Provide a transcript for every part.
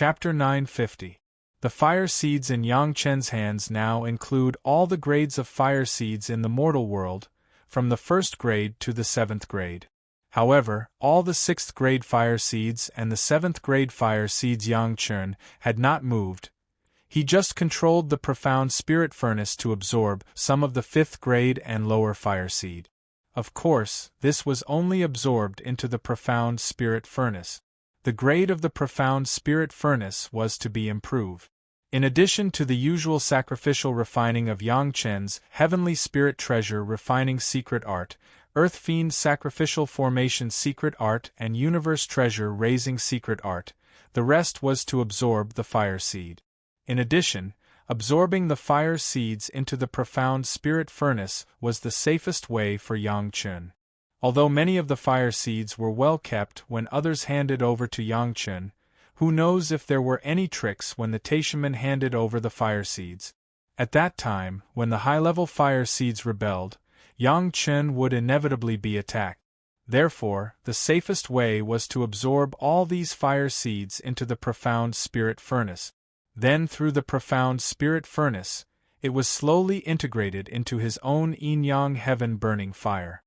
Chapter 950. The fire seeds in Yang Chen's hands now include all the grades of fire seeds in the mortal world, from the 1st grade to the 7th grade. However, all the 6th grade fire seeds and the 7th grade fire seeds Yang Chen had not moved. He just controlled the profound spirit furnace to absorb some of the 5th grade and lower fire seed. Of course, this was only absorbed into the profound spirit furnace. The grade of the profound spirit furnace was to be improved. In addition to the usual sacrificial refining of Yang Chen's heavenly spirit treasure refining secret art, Earth Fiend sacrificial formation secret art and universe treasure raising secret art, the rest was to absorb the fire seed. In addition, absorbing the fire seeds into the profound spirit furnace was the safest way for Yang Chen. Although many of the fire seeds were well kept when others handed over to Yang Chen, who knows if there were any tricks when the Taishaman handed over the fire seeds. At that time, when the high-level fire seeds rebelled, Yang Chen would inevitably be attacked. Therefore, the safest way was to absorb all these fire seeds into the profound spirit furnace. Then through the profound spirit furnace, it was slowly integrated into his own yin-yang heaven-burning fire.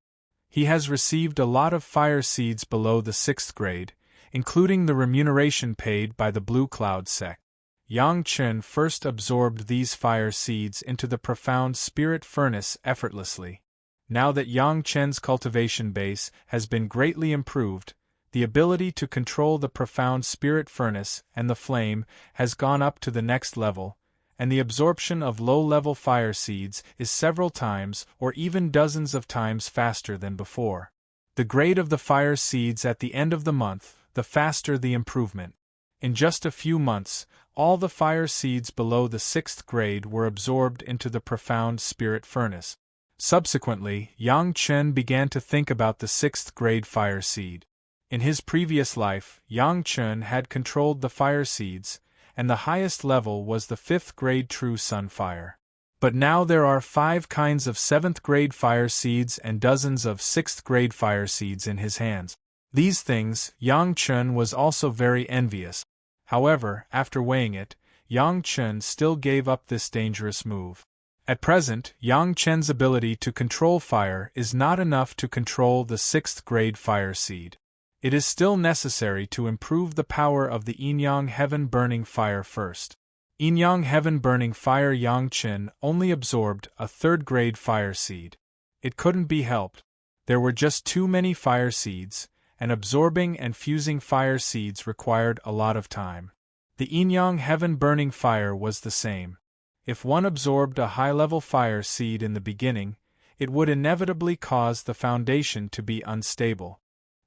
He has received a lot of fire seeds below the 6th grade, including the remuneration paid by the Blue Cloud sect. Yang Chen first absorbed these fire seeds into the profound spirit furnace effortlessly. Now that Yang Chen's cultivation base has been greatly improved, the ability to control the profound spirit furnace and the flame has gone up to the next level, and the absorption of low-level fire seeds is several times or even dozens of times faster than before. The grade of the fire seeds at the end of the month, the faster the improvement. In just a few months, all the fire seeds below the 6th grade were absorbed into the profound spirit furnace. Subsequently, Yang Chen began to think about the 6th grade fire seed. In his previous life, Yang Chen had controlled the fire seeds, and the highest level was the 5th grade true sun fire. But now there are 5 kinds of 7th grade fire seeds and dozens of 6th grade fire seeds in his hands. These things, Yang Chen was also very envious. However, after weighing it, Yang Chen still gave up this dangerous move. At present, Yang Chen's ability to control fire is not enough to control the 6th grade fire seed. It is still necessary to improve the power of the yin-yang heaven-burning fire first. Yin-yang heaven-burning fire Yang Chen only absorbed a 3rd grade fire seed. It couldn't be helped. There were just too many fire seeds, and absorbing and fusing fire seeds required a lot of time. The yin-yang heaven-burning fire was the same. If one absorbed a high-level fire seed in the beginning, it would inevitably cause the foundation to be unstable.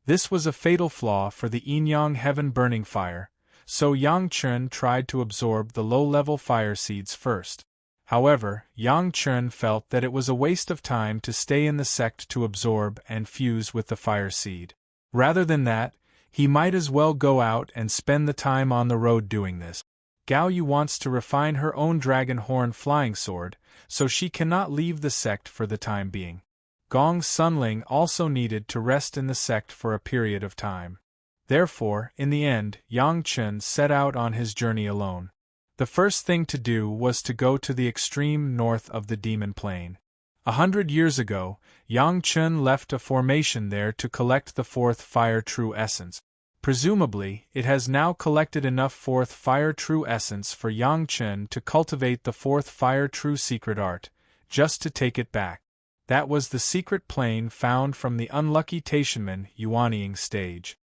This was a fatal flaw for the yin-yang heaven-burning fire, so Yang Chen tried to absorb the low-level fire seeds first. However, Yang Chen felt that it was a waste of time to stay in the sect to absorb and fuse with the fire seed. Rather than that, he might as well go out and spend the time on the road doing this. Gao Yu wants to refine her own dragon horn flying sword, so she cannot leave the sect for the time being. Gong Sunling also needed to rest in the sect for a period of time. Therefore, in the end, Yang Chen set out on his journey alone. The first thing to do was to go to the extreme north of the Demon Plain. 100 years ago, Yang Chen left a formation there to collect the 4th Fire True Essence. Presumably, it has now collected enough 4th Fire True Essence for Yang Chen to cultivate the 4th Fire True Secret Art, just to take it back. That was the secret plane found from the unlucky Taishaman Yuanying stage.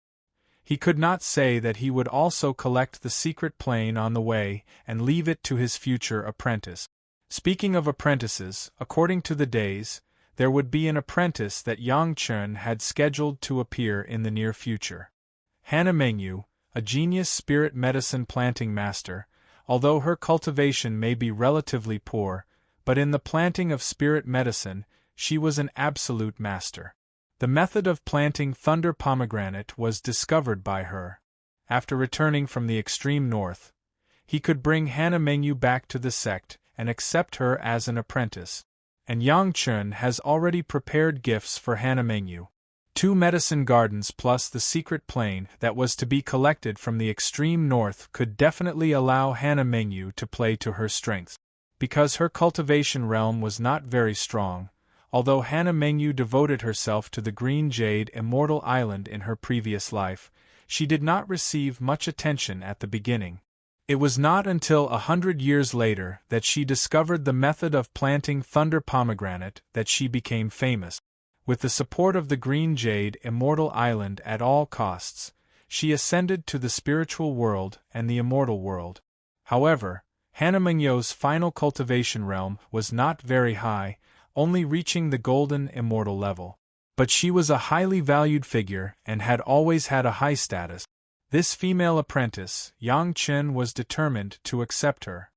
He could not say that he would also collect the secret plane on the way and leave it to his future apprentice. Speaking of apprentices, according to the days, there would be an apprentice that Yang Chen had scheduled to appear in the near future. Hannah Mengyu, a genius spirit medicine planting master, although her cultivation may be relatively poor, but in the planting of spirit medicine, she was an absolute master. The method of planting thunder pomegranate was discovered by her. After returning from the extreme north, he could bring Hannah Mengyu back to the sect and accept her as an apprentice. And Yang Chen has already prepared gifts for Hannah Mengyu. 2 medicine gardens plus the secret plane that was to be collected from the extreme north could definitely allow Hannah Mengyu to play to her strengths. Because her cultivation realm was not very strong, although Hannah Mengyu devoted herself to the Green Jade Immortal Island in her previous life, she did not receive much attention at the beginning. It was not until 100 years later that she discovered the method of planting thunder pomegranate that she became famous. With the support of the Green Jade Immortal Island at all costs, she ascended to the spiritual world and the immortal world. However, Hannah Mengyu's final cultivation realm was not very high, only reaching the golden immortal level. But she was a highly valued figure and had always had a high status. This female apprentice, Yang Chen, was determined to accept her.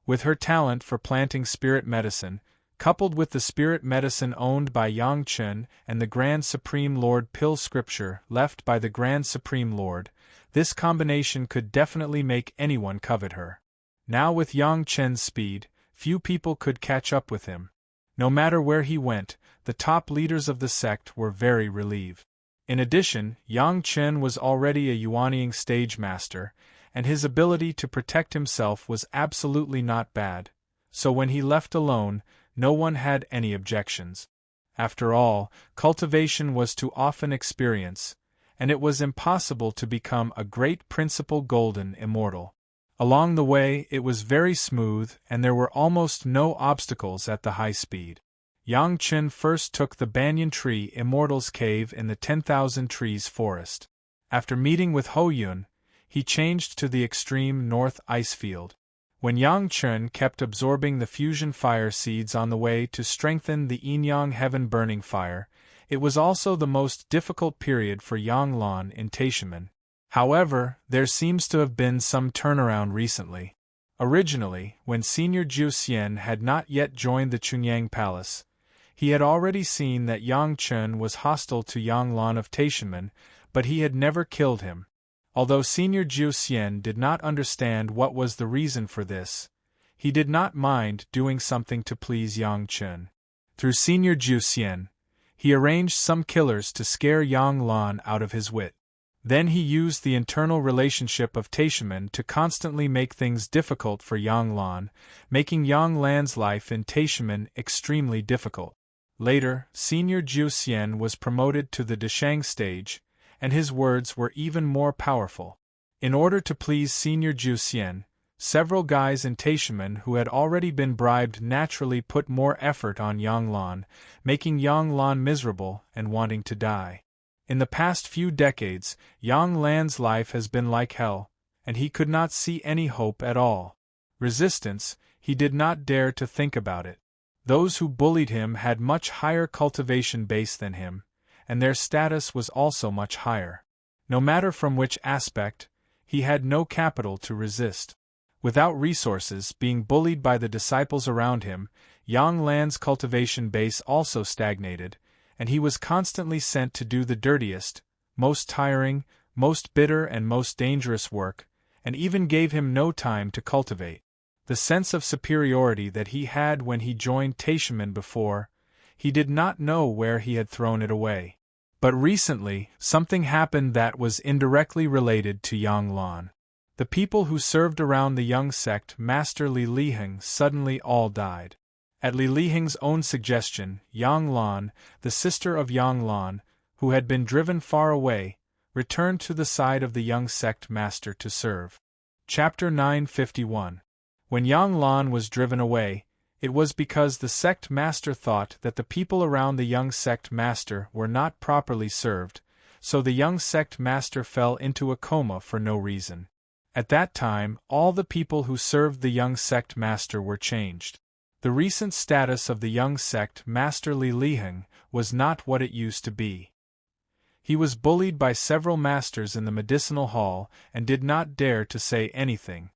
With her talent for planting spirit medicine, coupled with the spirit medicine owned by Yang Chen and the Grand Supreme Lord pill scripture left by the Grand Supreme Lord, this combination could definitely make anyone covet her. Now with Yang Chen's speed, few people could catch up with him. No matter where he went, the top leaders of the sect were very relieved. In addition, Yang Chen was already a Yuanying stage master, and his ability to protect himself was absolutely not bad, so when he left alone, no one had any objections. After all, cultivation was too often experience, and it was impossible to become a great principal golden immortal. Along the way, it was very smooth and there were almost no obstacles at the high speed. Yang Chen first took the banyan tree Immortal's Cave in the 10,000 Trees Forest. After meeting with Ho Yun, he changed to the extreme north ice field. When Yang Chen kept absorbing the fusion fire seeds on the way to strengthen the Yin-Yang Heaven Burning Fire, it was also the most difficult period for Yang Lan in Taishimen. However, there seems to have been some turnaround recently. Originally, when Senior Zhu Xian had not yet joined the Chunyang Palace, he had already seen that Yang Chen was hostile to Yang Lan of Taishimen, but he had never killed him. Although Senior Zhu Xian did not understand what was the reason for this, he did not mind doing something to please Yang Chen. Through Senior Zhu Xian, he arranged some killers to scare Yang Lan out of his wit. Then he used the internal relationship of Taishimen to constantly make things difficult for Yang Lan, making Yang Lan's life in Taishimen extremely difficult. Later, Senior Zhu Xian was promoted to the Deshang stage, and his words were even more powerful. In order to please Senior Zhu Xian, several guys in Taishimen who had already been bribed naturally put more effort on Yang Lan, making Yang Lan miserable and wanting to die. In the past few decades, Yang Lan's life has been like hell, and he could not see any hope at all. Resistance, he did not dare to think about it. Those who bullied him had much higher cultivation base than him, and their status was also much higher. No matter from which aspect, he had no capital to resist. Without resources, being bullied by the disciples around him, Yang Lan's cultivation base also stagnated, and he was constantly sent to do the dirtiest, most tiring, most bitter and most dangerous work, and even gave him no time to cultivate. The sense of superiority that he had when he joined Taishimen before, he did not know where he had thrown it away. But recently, something happened that was indirectly related to Yang Lan. The people who served around the young sect Master Li Liheng suddenly all died. At Li Liheng's own suggestion, Yang Lan, the sister of Yang Lan, who had been driven far away, returned to the side of the young sect master to serve. Chapter 951. When Yang Lan was driven away, it was because the sect master thought that the people around the young sect master were not properly served, so the young sect master fell into a coma for no reason. At that time, all the people who served the young sect master were changed. The recent status of the young sect master Li Liheng was not what it used to be. He was bullied by several masters in the medicinal hall and did not dare to say anything.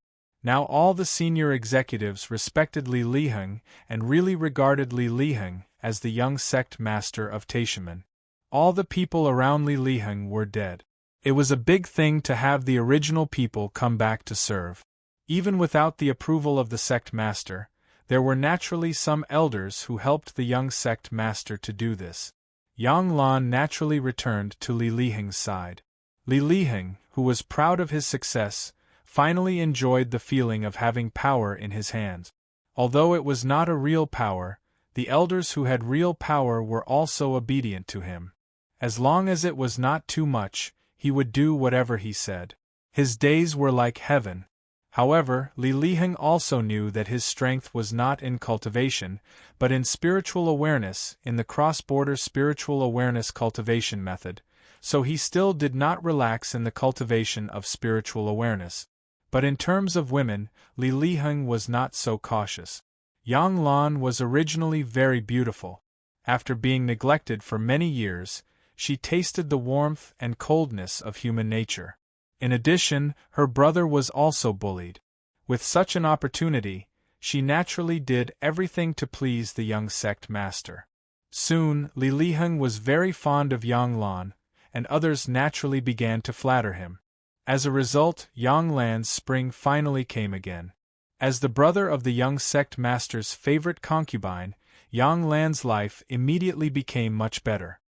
Now all the senior executives respected Li Liheng and really regarded Li Liheng as the young sect master of Taishimen. All the people around Li Liheng were dead. It was a big thing to have the original people come back to serve. Even without the approval of the sect master, there were naturally some elders who helped the young sect master to do this. Yang Lan naturally returned to Li Liheng's side. Li Liheng, who was proud of his success, finally enjoyed the feeling of having power in his hands. Although it was not a real power, the elders who had real power were also obedient to him. As long as it was not too much, he would do whatever he said. His days were like heaven. However, Li Liheng also knew that his strength was not in cultivation, but in spiritual awareness, in the cross-border spiritual awareness cultivation method, so he still did not relax in the cultivation of spiritual awareness. But in terms of women, Li Liheng was not so cautious. Yang Lan was originally very beautiful. After being neglected for many years, she tasted the warmth and coldness of human nature. In addition, her brother was also bullied. With such an opportunity, she naturally did everything to please the young sect master. Soon, Li Liheng was very fond of Yang Lan, and others naturally began to flatter him. As a result, Yang Lan's spring finally came again. As the brother of the young sect master's favorite concubine, Yang Lan's life immediately became much better.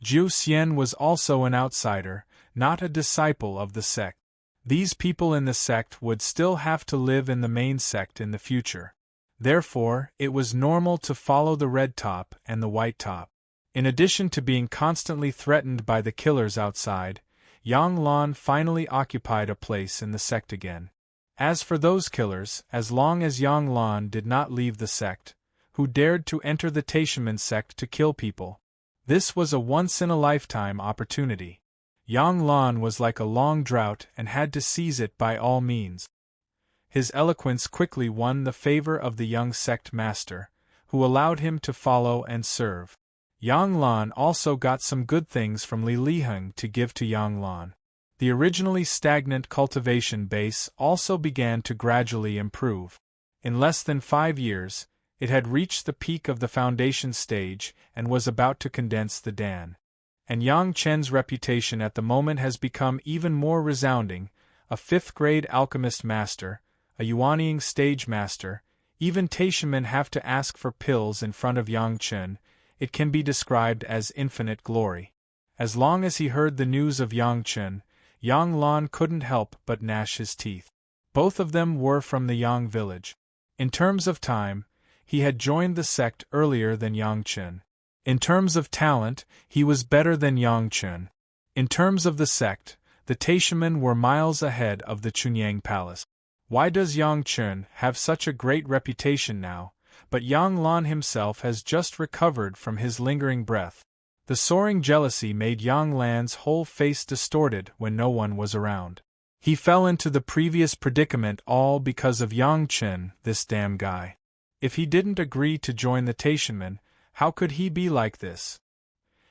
Zhu Xian was also an outsider, not a disciple of the sect. These people in the sect would still have to live in the main sect in the future. Therefore, it was normal to follow the red top and the white top. In addition to being constantly threatened by the killers outside, Yang Lan finally occupied a place in the sect again. As for those killers, as long as Yang Lan did not leave the sect, who dared to enter the Taishaman sect to kill people, this was a once-in-a-lifetime opportunity. Yang Lan was like a long drought and had to seize it by all means. His eloquence quickly won the favor of the young sect master, who allowed him to follow and serve. Yang Lan also got some good things from Li Liheng to give to Yang Lan. The originally stagnant cultivation base also began to gradually improve. In less than 5 years, it had reached the peak of the foundation stage and was about to condense the Dan. And Yang Chen's reputation at the moment has become even more resounding, a 5th-grade alchemist master, a Yuanying stage master, even Taishamen have to ask for pills in front of Yang Chen. It can be described as infinite glory. As long as he heard the news of Yang Chen, Yang Lan couldn't help but gnash his teeth. Both of them were from the Yang village. In terms of time, he had joined the sect earlier than Yang Chen. In terms of talent, he was better than Yang Chen. In terms of the sect, the Taishamen were miles ahead of the Chunyang Palace. Why does Yang Chen have such a great reputation now, but Yang Lan himself has just recovered from his lingering breath? The soaring jealousy made Yang Lan's whole face distorted when no one was around. He fell into the previous predicament all because of Yang Chen, this damn guy. If he didn't agree to join the Taishamen, how could he be like this?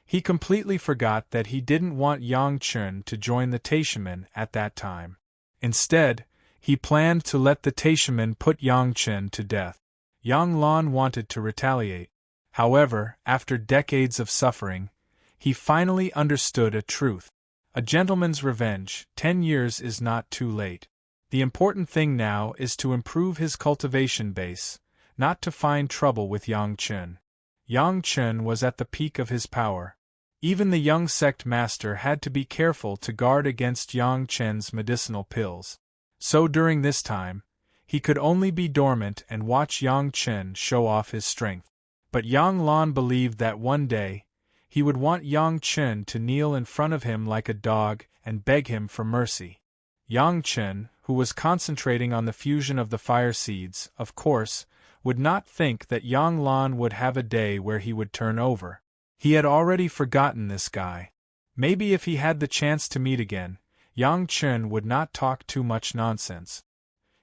He completely forgot that he didn't want Yang Chen to join the Taishamen at that time. Instead, he planned to let the Taishamen put Yang Chen to death. Yang Lan wanted to retaliate. However, after decades of suffering, he finally understood a truth. A gentleman's revenge, 10 years is not too late. The important thing now is to improve his cultivation base, not to find trouble with Yang Chen. Yang Chen was at the peak of his power. Even the young sect master had to be careful to guard against Yang Chen's medicinal pills. So during this time, he could only be dormant and watch Yang Chen show off his strength. But Yang Lan believed that one day, he would want Yang Chen to kneel in front of him like a dog and beg him for mercy. Yang Chen, who was concentrating on the fusion of the fire seeds, of course, would not think that Yang Lan would have a day where he would turn over. He had already forgotten this guy. Maybe if he had the chance to meet again, Yang Chen would not talk too much nonsense.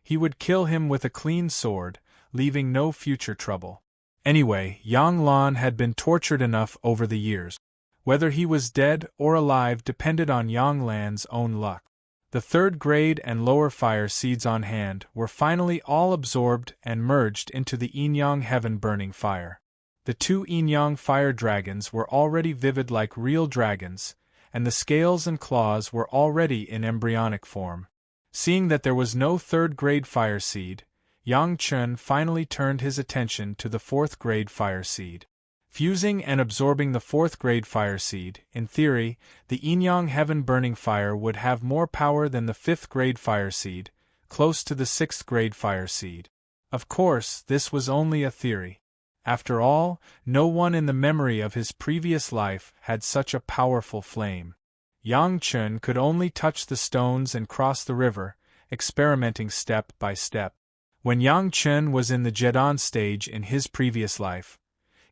He would kill him with a clean sword, leaving no future trouble. Anyway, Yang Lan had been tortured enough over the years. Whether he was dead or alive depended on Yang Lan's own luck. The 3rd grade and lower fire seeds on hand were finally all absorbed and merged into the Yin-Yang heaven-burning fire. The 2 Yin-Yang fire dragons were already vivid like real dragons, and the scales and claws were already in embryonic form. Seeing that there was no 3rd grade fire seed, Yang Chen finally turned his attention to the 4th grade fire seed. Fusing and absorbing the 4th grade fire seed, in theory, the Inyang heaven-burning fire would have more power than the 5th grade fire seed, close to the 6th grade fire seed. Of course, this was only a theory. After all, no one in the memory of his previous life had such a powerful flame. Yang Chun could only touch the stones and cross the river, experimenting step by step. When Yang Chun was in the Jedan stage in his previous life,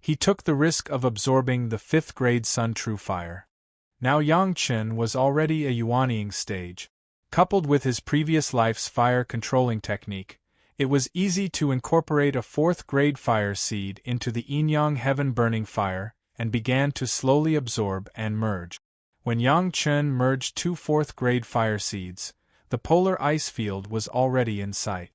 he took the risk of absorbing the 5th grade Sun True Fire. Now Yang Chun was already a Yuanying stage. Coupled with his previous life's fire controlling technique, it was easy to incorporate a 4th grade fire seed into the Inyang heaven-burning fire, and began to slowly absorb and merge. When Yang Chun merged 2 4th grade fire seeds, the polar ice field was already in sight.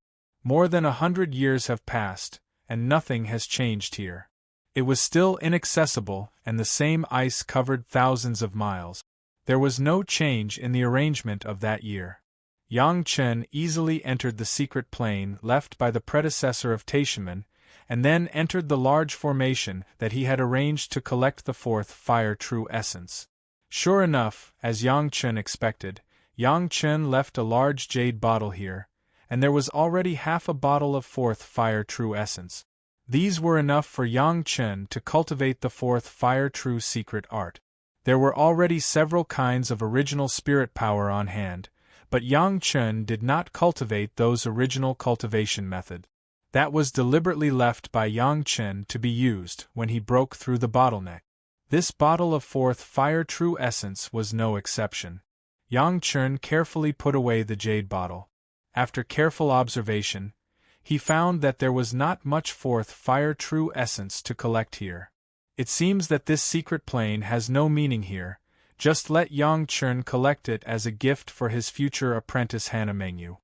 More than 100 years have passed, and nothing has changed here. It was still inaccessible, and the same ice covered thousands of miles. There was no change in the arrangement of that year. Yang Chun easily entered the secret plane left by the predecessor of Taishiman, and then entered the large formation that he had arranged to collect the 4th fire true essence. Sure enough, as Yang Chun expected, Yang Chun left a large jade bottle here, and there was already half a bottle of 4th fire true essence. These were enough for Yang Chun to cultivate the 4th fire true secret art. There were already several kinds of original spirit power on hand, but Yang Chun did not cultivate those original cultivation method. That was deliberately left by Yang Chun to be used when he broke through the bottleneck. This bottle of 4th fire true essence was no exception. Yang Chun carefully put away the jade bottle. After careful observation, he found that there was not much 4th fire true essence to collect here. It seems that this secret plane has no meaning here. Just let Yang Chun collect it as a gift for his future apprentice Hana Mengyu.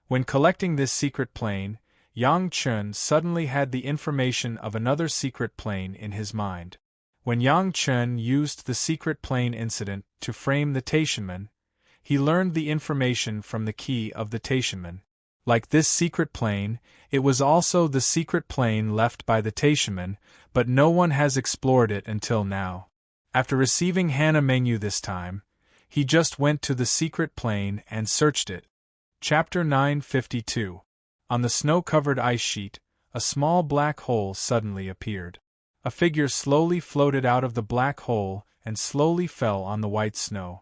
When collecting this secret plane, Yang Chun suddenly had the information of another secret plane in his mind. When Yang Chun used the secret plane incident to frame the Taishiman, he learned the information from the key of the Taishiman. Like this secret plane, it was also the secret plane left by the Taishiman, but no one has explored it until now. After receiving Hana Mengyu this time, he just went to the secret plane and searched it. Chapter 952. On the snow-covered ice sheet, a small black hole suddenly appeared. A figure slowly floated out of the black hole and slowly fell on the white snow.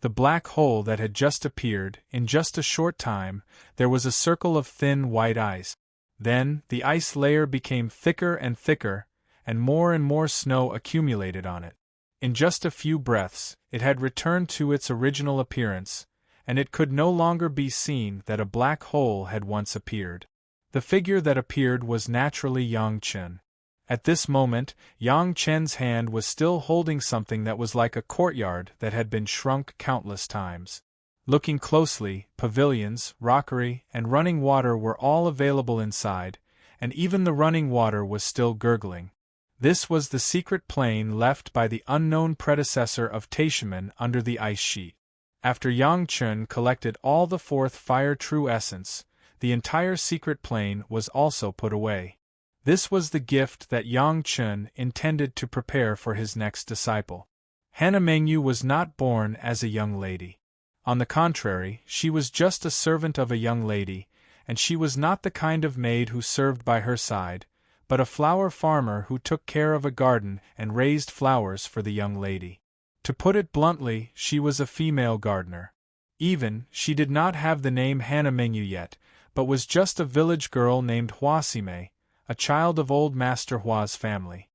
The black hole that had just appeared, in just a short time, there was a circle of thin white ice. Then, the ice layer became thicker and thicker, and more snow accumulated on it. In just a few breaths, it had returned to its original appearance, and it could no longer be seen that a black hole had once appeared. The figure that appeared was naturally Yang Chun. At this moment, Yang Chun's hand was still holding something that was like a courtyard that had been shrunk countless times. Looking closely, pavilions, rockery, and running water were all available inside, and even the running water was still gurgling. This was the secret plane left by the unknown predecessor of Taishiman under the ice sheet. After Yang Chun collected all the 4th fire true essence, the entire secret plane was also put away. This was the gift that Yang Chun intended to prepare for his next disciple. Hana Mengyu was not born as a young lady. On the contrary, she was just a servant of a young lady, and she was not the kind of maid who served by her side, but a flower farmer who took care of a garden and raised flowers for the young lady. To put it bluntly, she was a female gardener. She did not have the name Hana Mengyu yet, but was just a village girl named Huasime, a child of old Master Hua's family.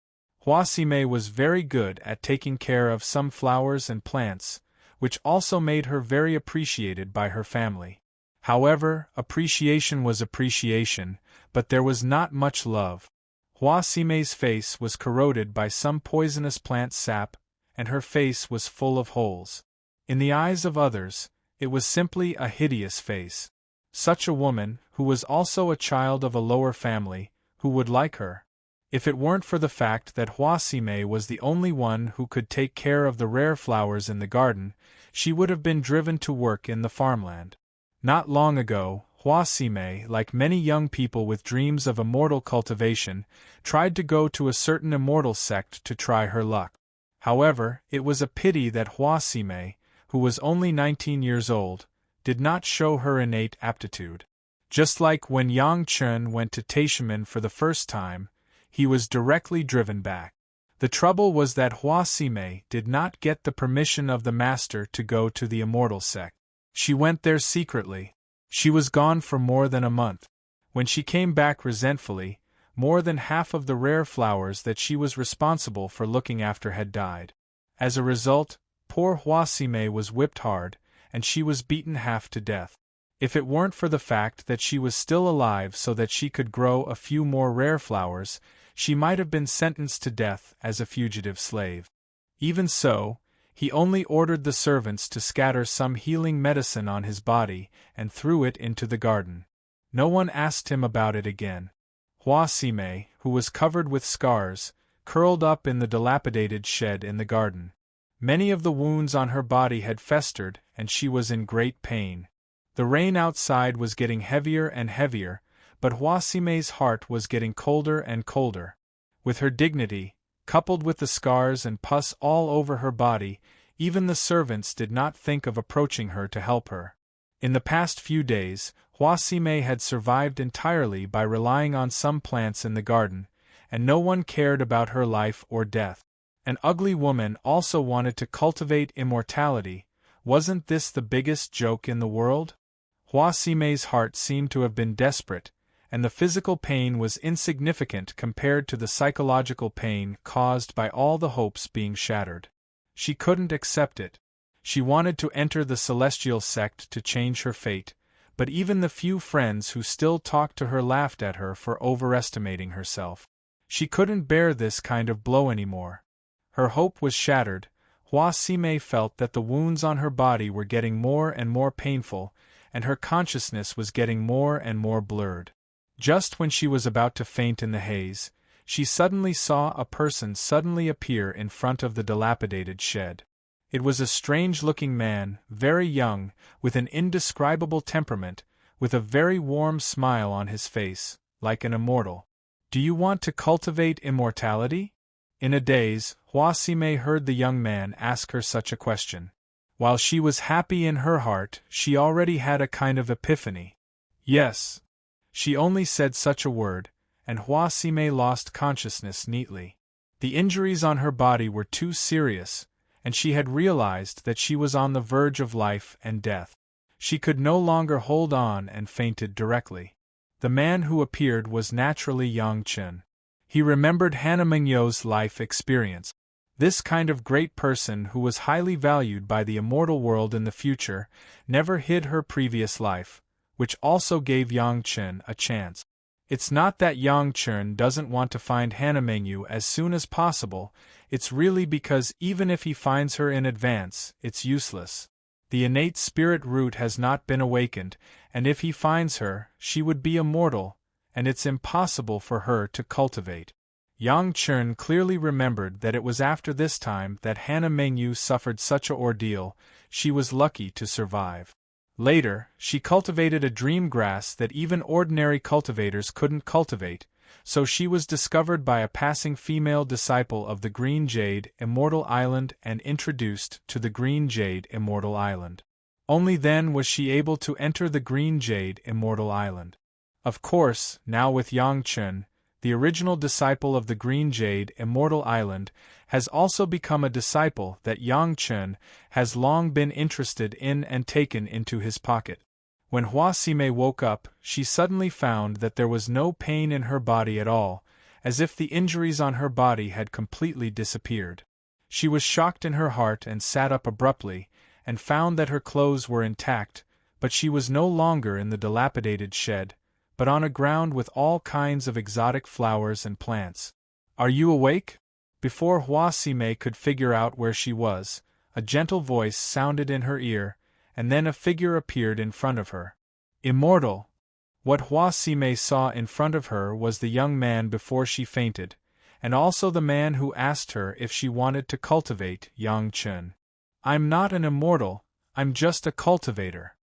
Huasime was very good at taking care of some flowers and plants, which also made her very appreciated by her family. However, appreciation was appreciation, but there was not much love. Huasime's face was corroded by some poisonous plant sap, and her face was full of holes. In the eyes of others, it was simply a hideous face. Such a woman, who was also a child of a lower family, who would like her? If it weren't for the fact that Huasime was the only one who could take care of the rare flowers in the garden, she would have been driven to work in the farmland. Not long ago, Hua Sime, like many young people with dreams of immortal cultivation, tried to go to a certain immortal sect to try her luck. However, it was a pity that Hua Sime, who was only 19 years old, did not show her innate aptitude. Just like when Yang Chen went to Taishimen for the first time, he was directly driven back. The trouble was that Hua Sime did not get the permission of the master to go to the immortal sect. She went there secretly. She was gone for more than a month. When she came back resentfully, more than half of the rare flowers that she was responsible for looking after had died. As a result, poor Hua Sime was whipped hard, and she was beaten half to death. If it weren't for the fact that she was still alive so that she could grow a few more rare flowers, she might have been sentenced to death as a fugitive slave. Even so, he only ordered the servants to scatter some healing medicine on his body and threw it into the garden. No one asked him about it again. Hua Sime, who was covered with scars, curled up in the dilapidated shed in the garden. Many of the wounds on her body had festered, and she was in great pain. The rain outside was getting heavier and heavier, but Hua Sime's heart was getting colder and colder. With her dignity, coupled with the scars and pus all over her body, even the servants did not think of approaching her to help her. In the past few days, Hua Sime had survived entirely by relying on some plants in the garden, and no one cared about her life or death. An ugly woman also wanted to cultivate immortality. Wasn't this the biggest joke in the world? Hua Sime's heart seemed to have been desperate, and the physical pain was insignificant compared to the psychological pain caused by all the hopes being shattered. She couldn't accept it. She wanted to enter the celestial sect to change her fate, but even the few friends who still talked to her laughed at her for overestimating herself. She couldn't bear this kind of blow anymore. Her hope was shattered. Hua Sime felt that the wounds on her body were getting more and more painful, and her consciousness was getting more and more blurred. Just when she was about to faint in the haze, she suddenly saw a person suddenly appear in front of the dilapidated shed. It was a strange-looking man, very young, with an indescribable temperament, with a very warm smile on his face, like an immortal. "Do you want to cultivate immortality?" In a daze, Hua Sime heard the young man ask her such a question. While she was happy in her heart, she already had a kind of epiphany. Yes. She only said such a word, and Hua Sime lost consciousness neatly. The injuries on her body were too serious, and she had realized that she was on the verge of life and death. She could no longer hold on and fainted directly. The man who appeared was naturally Yang Chen. He remembered Hana Mingyo's life experience. This kind of great person who was highly valued by the immortal world in the future never hid her previous life, which also gave Yang Chen a chance. It's not that Yang Chen doesn't want to find Hana Mingyu as soon as possible, it's really because even if he finds her in advance, it's useless. The innate spirit root has not been awakened, and if he finds her, she would be immortal, and it's impossible for her to cultivate. Yang Chen clearly remembered that it was after this time that Hana Mingyu suffered such an ordeal. She was lucky to survive. Later, she cultivated a dream grass that even ordinary cultivators couldn't cultivate, so she was discovered by a passing female disciple of the Green Jade Immortal Island and introduced to the Green Jade Immortal Island. Only then was she able to enter the Green Jade Immortal Island. Of course, now with Yang Chen, the original disciple of the Green Jade Immortal Island, has also become a disciple that Yang Chen has long been interested in and taken into his pocket. When Hua Sime woke up, she suddenly found that there was no pain in her body at all, as if the injuries on her body had completely disappeared. She was shocked in her heart and sat up abruptly, and found that her clothes were intact, but she was no longer in the dilapidated shed, but on a ground with all kinds of exotic flowers and plants. "Are you awake?" Before Hua Sime could figure out where she was, a gentle voice sounded in her ear, and then a figure appeared in front of her. Immortal! What Hua Sime saw in front of her was the young man before she fainted, and also the man who asked her if she wanted to cultivate Yang Chen. "I'm not an immortal, I'm just a cultivator."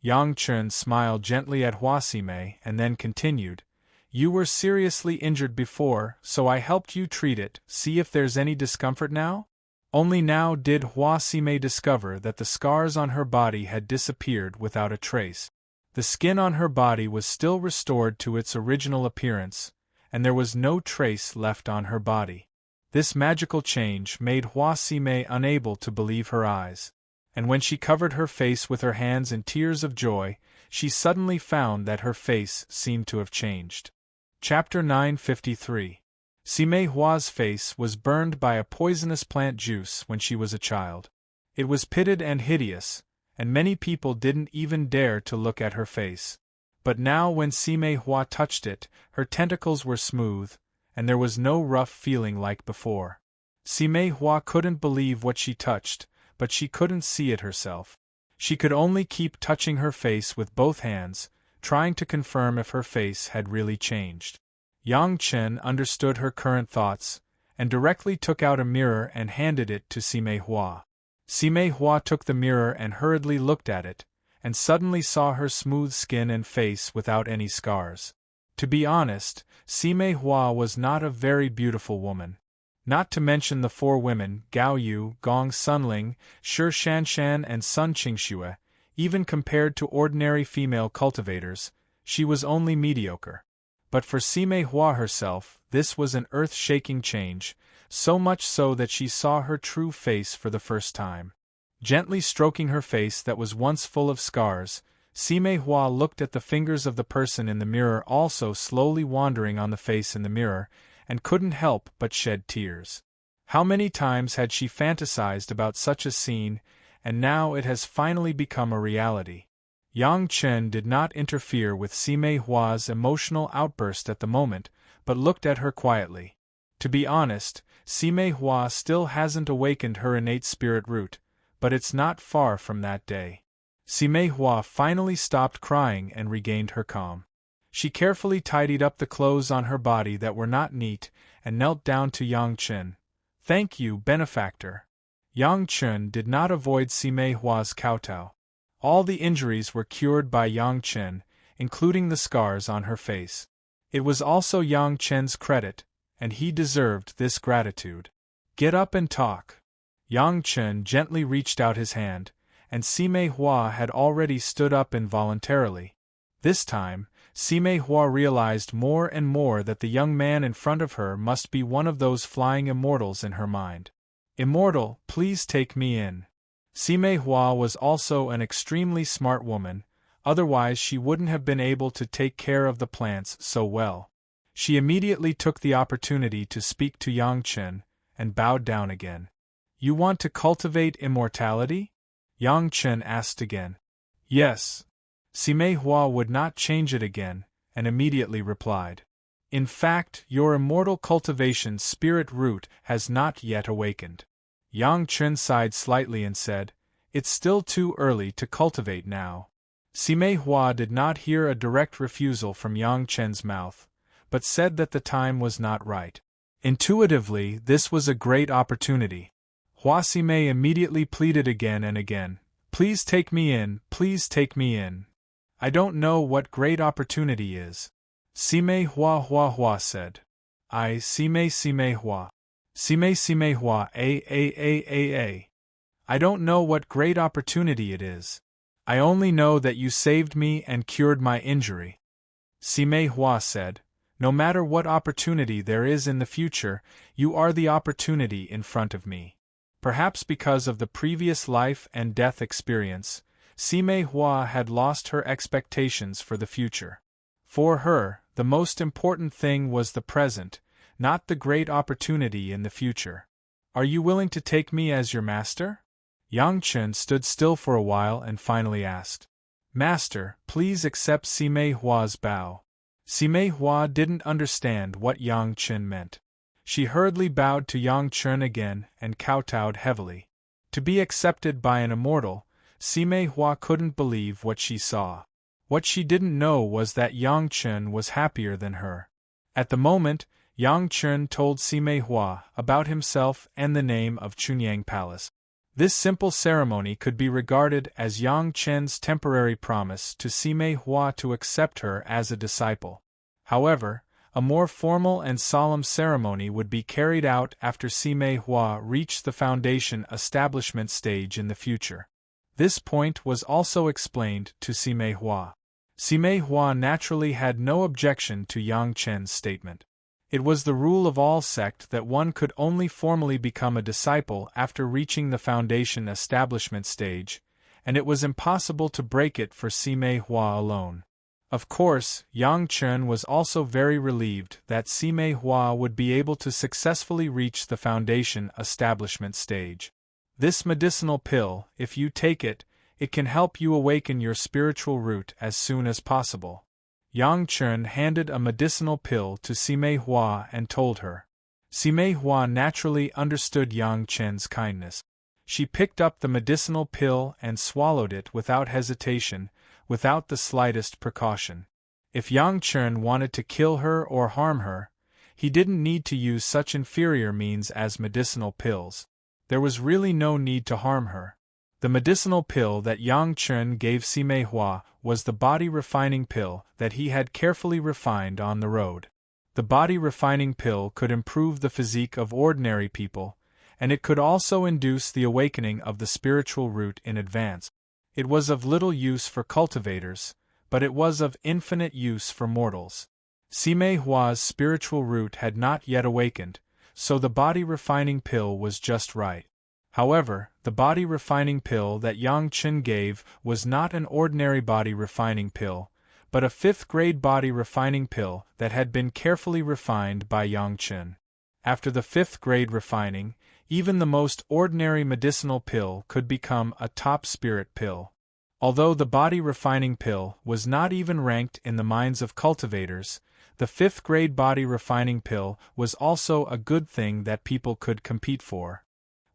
Yang Chen smiled gently at Hua Sime and then continued, "You were seriously injured before, so I helped you treat it. See if there's any discomfort now?" Only now did Hua Sime discover that the scars on her body had disappeared without a trace. The skin on her body was still restored to its original appearance, and there was no trace left on her body. This magical change made Hua Sime unable to believe her eyes, and when she covered her face with her hands in tears of joy, she suddenly found that her face seemed to have changed. Chapter 953. Sime Hua's face was burned by a poisonous plant juice when she was a child. It was pitted and hideous, and many people didn't even dare to look at her face. But now when Sime Hua touched it, her tentacles were smooth, and there was no rough feeling like before. Sime Hua couldn't believe what she touched, but she couldn't see it herself. She could only keep touching her face with both hands, trying to confirm if her face had really changed. Yang Chen understood her current thoughts, and directly took out a mirror and handed it to Sime Hua. Sime Hua took the mirror and hurriedly looked at it, and suddenly saw her smooth skin and face without any scars. To be honest, Sime Hua was not a very beautiful woman. Not to mention the four women, Gao Yu, Gong Sunling, Shi Shanshan and Sun Qingxue, even compared to ordinary female cultivators, she was only mediocre. But for Sime Hua herself, this was an earth-shaking change, so much so that she saw her true face for the first time. Gently stroking her face that was once full of scars, Sime Hua looked at the fingers of the person in the mirror also slowly wandering on the face in the mirror, and couldn't help but shed tears. How many times had she fantasized about such a scene, and now it has finally become a reality. Yang Chen did not interfere with Sime Hua's emotional outburst at the moment, but looked at her quietly. To be honest, Sime Hua still hasn't awakened her innate spirit root, but it's not far from that day. Sime Hua finally stopped crying and regained her calm. She carefully tidied up the clothes on her body that were not neat, and knelt down to Yang Chen. "Thank you, benefactor." Yang Chen did not avoid Sime Hua's kowtow. All the injuries were cured by Yang Chen, including the scars on her face. It was also Yang Chen's credit, and he deserved this gratitude. "Get up and talk." Yang Chen gently reached out his hand, and Sime Hua had already stood up involuntarily. This time, Sime Hua realized more and more that the young man in front of her must be one of those flying immortals in her mind. "Immortal, please take me in." Sime Hua was also an extremely smart woman, otherwise she wouldn't have been able to take care of the plants so well. She immediately took the opportunity to speak to Yang Chen, and bowed down again. "You want to cultivate immortality?" Yang Chen asked again. "Yes." Sime Hua would not change it again, and immediately replied. "In fact, your immortal cultivation spirit root has not yet awakened." Yang Chen sighed slightly and said, "It's still too early to cultivate now." Sime Hua did not hear a direct refusal from Yang Chen's mouth, but said that the time was not right. Intuitively, this was a great opportunity. Hua Sime immediately pleaded again and again, "Please take me in, please take me in. I don't know what great opportunity is." Sime Hua said. Sime Hua. Sime Hua, a. I don't know what great opportunity it is. I only know that you saved me and cured my injury. Sime Hua said, "No matter what opportunity there is in the future, you are the opportunity in front of me." Perhaps because of the previous life and death experience, Sime Hua had lost her expectations for the future. For her, the most important thing was the present, not the great opportunity in the future. "Are you willing to take me as your master?" Yang Chen stood still for a while and finally asked. "Master, please accept Sime Hua's bow." Sime Hua didn't understand what Yang Chen meant. She hurriedly bowed to Yang Chen again and kowtowed heavily. To be accepted by an immortal, Sime Hua couldn't believe what she saw. What she didn't know was that Yang Chen was happier than her. At the moment, Yang Chen told Sime Hua about himself and the name of Chunyang Palace. This simple ceremony could be regarded as Yang Chen's temporary promise to Sime Hua to accept her as a disciple. However, a more formal and solemn ceremony would be carried out after Sime Hua reached the foundation establishment stage in the future. This point was also explained to Sime Hua. Sime Hua naturally had no objection to Yang Chen's statement. It was the rule of all sects that one could only formally become a disciple after reaching the foundation establishment stage, and it was impossible to break it for Sime Hua alone. Of course, Yang Chen was also very relieved that Sime Hua would be able to successfully reach the foundation establishment stage. This medicinal pill, if you take it, it can help you awaken your spiritual root as soon as possible. Yang Chen handed a medicinal pill to Sime Hua and told her. Sime Hua naturally understood Yang Chen's kindness. She picked up the medicinal pill and swallowed it without hesitation, without the slightest precaution. If Yang Chen wanted to kill her or harm her, he didn't need to use such inferior means as medicinal pills. There was really no need to harm her. The medicinal pill that Yang Chen gave Sime Hua was the body refining pill that he had carefully refined on the road. The body refining pill could improve the physique of ordinary people, and it could also induce the awakening of the spiritual root in advance. It was of little use for cultivators, but it was of infinite use for mortals. Sime Hua's spiritual root had not yet awakened, so the body refining pill was just right. However, the body refining pill that Yang Chen gave was not an ordinary body refining pill, but a 5th-grade body refining pill that had been carefully refined by Yang Chen. After the 5th-grade refining, even the most ordinary medicinal pill could become a top spirit pill. Although the body refining pill was not even ranked in the minds of cultivators, the 5th-grade body refining pill was also a good thing that people could compete for.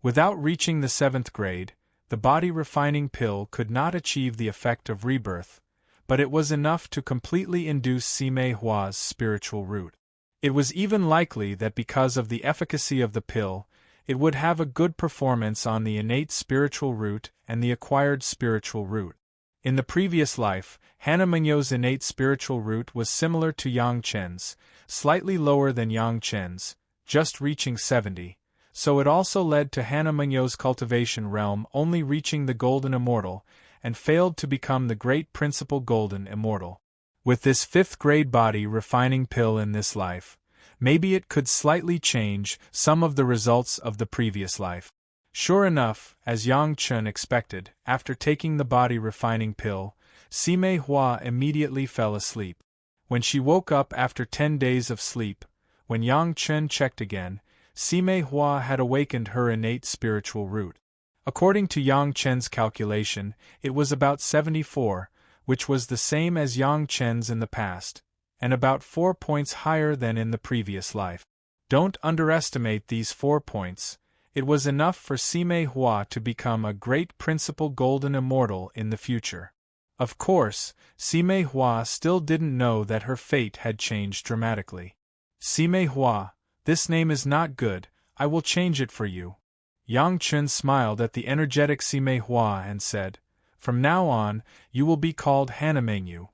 Without reaching the 7th grade, the body refining pill could not achieve the effect of rebirth, but it was enough to completely induce Sime Hua's spiritual root. It was even likely that because of the efficacy of the pill, it would have a good performance on the innate spiritual root and the acquired spiritual root. In the previous life, Hana Mengyo's innate spiritual root was similar to Yang Chen's, slightly lower than Yang Chen's, just reaching 70, so it also led to Hana Mengyo's cultivation realm only reaching the Golden Immortal, and failed to become the great principal Golden Immortal. With this 5th-grade body refining pill in this life, maybe it could slightly change some of the results of the previous life. Sure enough, as Yang Chen expected, after taking the body refining pill, Sime Hua immediately fell asleep. When she woke up after 10 days of sleep, when Yang Chen checked again, Sime Hua had awakened her innate spiritual root. According to Yang Chen's calculation, it was about 74, which was the same as Yang Chen's in the past, and about 4 points higher than in the previous life. Don't underestimate these 4 points. It was enough for Sime Hua to become a great principal Golden Immortal in the future. Of course, Sime Hua still didn't know that her fate had changed dramatically. Sime Hua, this name is not good, I will change it for you. Yang Chen smiled at the energetic Sime Hua and said, from now on, you will be called Hana Mengyu.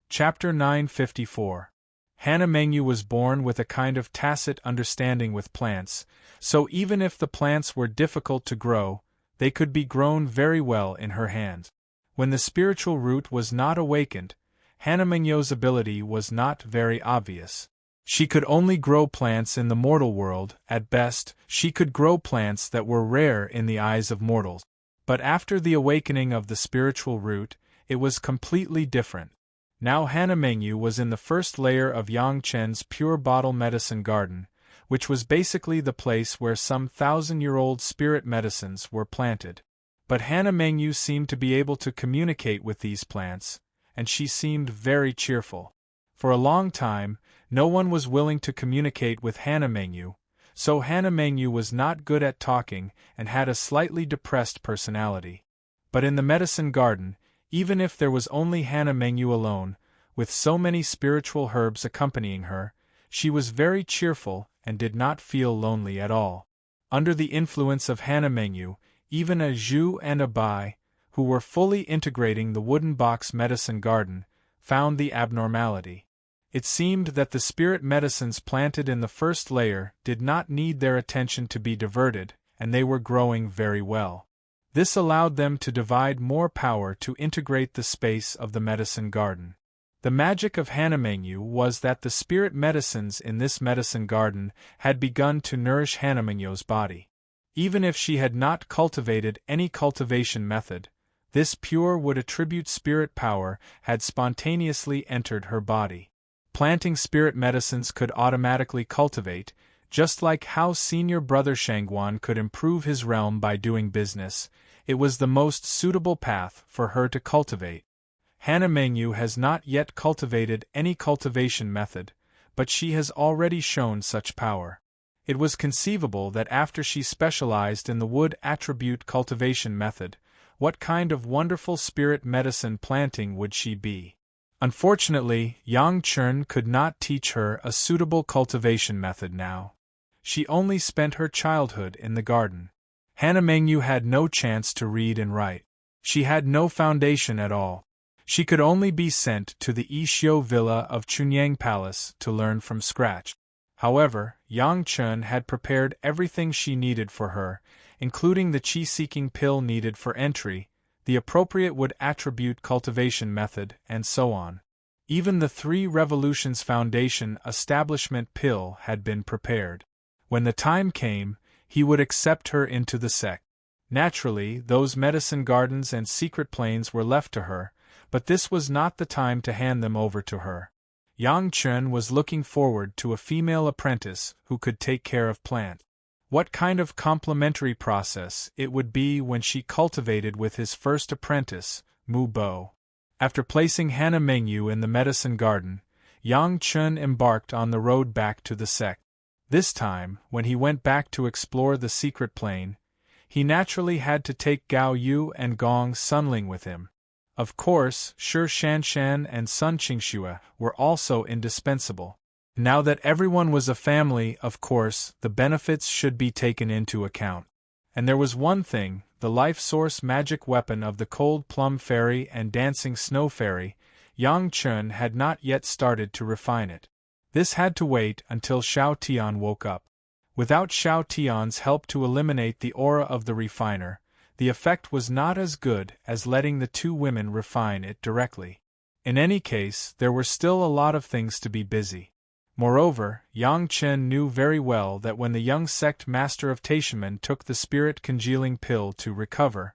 Chapter 954. Hana Mengyu was born with a kind of tacit understanding with plants, so even if the plants were difficult to grow, they could be grown very well in her hands. When the spiritual root was not awakened, Hana Mengyu's ability was not very obvious. She could only grow plants in the mortal world. At best, she could grow plants that were rare in the eyes of mortals. But after the awakening of the spiritual root, it was completely different. Now Hana Mengyu was in the first layer of Yang Chen's pure bottle medicine garden, which was basically the place where some 1,000-year-old spirit medicines were planted. But Hana Mengyu seemed to be able to communicate with these plants, and she seemed very cheerful. For a long time, no one was willing to communicate with Hana Mengyu, so Hana Mengyu was not good at talking and had a slightly depressed personality. But in the medicine garden, even if there was only Hana Mengyu alone, with so many spiritual herbs accompanying her, she was very cheerful and did not feel lonely at all. Under the influence of Hana Mengyu, even a Zhu and a Bai, who were fully integrating the wooden box medicine garden, found the abnormality. It seemed that the spirit medicines planted in the first layer did not need their attention to be diverted, and they were growing very well. This allowed them to divide more power to integrate the space of the medicine garden. The magic of Hanamengyu was that the spirit medicines in this medicine garden had begun to nourish Hanamengyo's body. Even if she had not cultivated any cultivation method, this pure wood attribute spirit power had spontaneously entered her body. Planting spirit medicines could automatically cultivate, just like how senior brother Shangguan could improve his realm by doing business. It was the most suitable path for her to cultivate. Hanamengyu has not yet cultivated any cultivation method, but she has already shown such power. It was conceivable that after she specialized in the wood attribute cultivation method, what kind of wonderful spirit medicine planting would she be? Unfortunately, Yang Chun could not teach her a suitable cultivation method now. She only spent her childhood in the garden. Hanamengyu had no chance to read and write. She had no foundation at all. She could only be sent to the Yixiu villa of Chunyang Palace to learn from scratch. However, Yang Chun had prepared everything she needed for her, including the qi-seeking pill needed for entry, the appropriate wood attribute cultivation method, and so on. Even the 3 Revolutions Foundation establishment pill had been prepared. When the time came, he would accept her into the sect. Naturally, those medicine gardens and secret planes were left to her, but this was not the time to hand them over to her. Yang Chun was looking forward to a female apprentice who could take care of plant. What kind of complementary process it would be when she cultivated with his first apprentice, Mu Bo. After placing Hanamengyu in the medicine garden, Yang Chun embarked on the road back to the sect. This time, when he went back to explore the secret plane, he naturally had to take Gao Yu and Gong Sunling with him. Of course, Shi Shanshan and Sun Qingxue were also indispensable. Now that everyone was a family, of course, the benefits should be taken into account. And there was one thing, the life source magic weapon of the Cold Plum Fairy and Dancing Snow Fairy, Yang Chun had not yet started to refine it. This had to wait until Xiao Tian woke up. Without Xiao Tian's help to eliminate the aura of the refiner, the effect was not as good as letting the 2 women refine it directly. In any case, there were still a lot of things to be busy. Moreover, Yang Chen knew very well that when the young sect master of Taishimen took the spirit congealing pill to recover,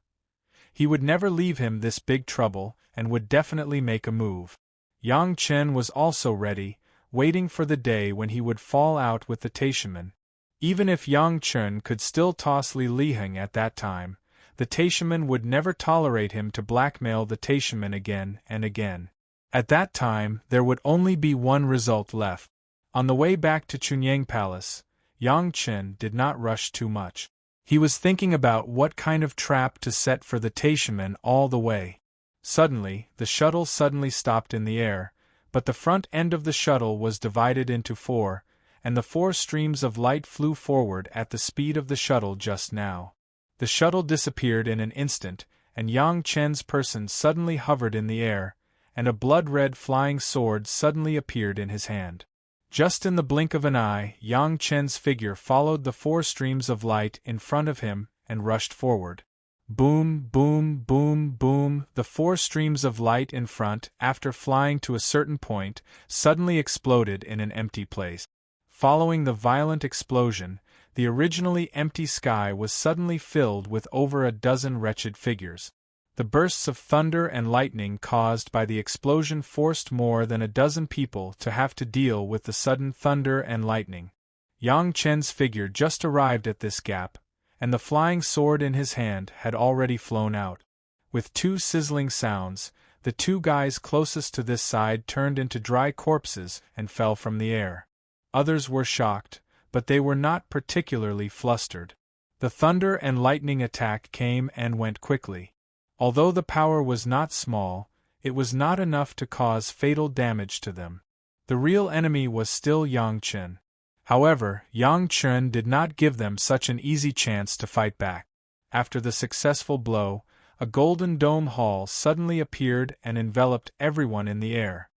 he would never leave him this big trouble and would definitely make a move. Yang Chen was also ready, waiting for the day when he would fall out with the Taishimen. Even if Yang Chen could still toss Li Liheng at that time, the Taishimen would never tolerate him to blackmail the Taishimen again and again. At that time, there would only be one result left. On the way back to Chunyang Palace, Yang Chen did not rush too much. He was thinking about what kind of trap to set for the Taishimen all the way. Suddenly, the shuttle suddenly stopped in the air, but the front end of the shuttle was divided into 4, and the 4 streams of light flew forward at the speed of the shuttle just now. The shuttle disappeared in an instant, and Yang Chen's person suddenly hovered in the air, and a blood-red flying sword suddenly appeared in his hand. Just in the blink of an eye, Yang Chen's figure followed the 4 streams of light in front of him and rushed forward. Boom, boom, boom, boom, the 4 streams of light in front, after flying to a certain point, suddenly exploded in an empty place. Following the violent explosion, the originally empty sky was suddenly filled with over a dozen wretched figures. The bursts of thunder and lightning caused by the explosion forced more than a dozen people to have to deal with the sudden thunder and lightning. Yang Chen's figure just arrived at this gap, and the flying sword in his hand had already flown out. With 2 sizzling sounds, the 2 guys closest to this side turned into dry corpses and fell from the air. Others were shocked, but they were not particularly flustered. The thunder and lightning attack came and went quickly. Although the power was not small, it was not enough to cause fatal damage to them. The real enemy was still Yang Chen. However, Yang Chen did not give them such an easy chance to fight back. After the successful blow, a golden dome hall suddenly appeared and enveloped everyone in the air.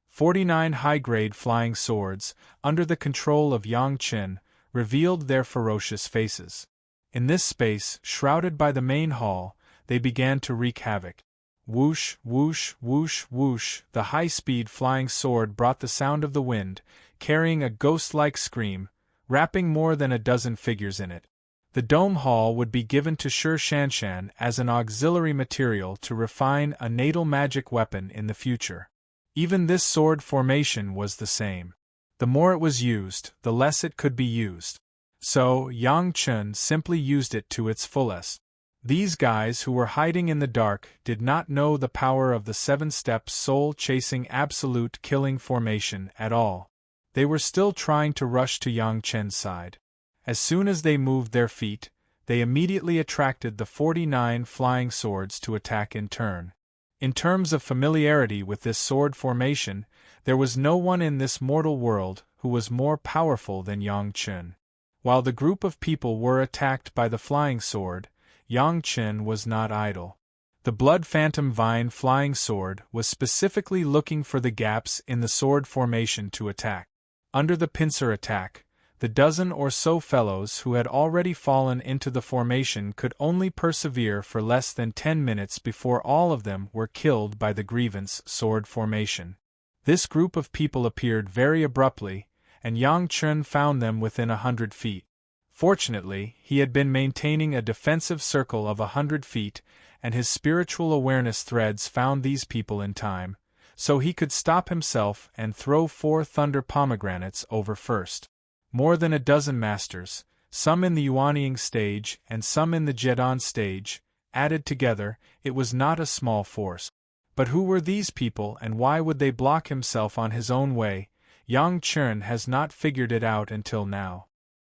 49 high-grade flying swords, under the control of Yang Chen, revealed their ferocious faces. In this space, shrouded by the main hall, they began to wreak havoc. Whoosh, whoosh, whoosh, whoosh, the high-speed flying sword brought the sound of the wind, carrying a ghost-like scream, wrapping more than a dozen figures in it. The dome hall would be given to Shi Shanshan as an auxiliary material to refine a natal magic weapon in the future. Even this sword formation was the same. The more it was used, the less it could be used. So, Yang Chen simply used it to its fullest. These guys who were hiding in the dark did not know the power of the 7-step soul-chasing absolute killing formation at all. They were still trying to rush to Yang Chen's side. As soon as they moved their feet, they immediately attracted the 49 flying swords to attack in turn. In terms of familiarity with this sword formation, there was no one in this mortal world who was more powerful than Yang Chen. While the group of people were attacked by the flying sword, Yang Chen was not idle. The Blood Phantom Vine flying sword was specifically looking for the gaps in the sword formation to attack. Under the pincer attack, the dozen or so fellows who had already fallen into the formation could only persevere for less than 10 minutes before all of them were killed by the grievance sword formation. This group of people appeared very abruptly, and Yang Chen found them within 100 feet. Fortunately, he had been maintaining a defensive circle of 100 feet, and his spiritual awareness threads found these people in time, so he could stop himself and throw 4 thunder pomegranates over first. More than a dozen masters, some in the Yuanying stage and some in the Jedan stage, added together, it was not a small force. But who were these people and why would they block himself on his own way? Yang Chen has not figured it out until now.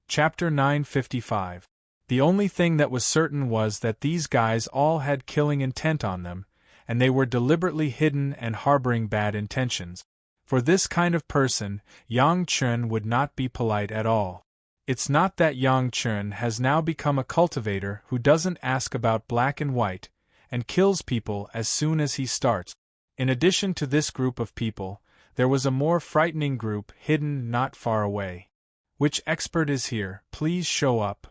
Chapter 955. The only thing that was certain was that these guys all had killing intent on them, and they were deliberately hidden and harboring bad intentions. For this kind of person, Yang Chen would not be polite at all. It's not that Yang Chen has now become a cultivator who doesn't ask about black and white, and kills people as soon as he starts. In addition to this group of people, there was a more frightening group hidden not far away. Which expert is here? Please show up.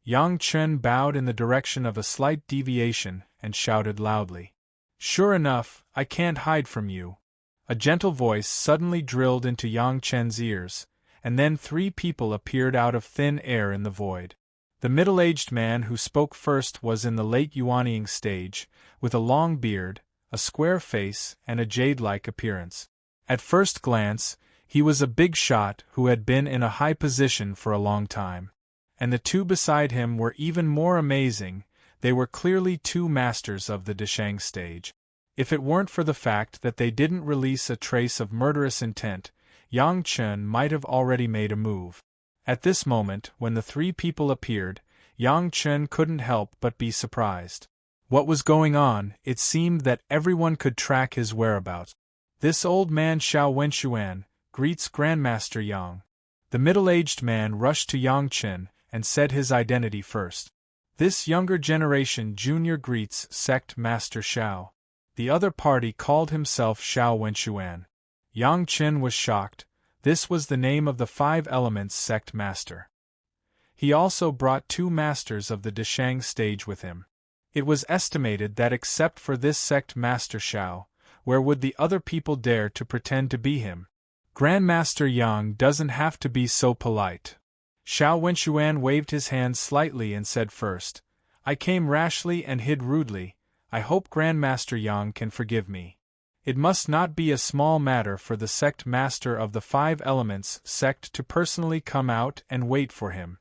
Yang Chen bowed in the direction of a slight deviation and shouted loudly. Sure enough, I can't hide from you. A gentle voice suddenly drilled into Yang Chen's ears, and then 3 people appeared out of thin air in the void. The middle-aged man who spoke first was in the late Yuanying stage, with a long beard, a square face, and a jade-like appearance. At first glance, he was a big shot who had been in a high position for a long time. And the 2 beside him were even more amazing. They were clearly 2 masters of the Deshang stage. If it weren't for the fact that they didn't release a trace of murderous intent, Yang Chen might have already made a move. At this moment, when the 3 people appeared, Yang Chen couldn't help but be surprised. What was going on? It seemed that everyone could track his whereabouts. This old man Xiao Wenxuan greets Grandmaster Yang. The middle-aged man rushed to Yang Chen and said his identity first. This younger generation junior greets Sect Master Xiao. The other party called himself Xiao Wenxuan. Yang Chen was shocked. This was the name of the 5 Elements Sect Master. He also brought 2 masters of the Deshang stage with him. It was estimated that except for this Sect Master Xiao, where would the other people dare to pretend to be him? Grandmaster Yang doesn't have to be so polite. Xiao Wenxuan waved his hand slightly and said first, I came rashly and hid rudely. I hope Grandmaster Yang can forgive me. It must not be a small matter for the sect master of the 5 Elements sect to personally come out and wait for him.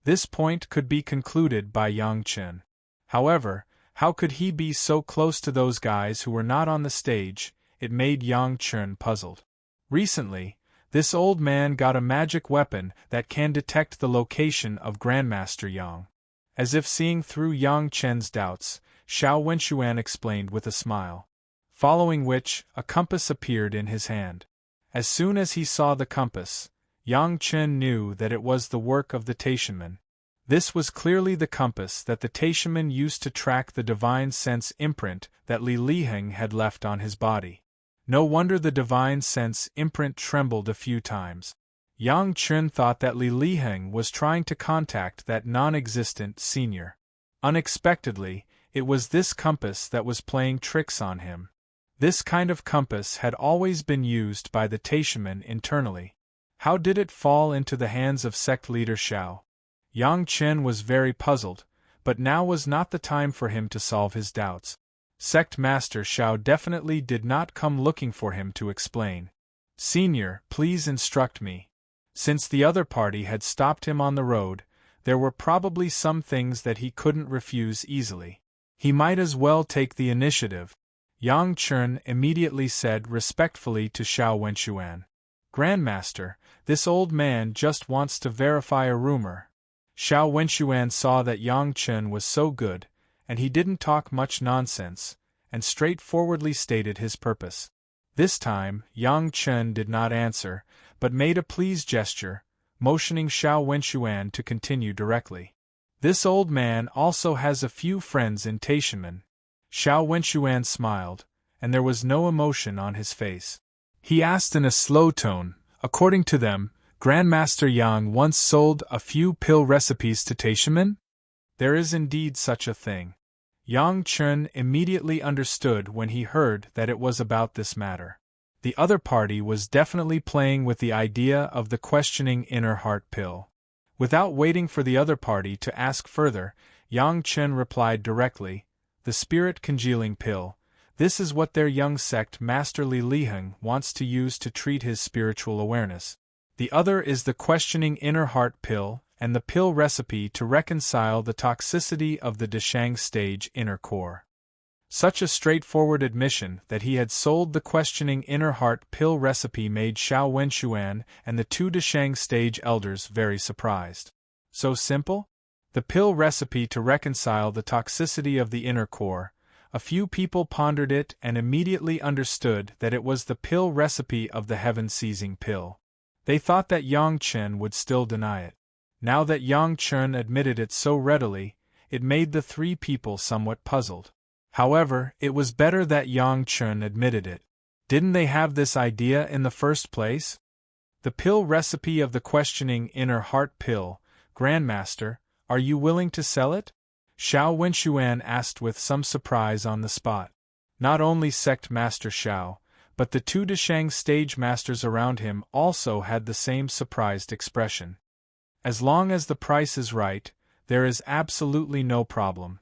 This point could be concluded by Yang Chen. However, how could he be so close to those guys who were not on the stage? It made Yang Chen puzzled. Recently, this old man got a magic weapon that can detect the location of Grandmaster Yang. As if seeing through Yang Chen's doubts, Xiao Wenxuan explained with a smile. Following which, a compass appeared in his hand. As soon as he saw the compass, Yang Chen knew that it was the work of the Taishanman. This was clearly the compass that the Taishaman used to track the divine sense imprint that Li Liheng had left on his body. No wonder the divine sense imprint trembled a few times. Yang Chun thought that Li Liheng was trying to contact that non-existent senior. Unexpectedly, it was this compass that was playing tricks on him. This kind of compass had always been used by the Taishaman internally. How did it fall into the hands of sect leader Xiao? Yang Chen was very puzzled, but now was not the time for him to solve his doubts. Sect Master Xiao definitely did not come looking for him to explain. "Senior, please instruct me." Since the other party had stopped him on the road, there were probably some things that he couldn't refuse easily. He might as well take the initiative. Yang Chen immediately said respectfully to Xiao Wenxuan, "Grandmaster, this old man just wants to verify a rumor." Xiao Wenxuan saw that Yang Chen was so good, and he didn't talk much nonsense, and straightforwardly stated his purpose. This time, Yang Chen did not answer, but made a pleased gesture, motioning Xiao Wenxuan to continue directly. "This old man also has a few friends in Taishaman." Xiao Wenxuan smiled, and there was no emotion on his face. He asked in a slow tone, "According to them, Grandmaster Yang once sold a few pill recipes to Taishaman?" "There is indeed such a thing." Yang Chen immediately understood when he heard that it was about this matter. The other party was definitely playing with the idea of the questioning inner heart pill. Without waiting for the other party to ask further, Yang Chen replied directly, "The spirit congealing pill. This is what their young sect Master Li Liheng wants to use to treat his spiritual awareness. The other is the questioning inner heart pill, and the pill recipe to reconcile the toxicity of the Deshang stage inner core." Such a straightforward admission that he had sold the questioning inner heart pill recipe made Xiao Wenxuan and the two Deshang stage elders very surprised. So simple? The pill recipe to reconcile the toxicity of the inner core. A few people pondered it and immediately understood that it was the pill recipe of the heaven-seizing pill. They thought that Yang Chen would still deny it. Now that Yang Chen admitted it so readily, it made the three people somewhat puzzled. However, it was better that Yang Chen admitted it. Didn't they have this idea in the first place? The pill recipe of the questioning inner heart pill. "Grandmaster, are you willing to sell it?" Xiao Wenxuan asked with some surprise on the spot. Not only sect master Xiao, but the two Deshang stage masters around him also had the same surprised expression. "As long as the price is right, there is absolutely no problem."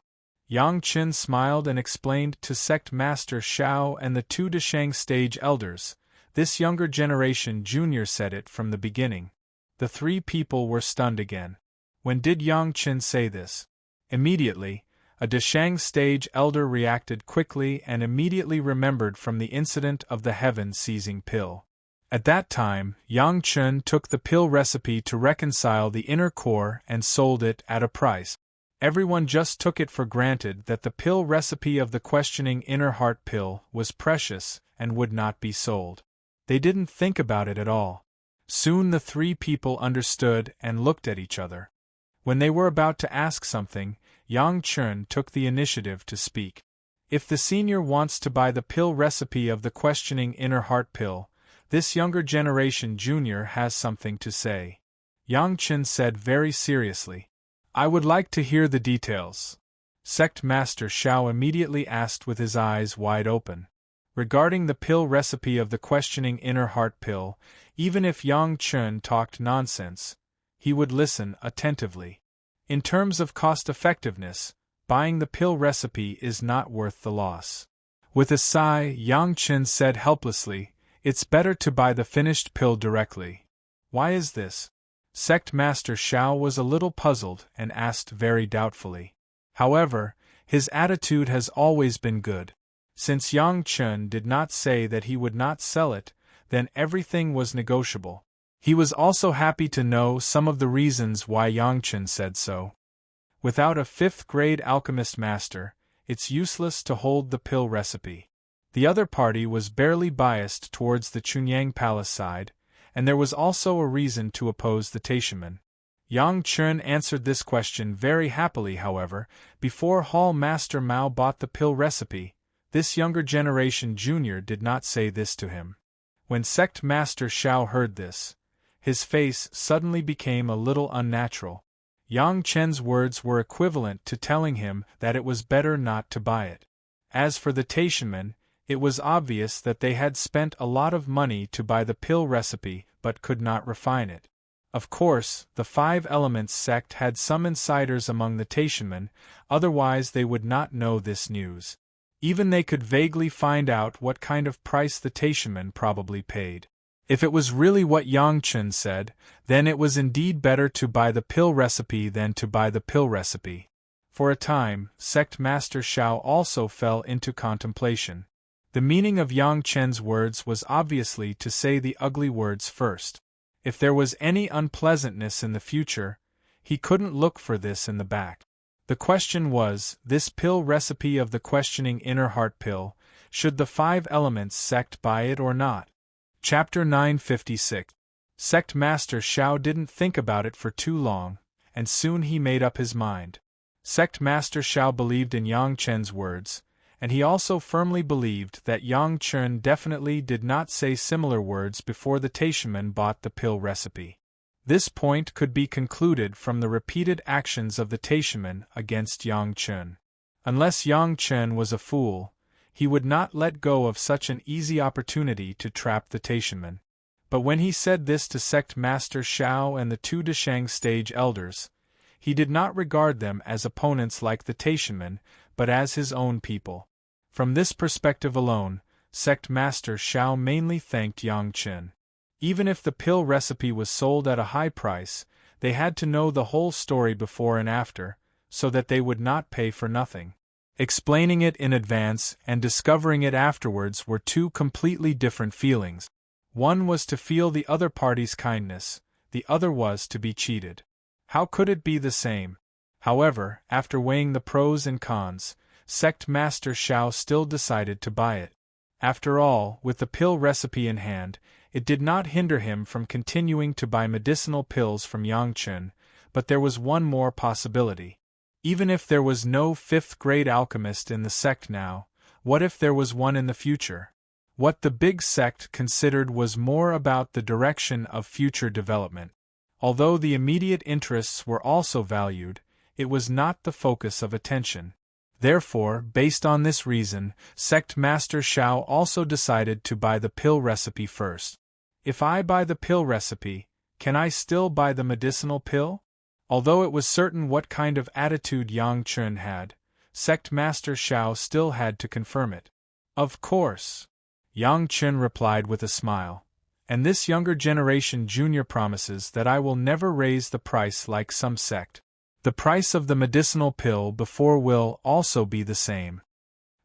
Yang Chen smiled and explained to sect master Xiao and the two Deshang stage elders. This younger generation junior said it from the beginning. The three people were stunned again. When did Yang Chen say this? Immediately, a Deshang stage elder reacted quickly and immediately remembered from the incident of the heaven-seizing pill. At that time, Yang Chen took the pill recipe to reconcile the inner core and sold it at a price. Everyone just took it for granted that the pill recipe of the questioning inner heart pill was precious and would not be sold. They didn't think about it at all. Soon the three people understood and looked at each other. When they were about to ask something, Yang Chen took the initiative to speak. "If the senior wants to buy the pill recipe of the questioning inner heart pill, this younger generation junior has something to say." Yang Chen said very seriously. "I would like to hear the details." Sect Master Xiao immediately asked with his eyes wide open. Regarding the pill recipe of the questioning inner heart pill, even if Yang Chen talked nonsense, he would listen attentively. In terms of cost-effectiveness, buying the pill recipe is not worth the loss. With a sigh, Yang Chen said helplessly, "It's better to buy the finished pill directly." "Why is this?" Sect Master Xiao was a little puzzled and asked very doubtfully. However, his attitude has always been good. Since Yang Chen did not say that he would not sell it, then everything was negotiable. He was also happy to know some of the reasons why Yang Chen said so. Without a 5th-grade alchemist master, it's useless to hold the pill recipe. The other party was barely biased towards the Chunyang Palace side, and there was also a reason to oppose the Taishaman. Yang Chun answered this question very happily. However, before Hall Master Mao bought the pill recipe, this younger generation junior did not say this to him. When Sect Master Shao heard this, his face suddenly became a little unnatural. Yang Chen's words were equivalent to telling him that it was better not to buy it. As for the Taishanmen, it was obvious that they had spent a lot of money to buy the pill recipe but could not refine it. Of course, the Five Elements sect had some insiders among the Taishanmen, otherwise they would not know this news. Even they could vaguely find out what kind of price the Taishanmen probably paid. If it was really what Yang Chun said, then it was indeed better to buy the pill recipe than to buy the pill recipe. For a time, Sect Master Shao also fell into contemplation. The meaning of Yang Chen's words was obviously to say the ugly words first. If there was any unpleasantness in the future, he couldn't look for this in the back. The question was, this pill recipe of the questioning inner heart pill, should the Five Elements sect buy it or not? Chapter 956. Sect Master Shao didn't think about it for too long, and soon he made up his mind. Sect Master Shao believed in Yang Chen's words, and he also firmly believed that Yang Chun definitely did not say similar words before the Taishanmen bought the pill recipe. This point could be concluded from the repeated actions of the Taishanmen against Yang Chun. Unless Yang Chun was a fool, he would not let go of such an easy opportunity to trap the Taishanmen. But when he said this to Sect Master Shao and the two Deshang stage elders, he did not regard them as opponents like the Taishanmen, but as his own people. From this perspective alone, Sect Master Shao mainly thanked Yang Chun. Even if the pill recipe was sold at a high price, they had to know the whole story before and after, so that they would not pay for nothing. Explaining it in advance and discovering it afterwards were two completely different feelings. One was to feel the other party's kindness, the other was to be cheated. How could it be the same? However, after weighing the pros and cons, Sect Master Shao still decided to buy it. After all, with the pill recipe in hand, it did not hinder him from continuing to buy medicinal pills from Yang Chun, but there was one more possibility. Even if there was no fifth-grade alchemist in the sect now, what if there was one in the future? What the big sect considered was more about the direction of future development. Although the immediate interests were also valued, it was not the focus of attention. Therefore, based on this reason, Sect Master Shao also decided to buy the pill recipe first. If I buy the pill recipe, can I still buy the medicinal pill? Although it was certain what kind of attitude Yang Chun had, Sect Master Shao still had to confirm it. Of course, Yang Chun replied with a smile. And this younger generation junior promises that I will never raise the price like some sect. The price of the medicinal pill before will also be the same.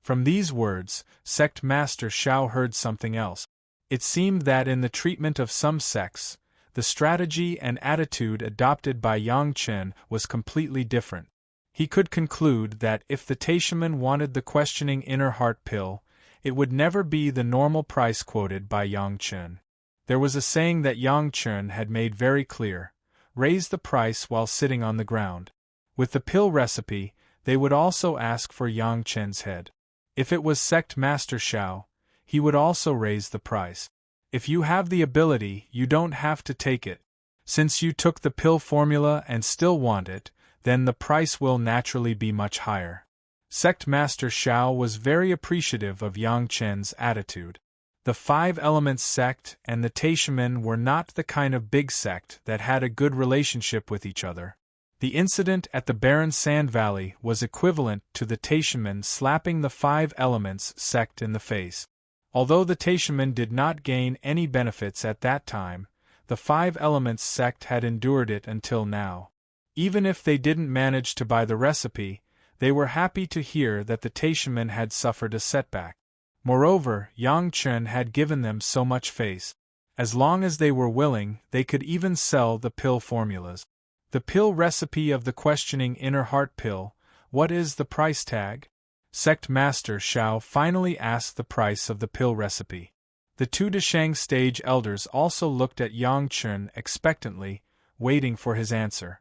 From these words, Sect Master Shao heard something else. It seemed that in the treatment of some sects, the strategy and attitude adopted by Yang Chun was completely different. He could conclude that if the Taishanmen wanted the questioning inner heart pill, it would never be the normal price quoted by Yang Chun. There was a saying that Yang Chun had made very clear: raise the price while sitting on the ground. With the pill recipe, they would also ask for Yang Chun's head. If it was Sect Master Shao, he would also raise the price. If you have the ability, you don't have to take it. Since you took the pill formula and still want it, then the price will naturally be much higher. Sect Master Shao was very appreciative of Yang Chun's attitude. The Five Elements sect and the Taishanmen were not the kind of big sect that had a good relationship with each other. The incident at the barren sand valley was equivalent to the Taishanmen slapping the Five Elements sect in the face. Although the Taishanmen did not gain any benefits at that time, the Five Elements sect had endured it until now. Even if they didn't manage to buy the recipe, they were happy to hear that the Taishanmen had suffered a setback. Moreover, Yang Chun had given them so much faith. As long as they were willing, they could even sell the pill formulas. The pill recipe of the questioning inner heart pill, what is the price tag? Sect Master Shao finally asked the price of the pill recipe. The two Deshang stage elders also looked at Yang Chun expectantly, waiting for his answer.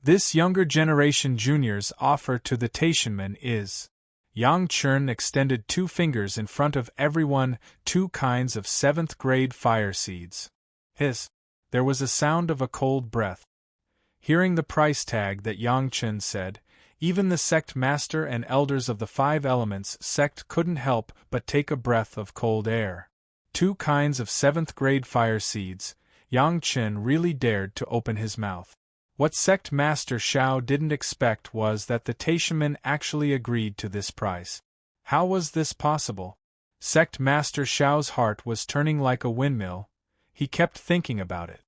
This younger generation junior's offer to the Taishanmen is. Yang Chen extended 2 fingers in front of everyone, 2 kinds of 7th grade fire seeds. There was a sound of a cold breath. Hearing the price tag that Yang Chen said, even the sect master and elders of the 5 elements sect couldn't help but take a breath of cold air. 2 kinds of 7th grade fire seeds. Yang Chen really dared to open his mouth. What sect master Xiao didn't expect was that the Taishanmen actually agreed to this price. How was this possible? Sect master Xiao's heart was turning like a windmill. He kept thinking about it.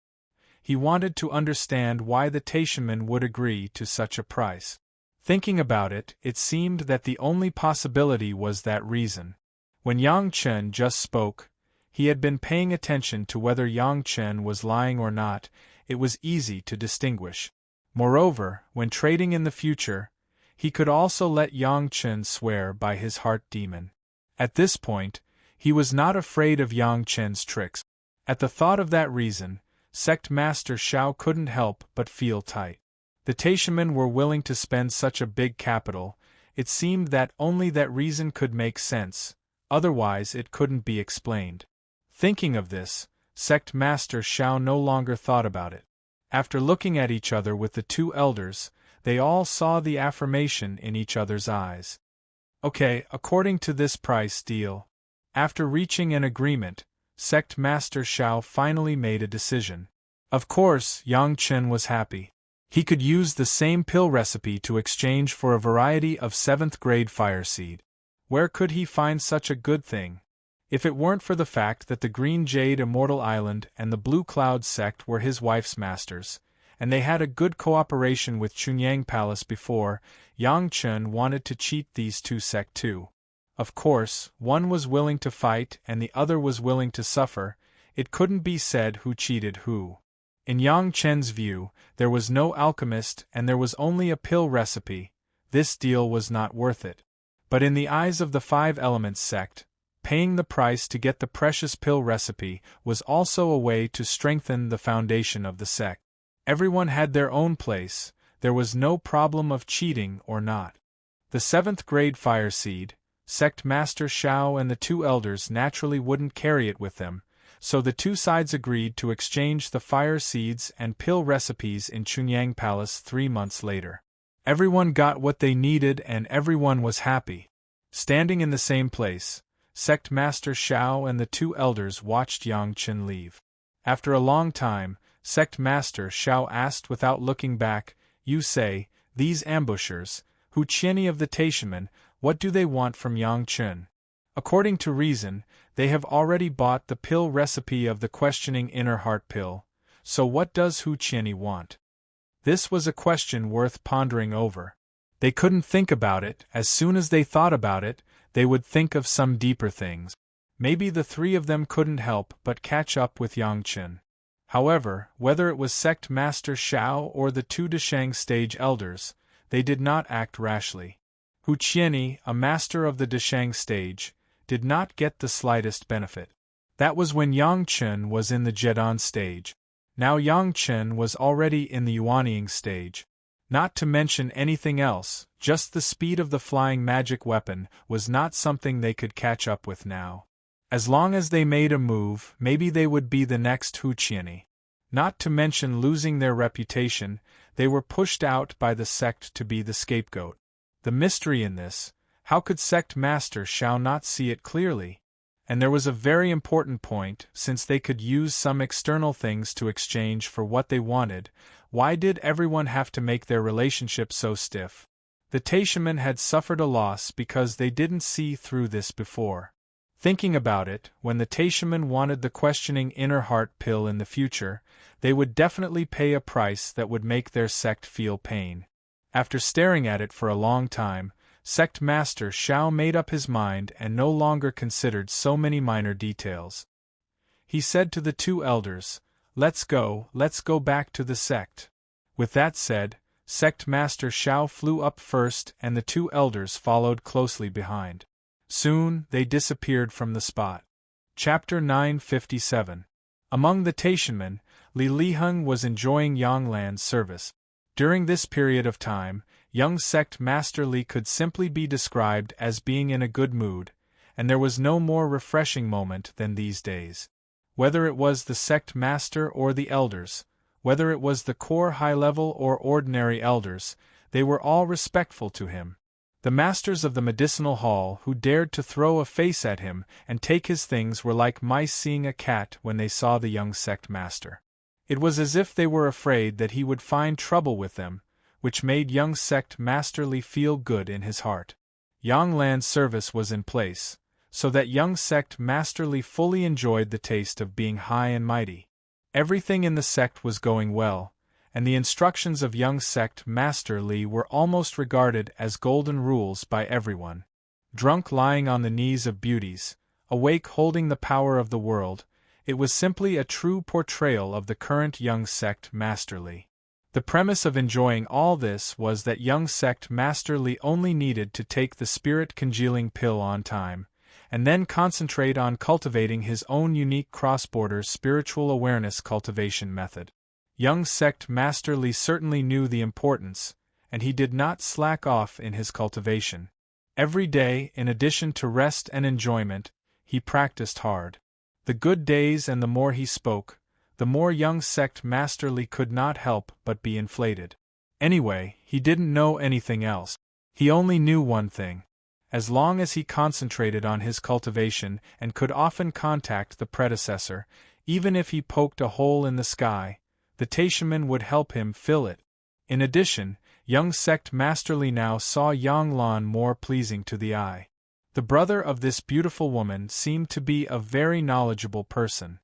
He wanted to understand why the Taishanmen would agree to such a price. Thinking about it, it seemed that the only possibility was that reason. When Yang Chen just spoke, he had been paying attention to whether Yang Chen was lying or not. It was easy to distinguish. Moreover, when trading in the future, he could also let Yang Chen swear by his heart demon. At this point, he was not afraid of Yang Chen's tricks. At the thought of that reason, Sect Master Xiao couldn't help but feel tight. The Taishanmen were willing to spend such a big capital. It seemed that only that reason could make sense, otherwise it couldn't be explained. Thinking of this, Sect Master Xiao no longer thought about it. After looking at each other with the 2 elders, they all saw the affirmation in each other's eyes. Okay, according to this price deal. After reaching an agreement, Sect Master Xiao finally made a decision. Of course, Yang Chen was happy. He could use the same pill recipe to exchange for a variety of 7th grade fire seed. Where could he find such a good thing? If it weren't for the fact that the Green Jade Immortal Island and the Blue Cloud sect were his wife's masters, and they had a good cooperation with Chunyang Palace before, Yang Chen wanted to cheat these 2 sects too. Of course, one was willing to fight and the other was willing to suffer. It couldn't be said who cheated who. In Yang Chen's view, there was no alchemist and there was only a pill recipe. This deal was not worth it. But in the eyes of the 5 Elements sect, paying the price to get the precious pill recipe was also a way to strengthen the foundation of the sect. Everyone had their own place, there was no problem of cheating or not. The 7th grade fire seed, Sect Master Xiao and the 2 elders naturally wouldn't carry it with them, so the 2 sides agreed to exchange the fire seeds and pill recipes in Chunyang Palace 3 months later. Everyone got what they needed and everyone was happy. Standing in the same place, Sect Master Xiao and the 2 elders watched Yang Chen leave. After a long time, Sect Master Xiao asked without looking back, "You say, these ambushers, Hu Qianni of the Taishanmen, what do they want from Yang Chen?" According to reason, they have already bought the pill recipe of the questioning inner heart pill, so what does Hu Qianni want? This was a question worth pondering over. They couldn't think about it. As soon as they thought about it, they would think of some deeper things. Maybe the 3 of them couldn't help but catch up with Yang Chen. However, whether it was Sect Master Xiao or the 2 Deshang stage elders, they did not act rashly. Hu Qianni, a master of the Deshang stage, did not get the slightest benefit. That was when Yang Chen was in the Jedan stage. Now Yang Chen was already in the Yuanying stage. Not to mention anything else, just the speed of the flying magic weapon was not something they could catch up with now. As long as they made a move, maybe they would be the next Hu Qianni. Not to mention losing their reputation, they were pushed out by the sect to be the scapegoat. The mystery in this, how could Sect Master Xiao not see it clearly? And there was a very important point, since they could use some external things to exchange for what they wanted, why did everyone have to make their relationship so stiff? The Taishanmen had suffered a loss because they didn't see through this before. Thinking about it, when the Taishanmen wanted the questioning inner heart pill in the future, they would definitely pay a price that would make their sect feel pain. After staring at it for a long time, Sect Master Xiao made up his mind and no longer considered so many minor details. He said to the 2 elders, let's go back to the sect." With that said, Sect Master Xiao flew up first and the 2 elders followed closely behind. Soon, they disappeared from the spot. Chapter 957. Among the Taishanmen, Li Liheng was enjoying Yang Lan's service. During this period of time, young sect Master Li could simply be described as being in a good mood, and there was no more refreshing moment than these days. Whether it was the sect master or the elders, whether it was the core high-level or ordinary elders, they were all respectful to him. The masters of the medicinal hall who dared to throw a face at him and take his things were like mice seeing a cat when they saw the young sect master. It was as if they were afraid that he would find trouble with them, which made young sect Master Li feel good in his heart. Yang Lan's service was in place, so that young sect Master Li fully enjoyed the taste of being high and mighty. Everything in the sect was going well, and the instructions of young sect Master Li were almost regarded as golden rules by everyone. Drunk lying on the knees of beauties, awake holding the power of the world, it was simply a true portrayal of the current young sect Master Li. The premise of enjoying all this was that young sect Master Li only needed to take the spirit congealing pill on time, and then concentrate on cultivating his own unique cross-border spiritual awareness cultivation method. Young sect Master Li certainly knew the importance, and he did not slack off in his cultivation. Every day, in addition to rest and enjoyment, he practiced hard. The good days and the more he spoke, the more young sect Master Li could not help but be inflated. Anyway, he didn't know anything else. He only knew one thing. As long as he concentrated on his cultivation and could often contact the predecessor, even if he poked a hole in the sky, the Taishaman would help him fill it. In addition, young sect Master Li now saw Yang Lan more pleasing to the eye. The brother of this beautiful woman seemed to be a very knowledgeable person.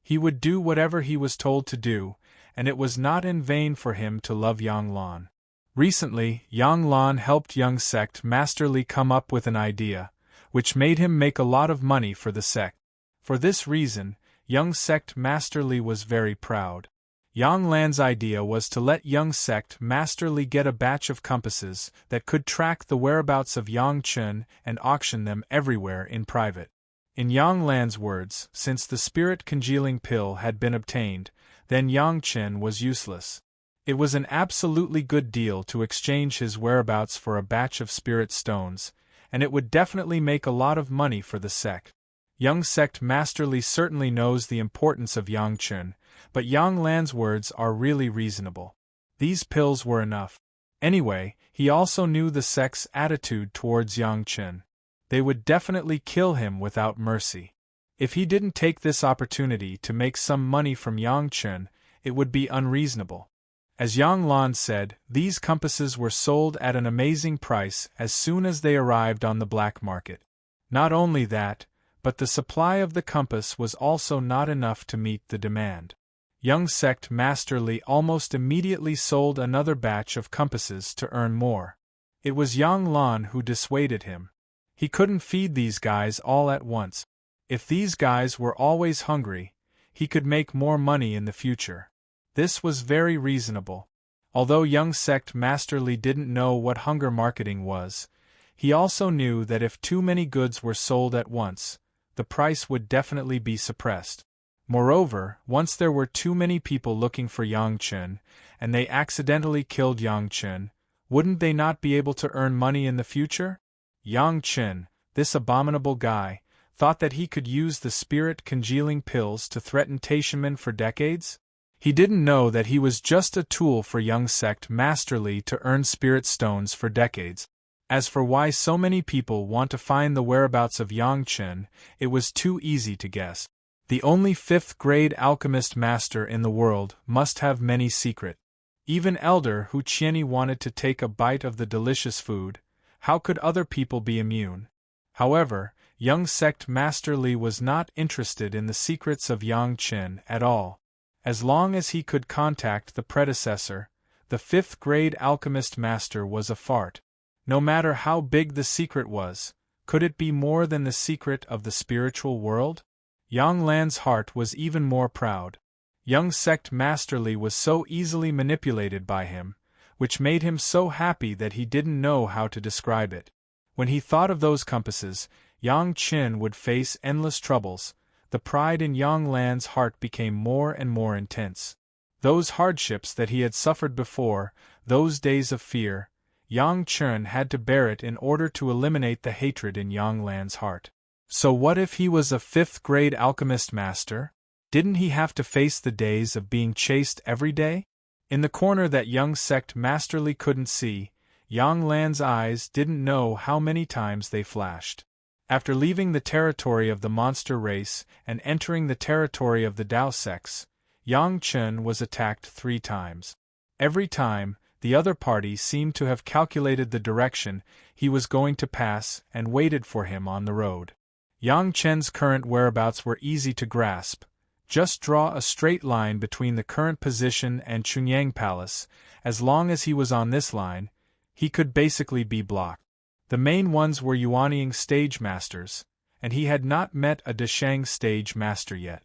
He would do whatever he was told to do, and it was not in vain for him to love Yang Lan. Recently, Yang Lan helped young sect Master Li come up with an idea, which made him make a lot of money for the sect. For this reason, young sect Master Li was very proud. Yang Lan's idea was to let young sect Master Li get a batch of compasses that could track the whereabouts of Yang Chen and auction them everywhere in private. In Yang Lan's words, since the spirit congealing pill had been obtained, then Yang Chen was useless. It was an absolutely good deal to exchange his whereabouts for a batch of spirit stones, and it would definitely make a lot of money for the sect. Young sect Master Li certainly knows the importance of Yang Chen, but Yang Lan's words are really reasonable. These pills were enough. Anyway, he also knew the sect's attitude towards Yang Chen. They would definitely kill him without mercy. If he didn't take this opportunity to make some money from Yang Chen, it would be unreasonable. As Yang Lan said, these compasses were sold at an amazing price as soon as they arrived on the black market. Not only that, but the supply of the compass was also not enough to meet the demand. Young sect Master Li almost immediately sold another batch of compasses to earn more. It was Yang Lan who dissuaded him. He couldn't feed these guys all at once. If these guys were always hungry, he could make more money in the future. This was very reasonable. Although young sect Master Li didn't know what hunger marketing was, he also knew that if too many goods were sold at once, the price would definitely be suppressed. Moreover, once there were too many people looking for Yang Chen, and they accidentally killed Yang Chen, wouldn't they not be able to earn money in the future? Yang Chen, this abominable guy, thought that he could use the spirit congealing pills to threaten Taishaman for decades? He didn't know that he was just a tool for young sect Master Li to earn spirit stones for decades. As for why so many people want to find the whereabouts of Yang Chen, it was too easy to guess. The only 5th-grade alchemist master in the world must have many secrets. Even Elder Hu Qianyi wanted to take a bite of the delicious food. How could other people be immune? However, young sect Master Li was not interested in the secrets of Yang Chen at all. As long as he could contact the predecessor, the 5th-grade alchemist master was a fart. No matter how big the secret was, could it be more than the secret of the spiritual world? Yang Lan's heart was even more proud. Young sect Master Li was so easily manipulated by him, which made him so happy that he didn't know how to describe it. When he thought of those compasses, Yang Chen would face endless troubles, the pride in Yang Lan's heart became more and more intense. Those hardships that he had suffered before, those days of fear, Yang Chen had to bear it in order to eliminate the hatred in Yang Lan's heart. So what if he was a 5th-grade alchemist master? Didn't he have to face the days of being chased every day? In the corner that young sect masterly couldn't see, Yang Lan's eyes didn't know how many times they flashed. After leaving the territory of the monster race and entering the territory of the Dao sects, Yang Chen was attacked 3 times. Every time, the other party seemed to have calculated the direction he was going to pass and waited for him on the road. Yang Chen's current whereabouts were easy to grasp. Just draw a straight line between the current position and Chunyang Palace. As long as he was on this line, he could basically be blocked. The main ones were Yuanying stage masters, and he had not met a Deshang stage master yet.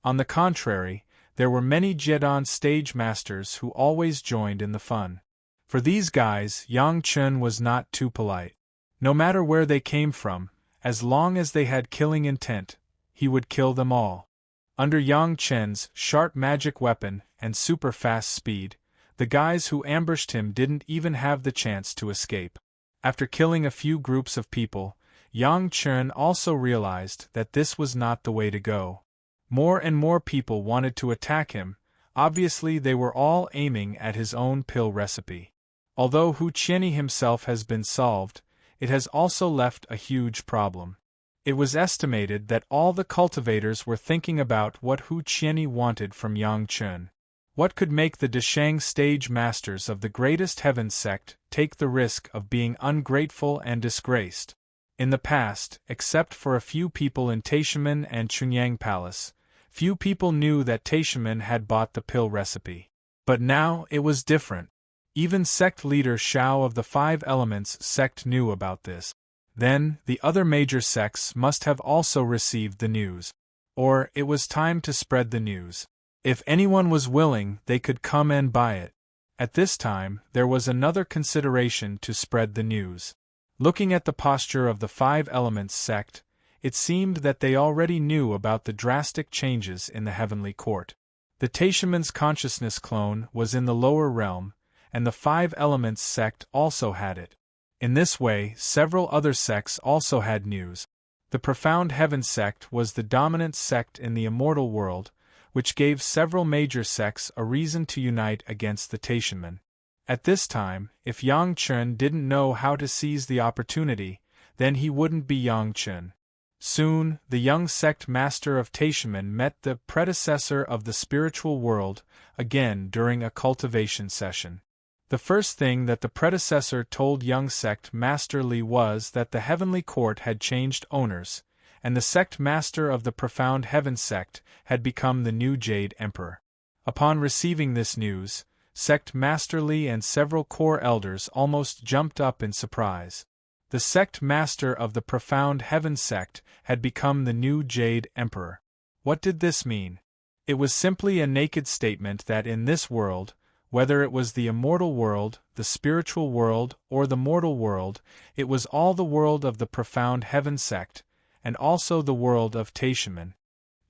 On the contrary, there were many Jedan stage masters who always joined in the fun. For these guys, Yang Chen was not too polite. No matter where they came from, as long as they had killing intent, he would kill them all. Under Yang Chen's sharp magic weapon and super fast speed, the guys who ambushed him didn't even have the chance to escape. After killing a few groups of people, Yang Chen also realized that this was not the way to go. More and more people wanted to attack him. Obviously they were all aiming at his own pill recipe. Although Hu Qianyi himself has been solved, it has also left a huge problem. It was estimated that all the cultivators were thinking about what Hu Qianyi wanted from Yang Chen. What could make the Deshang stage masters of the greatest heaven sect take the risk of being ungrateful and disgraced? In the past, except for a few people in Taishimen and Chunyang Palace, few people knew that Taishimen had bought the pill recipe. But now it was different. Even sect leader Shao of the 5 Elements sect knew about this. Then, the other major sects must have also received the news. Or, it was time to spread the news. If anyone was willing, they could come and buy it. At this time, there was another consideration to spread the news. Looking at the posture of the 5 Elements sect, it seemed that they already knew about the drastic changes in the heavenly court. The Taishimen's consciousness clone was in the lower realm, and the 5 Elements sect also had it. In this way, several other sects also had news. The Profound Heaven sect was the dominant sect in the Immortal world, which gave several major sects a reason to unite against the Taishimen. At this time, if Yang Chen didn't know how to seize the opportunity, then he wouldn't be Yang Chen. Soon, the young sect master of Taishimen met the predecessor of the spiritual world, again during a cultivation session. The first thing that the predecessor told young sect master Li was that the heavenly court had changed owners, and the sect master of the Profound Heaven sect had become the new Jade Emperor. Upon receiving this news, sect master Li and several core elders almost jumped up in surprise. The sect master of the Profound Heaven sect had become the new Jade Emperor. What did this mean? It was simply a naked statement that in this world, whether it was the immortal world, the spiritual world, or the mortal world, it was all the world of the Profound Heaven sect, and also the world of Taishimen.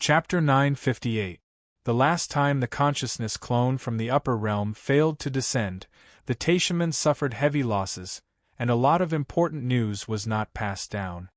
Chapter 958. The last time the consciousness clone from the upper realm failed to descend, the Taishimen suffered heavy losses, and a lot of important news was not passed down.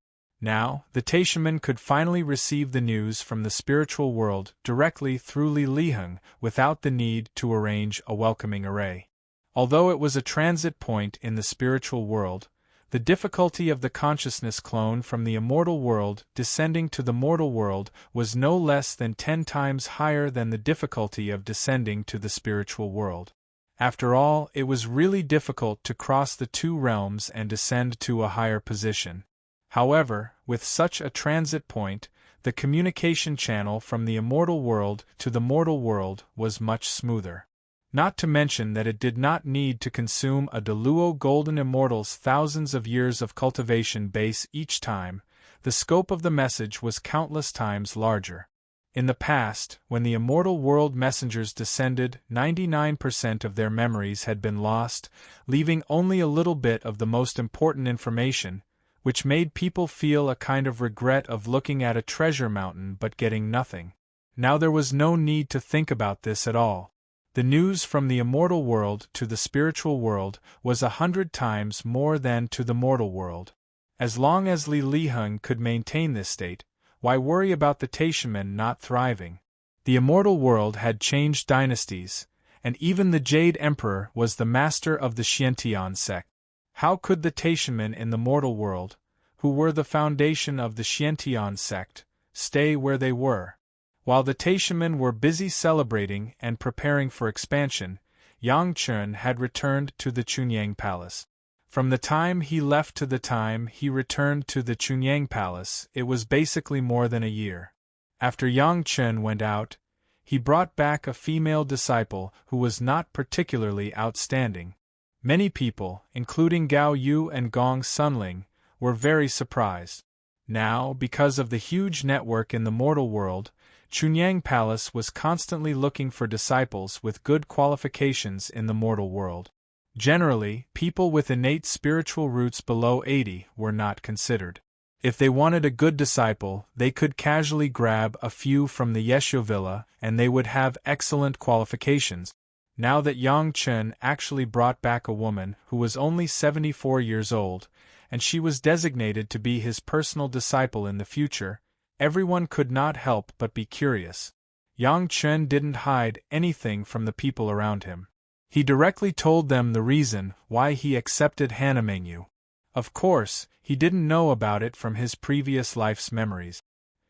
Now, the Taishimen could finally receive the news from the spiritual world directly through Li Liheng without the need to arrange a welcoming array. Although it was a transit point in the spiritual world, the difficulty of the consciousness clone from the immortal world descending to the mortal world was no less than 10 times higher than the difficulty of descending to the spiritual world. After all, it was really difficult to cross the 2 realms and descend to a higher position. However, with such a transit point, the communication channel from the immortal world to the mortal world was much smoother. Not to mention that it did not need to consume a Deluo Golden Immortal's thousands of years of cultivation base each time. The scope of the message was countless times larger. In the past, when the immortal world messengers descended, 99% of their memories had been lost, leaving only a little bit of the most important information, which made people feel a kind of regret of looking at a treasure mountain but getting nothing. Now there was no need to think about this at all. The news from the immortal world to the spiritual world was 100 times more than to the mortal world. As long as Li Liheng could maintain this state, why worry about the Taishamen not thriving? The immortal world had changed dynasties, and even the Jade Emperor was the master of the Xiantian sect. How could the Taishamen in the mortal world, who were the foundation of the Xiantian sect, stay where they were? While the Taishamen were busy celebrating and preparing for expansion, Yang Chun had returned to the Chunyang Palace. From the time he left to the time he returned to the Chunyang Palace, it was basically more than a year. After Yang Chun went out, he brought back a female disciple who was not particularly outstanding. Many people, including Gao Yu and Gong Sunling, were very surprised. Now, because of the huge network in the mortal world, Chunyang Palace was constantly looking for disciples with good qualifications in the mortal world. Generally, people with innate spiritual roots below 80 were not considered. If they wanted a good disciple, they could casually grab a few from the Yeshu Villa and they would have excellent qualifications. Now that Yang Chun actually brought back a woman who was only 74 years old, and she was designated to be his personal disciple in the future, everyone could not help but be curious. Yang Chun didn't hide anything from the people around him. He directly told them the reason why he accepted Hana Mengyu. Of course, he didn't know about it from his previous life's memories.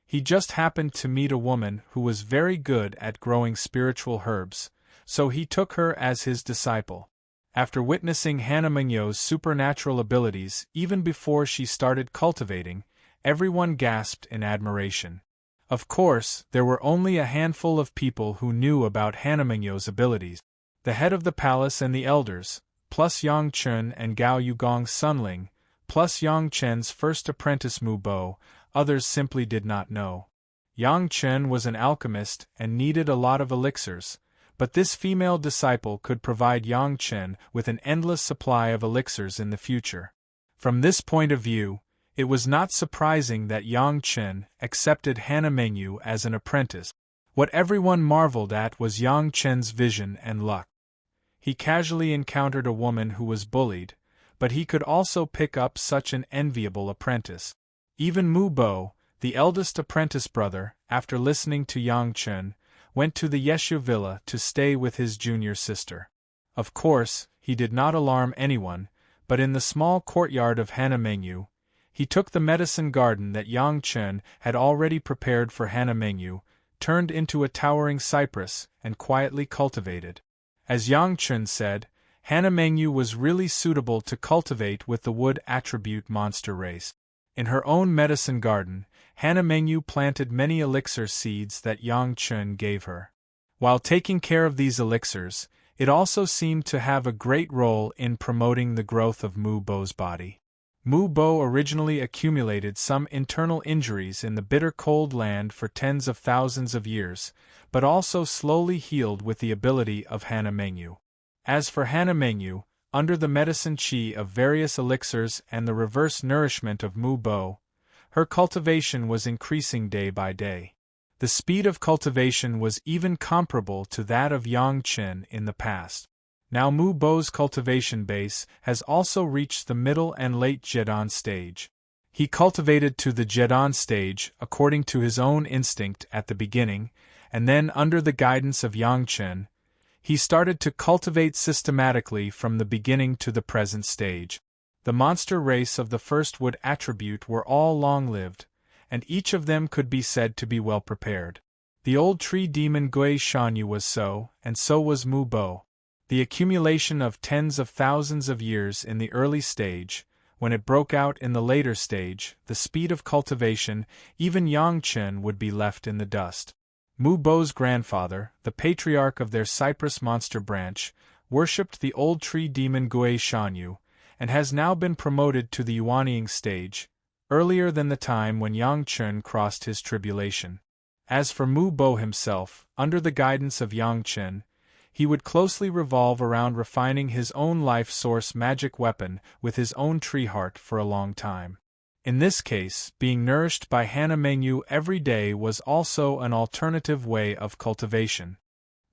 He just happened to meet a woman who was very good at growing spiritual herbs, so he took her as his disciple. After witnessing Hana Mengyu's supernatural abilities even before she started cultivating, everyone gasped in admiration. Of course, there were only a handful of people who knew about Hana Mengyu's abilities. The head of the palace and the elders, plus Yang Chun and Gao Yugong Sunling, plus Yang Chen's first apprentice Mu Bo, others simply did not know. Yang Chen was an alchemist and needed a lot of elixirs, but this female disciple could provide Yang Chen with an endless supply of elixirs in the future. From this point of view, it was not surprising that Yang Chen accepted Hana Mengyu as an apprentice. What everyone marveled at was Yang Chen's vision and luck. He casually encountered a woman who was bullied, but he could also pick up such an enviable apprentice. Even Mu Bo, the eldest apprentice brother, after listening to Yang Chen, went to the Yeshu Villa to stay with his junior sister. Of course, he did not alarm anyone, but in the small courtyard of Hana Mengyu, he took the medicine garden that Yang Chen had already prepared for Hana Mengyu, turned into a towering cypress, and quietly cultivated. As Yang Chun said, Hana Mengyu was really suitable to cultivate with the wood attribute monster race. In her own medicine garden, Hana Mengyu planted many elixir seeds that Yang Chun gave her. While taking care of these elixirs, it also seemed to have a great role in promoting the growth of Mu Bo's body. Mu Bo originally accumulated some internal injuries in the bitter cold land for tens of thousands of years, but also slowly healed with the ability of Hana Mengyu. As for Hana Mengyu, under the medicine chi of various elixirs and the reverse nourishment of Mu Bo, her cultivation was increasing day by day. The speed of cultivation was even comparable to that of Yang Chen in the past. Now Mu Bo's cultivation base has also reached the middle and late Zhedan stage. He cultivated to the Zhedan stage according to his own instinct at the beginning, and then under the guidance of Yang Chen, he started to cultivate systematically from the beginning to the present stage. The monster race of the first wood attribute were all long-lived, and each of them could be said to be well prepared. The old tree demon Gui Shanyu was so, and so was Mu Bo. The accumulation of tens of thousands of years in the early stage, when it broke out in the later stage, the speed of cultivation, even Yang Chen would be left in the dust. Mu Bo's grandfather, the patriarch of their cypress monster branch, worshipped the old tree demon Gui Shanyu, and has now been promoted to the Yuanying stage, earlier than the time when Yang Chen crossed his tribulation. As for Mu Bo himself, under the guidance of Yang Chen, he would closely revolve around refining his own life source magic weapon with his own tree heart for a long time. In this case, being nourished by Hana Mengyu every day was also an alternative way of cultivation.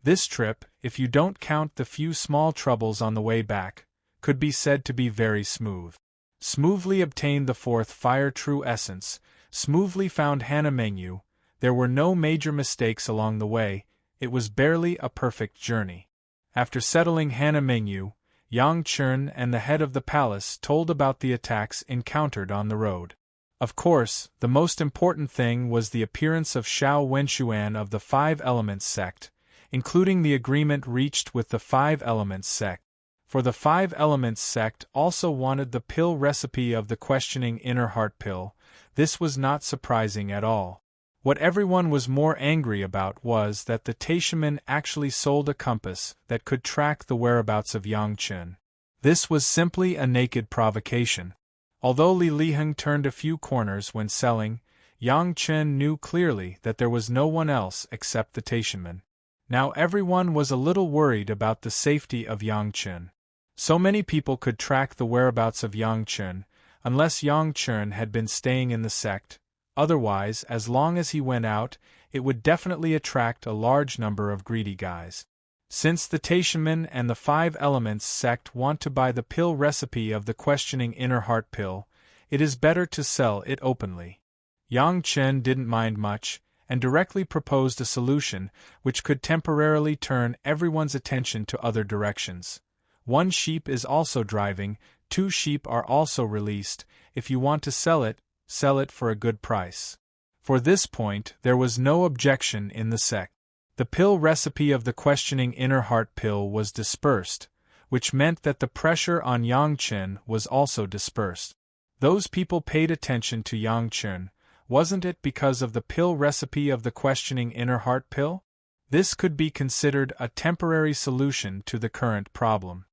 This trip, if you don't count the few small troubles on the way back, could be said to be very smooth. Smoothly obtained the fourth fire true essence, smoothly found Hana Mengyu, there were no major mistakes along the way, it was barely a perfect journey. After settling Hana Mengyu, Yang Chun and the head of the palace told about the attacks encountered on the road. Of course, the most important thing was the appearance of Xiao Wenshuan of the Five Elements sect, including the agreement reached with the Five Elements sect. For the Five Elements sect also wanted the pill recipe of the questioning inner heart pill. This was not surprising at all. What everyone was more angry about was that the Taishaman actually sold a compass that could track the whereabouts of Yang Chun. This was simply a naked provocation. Although Li Liheng turned a few corners when selling, Yang Chun knew clearly that there was no one else except the Taishaman. Now everyone was a little worried about the safety of Yang Chun. So many people could track the whereabouts of Yang Chun, unless Yang Chun had been staying in the sect. Otherwise, as long as he went out, it would definitely attract a large number of greedy guys. Since the Taishaman and the Five Elements sect want to buy the pill recipe of the questioning inner heart pill, it is better to sell it openly. Yang Chen didn't mind much, and directly proposed a solution which could temporarily turn everyone's attention to other directions. One sheep is also driving, 2 sheep are also released. If you want to sell it for a good price. For this point, there was no objection in the sect. The pill recipe of the questioning inner heart pill was dispersed, which meant that the pressure on Yang Chen was also dispersed. Those people paid attention to Yang Chen, wasn't it because of the pill recipe of the questioning inner heart pill? This could be considered a temporary solution to the current problem.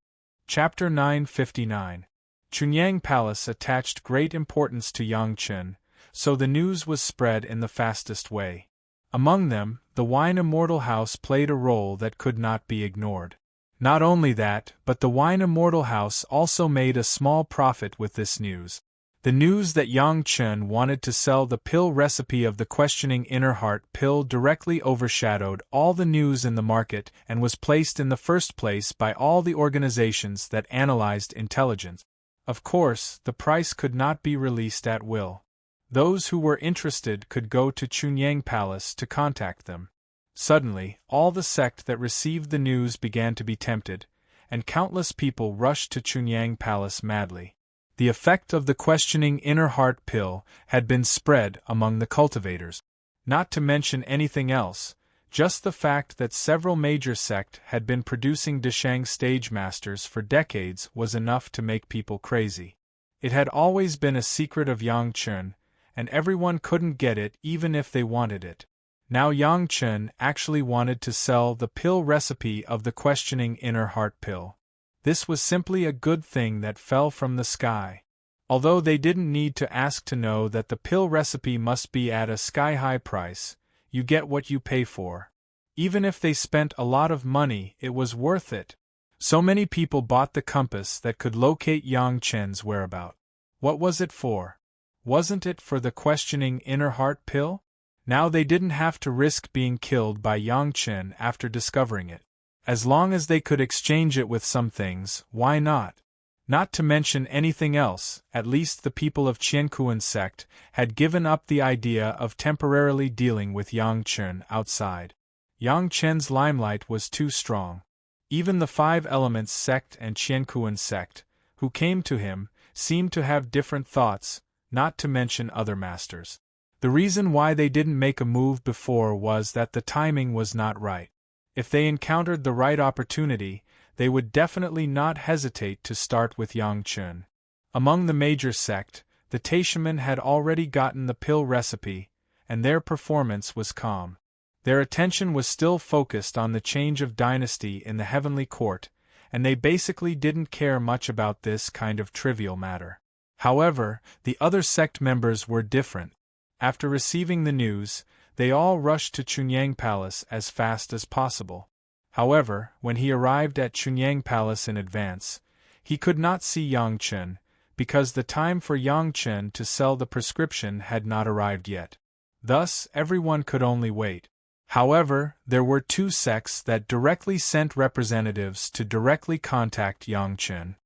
Chapter 959. Chunyang Palace attached great importance to Yang Chen, so the news was spread in the fastest way. Among them, the Wine Immortal House played a role that could not be ignored. Not only that, but the Wine Immortal House also made a small profit with this news. The news that Yang Chen wanted to sell the pill recipe of the questioning inner heart pill directly overshadowed all the news in the market and was placed in the first place by all the organizations that analyzed intelligence. Of course, the price could not be released at will. Those who were interested could go to Chunyang Palace to contact them. Suddenly, all the sect that received the news began to be tempted, and countless people rushed to Chunyang Palace madly. The effect of the questioning inner heart pill had been spread among the cultivators. Not to mention anything else, just the fact that several major sects had been producing Deshang stage masters for decades was enough to make people crazy. It had always been a secret of Yang Chen, and everyone couldn't get it even if they wanted it. Now Yang Chen actually wanted to sell the pill recipe of the questioning inner heart pill. This was simply a good thing that fell from the sky. Although they didn't need to ask to know that the pill recipe must be at a sky-high price, you get what you pay for. Even if they spent a lot of money, it was worth it. So many people bought the compass that could locate Yang Chen's whereabouts. What was it for? Wasn't it for the questioning inner heart pill? Now they didn't have to risk being killed by Yang Chen after discovering it. As long as they could exchange it with some things, why not? Not to mention anything else, at least the people of Qiankuan sect had given up the idea of temporarily dealing with Yang Chen outside. Yang Chen's limelight was too strong. Even the Five Elements sect and Qiankuan sect, who came to him, seemed to have different thoughts, not to mention other masters. The reason why they didn't make a move before was that the timing was not right. If they encountered the right opportunity, they would definitely not hesitate to start with Yang Chen. Among the major sect, the Taishaman had already gotten the pill recipe, and their performance was calm. Their attention was still focused on the change of dynasty in the heavenly court, and they basically didn't care much about this kind of trivial matter. However, the other sect members were different. After receiving the news, they all rushed to Chunyang Palace as fast as possible. However, when he arrived at Chunyang Palace in advance, he could not see Yang Chen, because the time for Yang Chen to sell the prescription had not arrived yet. Thus, everyone could only wait. However, there were two sects that directly sent representatives to directly contact Yang Chen.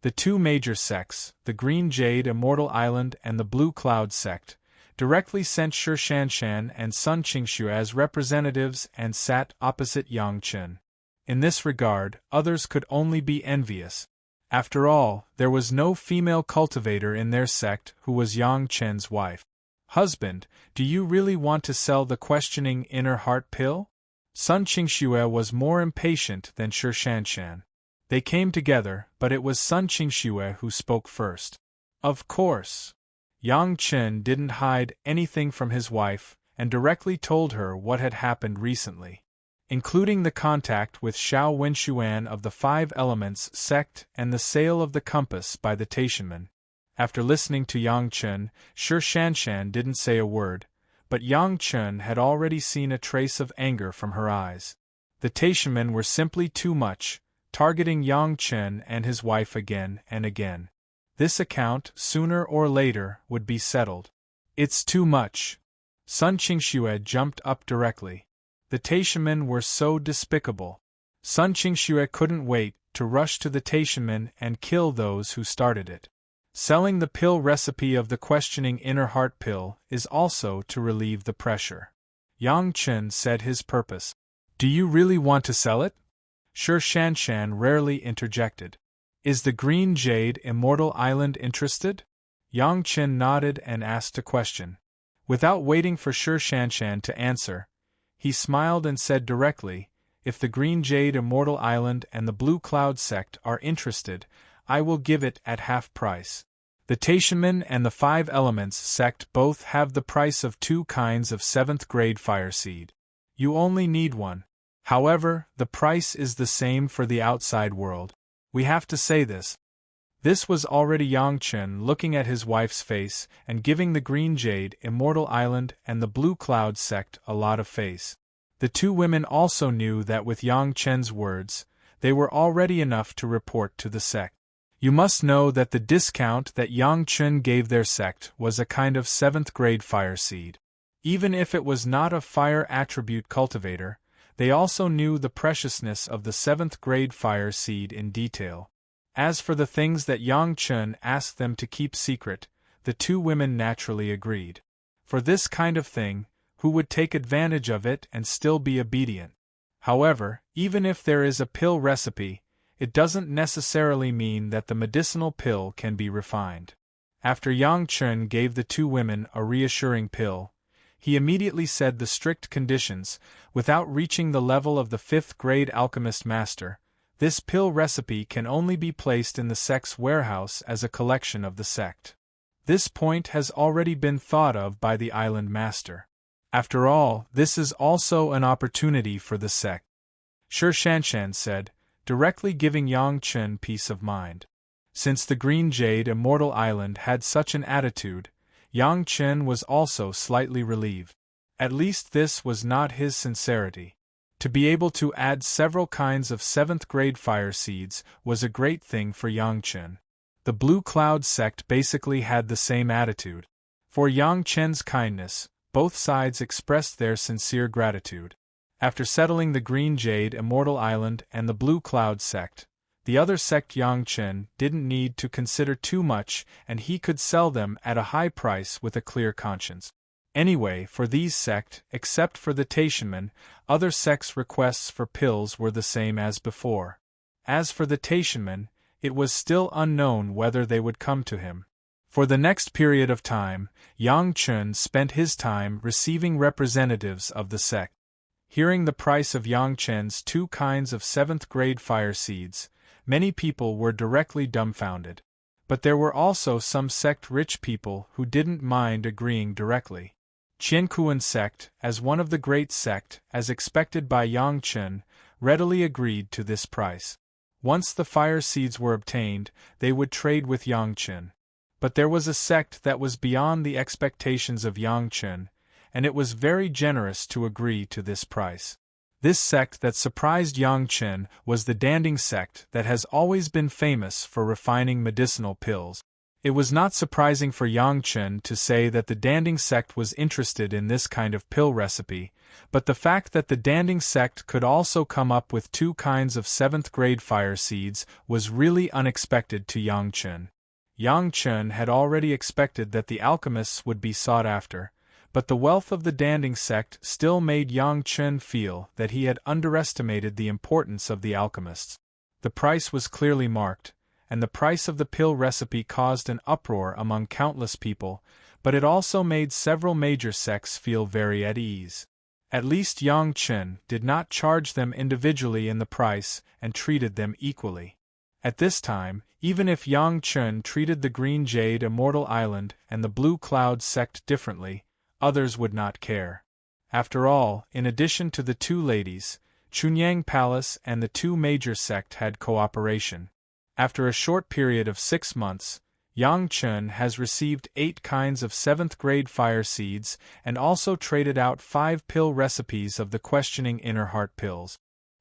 The two major sects, the Green Jade Immortal Island and the Blue Cloud sect, directly sent Shi Shanshan and Sun Qingshu as representatives and sat opposite Yang Chen. In this regard, others could only be envious. After all, there was no female cultivator in their sect who was Yang Chen's wife. "Husband, do you really want to sell the questioning inner heart pill?" Sun Qingshu was more impatient than Shi Shanshan. They came together, but it was Sun Qingshu who spoke first. Of course. Yang Chen didn't hide anything from his wife, and directly told her what had happened recently, including the contact with Xiao Wenshuan of the Five Elements sect and the sale of the compass by the Taishanmen. After listening to Yang Chen, Shi Shanshan didn't say a word, but Yang Chen had already seen a trace of anger from her eyes. The Taishanmen were simply too much, targeting Yang Chen and his wife again and again. This account, sooner or later, would be settled. "It's too much." Sun Qingshu jumped up directly. The Taishanmen were so despicable. Sun Qingshu couldn't wait to rush to the Taishanmen and kill those who started it. Selling the pill recipe of the questioning inner heart pill is also to relieve the pressure. Yang Chen said his purpose. "Do you really want to sell it?" Shi Shanshan rarely interjected. "Is the Green Jade Immortal Island interested?" Yang Chen nodded and asked a question. Without waiting for Shi Shanshan to answer, he smiled and said directly, "If the Green Jade Immortal Island and the Blue Cloud sect are interested, I will give it at half price. The Taishanmen and the Five Elements sect both have the price of 2 kinds of 7th grade fire seed. You only need one. However, the price is the same for the outside world. We have to say this." This was already Yang Chen looking at his wife's face and giving the Green Jade Immortal Island and the Blue Cloud sect a lot of face. The two women also knew that with Yang Chen's words, they were already enough to report to the sect. You must know that the discount that Yang Chen gave their sect was a kind of 7th grade fire seed. Even if it was not a fire attribute cultivator, they also knew the preciousness of the 7th grade fire seed in detail. As for the things that Yang Chen asked them to keep secret, the two women naturally agreed. For this kind of thing, who would take advantage of it and still be obedient? However, even if there is a pill recipe, it doesn't necessarily mean that the medicinal pill can be refined. After Yang Chen gave the two women a reassuring pill, he immediately said the strict conditions, without reaching the level of the 5th grade alchemist master. This pill recipe can only be placed in the sect's warehouse as a collection of the sect. This point has already been thought of by the island master. After all, this is also an opportunity for the sect. Shi Shanshan said, directly giving Yang Chen peace of mind. Since the Green Jade Immortal Island had such an attitude, Yang Chen was also slightly relieved. At least this was not his sincerity. To be able to add several kinds of 7th grade fire seeds was a great thing for Yang Chen. The Blue Cloud sect basically had the same attitude. For Yang Chen's kindness, both sides expressed their sincere gratitude. After settling the Green Jade Immortal Island and the Blue Cloud sect, the other sect Yang Chen didn't need to consider too much, and he could sell them at a high price with a clear conscience. Anyway, for these sect, except for the Taishanmen, other sects' requests for pills were the same as before. As for the Taishanmen, it was still unknown whether they would come to him. For the next period of time, Yang Chen spent his time receiving representatives of the sect. Hearing the price of Yang Chen's 2 kinds of 7th grade fire seeds, many people were directly dumbfounded. But there were also some sect-rich people who didn't mind agreeing directly. Qiankuan sect, as one of the great sect, as expected by Yang Chen, readily agreed to this price. Once the fire seeds were obtained, they would trade with Yang Chen. But there was a sect that was beyond the expectations of Yang Chen, and it was very generous to agree to this price. This sect that surprised Yang Chen was the Danding sect that has always been famous for refining medicinal pills. It was not surprising for Yang Chen to say that the Danding sect was interested in this kind of pill recipe, but the fact that the Danding sect could also come up with 2 kinds of 7th grade fire seeds was really unexpected to Yang Chen. Yang Chen had already expected that the alchemists would be sought after, but the wealth of the Danding sect still made Yang Chen feel that he had underestimated the importance of the alchemists. The price was clearly marked, and the price of the pill recipe caused an uproar among countless people, but it also made several major sects feel very at ease. At least Yang Chen did not charge them individually in the price and treated them equally. At this time, even if Yang Chen treated the Green Jade Immortal Island and the Blue Cloud sect differently, others would not care. After all, in addition to the 2 ladies, Chunyang Palace and the 2 major sect had cooperation. After a short period of 6 months, Yang Chen has received 8 kinds of 7th grade fire seeds and also traded out 5 pill recipes of the questioning inner heart pills.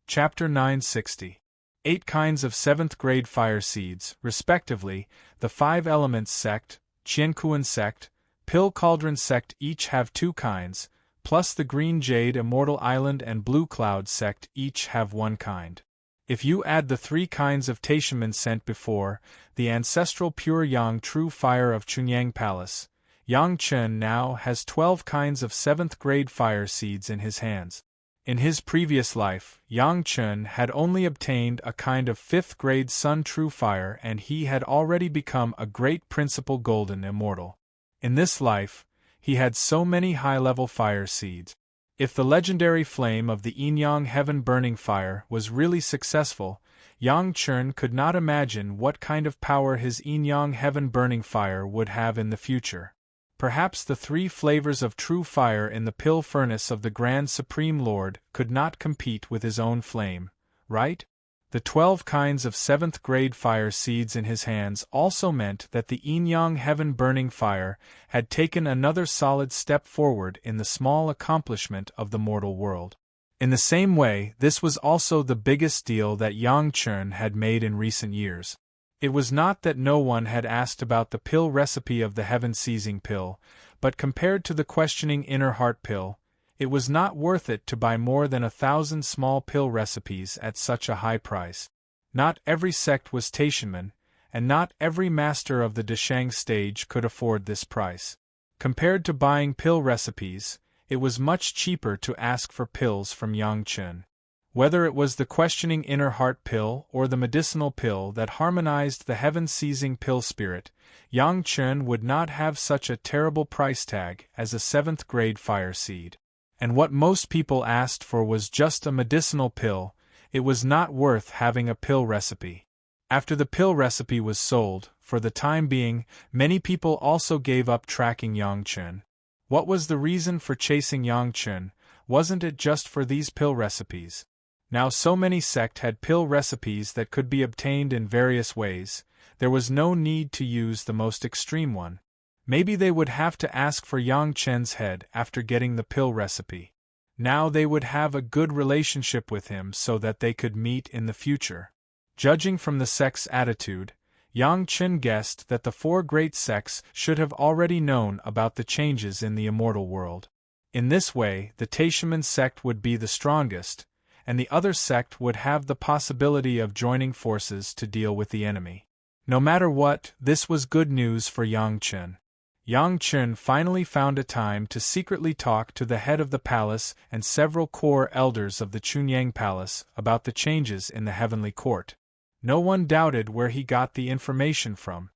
Chapter 960. 8 kinds of 7th grade fire seeds, respectively, the 5 Elements sect, Qiankuan sect, Pill Cauldron sect each have 2 kinds, plus the Green Jade Immortal Island and Blue Cloud sect each have 1 kind. If you add the 3 kinds of Taishaman sent before, the ancestral pure Yang True Fire of Chunyang Palace, Yang Chen now has 12 kinds of 7th grade fire seeds in his hands. In his previous life, Yang Chen had only obtained a kind of 5th grade Sun True Fire and he had already become a great principal golden immortal. In this life, he had so many high-level fire seeds. If the legendary flame of the Yinyang Heaven Burning Fire was really successful, Yang Chen could not imagine what kind of power his Yinyang Heaven Burning Fire would have in the future. Perhaps the 3 flavors of true fire in the pill furnace of the Grand Supreme Lord could not compete with his own flame, right? The 12 kinds of 7th grade fire seeds in his hands also meant that the Yinyang Heaven Burning Fire had taken another solid step forward in the small accomplishment of the mortal world. In the same way, this was also the biggest deal that Yang Chen had made in recent years. It was not that no one had asked about the pill recipe of the heaven-seizing pill, but compared to the questioning inner heart pill, it was not worth it to buy more than 1,000 small pill recipes at such a high price. Not every sect was Taishanman, and not every master of the Deshang stage could afford this price. Compared to buying pill recipes, it was much cheaper to ask for pills from Yang Chen. Whether it was the questioning inner heart pill or the medicinal pill that harmonized the heaven-seizing pill spirit, Yang Chen would not have such a terrible price tag as a 7th grade fire seed. And what most people asked for was just a medicinal pill. It was not worth having a pill recipe. After the pill recipe was sold, for the time being, many people also gave up tracking Yang Chen. What was the reason for chasing Yang Chen? Wasn't it just for these pill recipes? Now so many sect had pill recipes that could be obtained in various ways, there was no need to use the most extreme one. Maybe they would have to ask for Yang Chen's head after getting the pill recipe. Now they would have a good relationship with him so that they could meet in the future. Judging from the sect's attitude, Yang Chen guessed that the 4 great sects should have already known about the changes in the immortal world. In this way, the Taishaman sect would be the strongest, and the other sect would have the possibility of joining forces to deal with the enemy. No matter what, this was good news for Yang Chen. Yang Chen finally found a time to secretly talk to the head of the palace and several core elders of the Chunyang Palace about the changes in the heavenly court. No one doubted where he got the information from.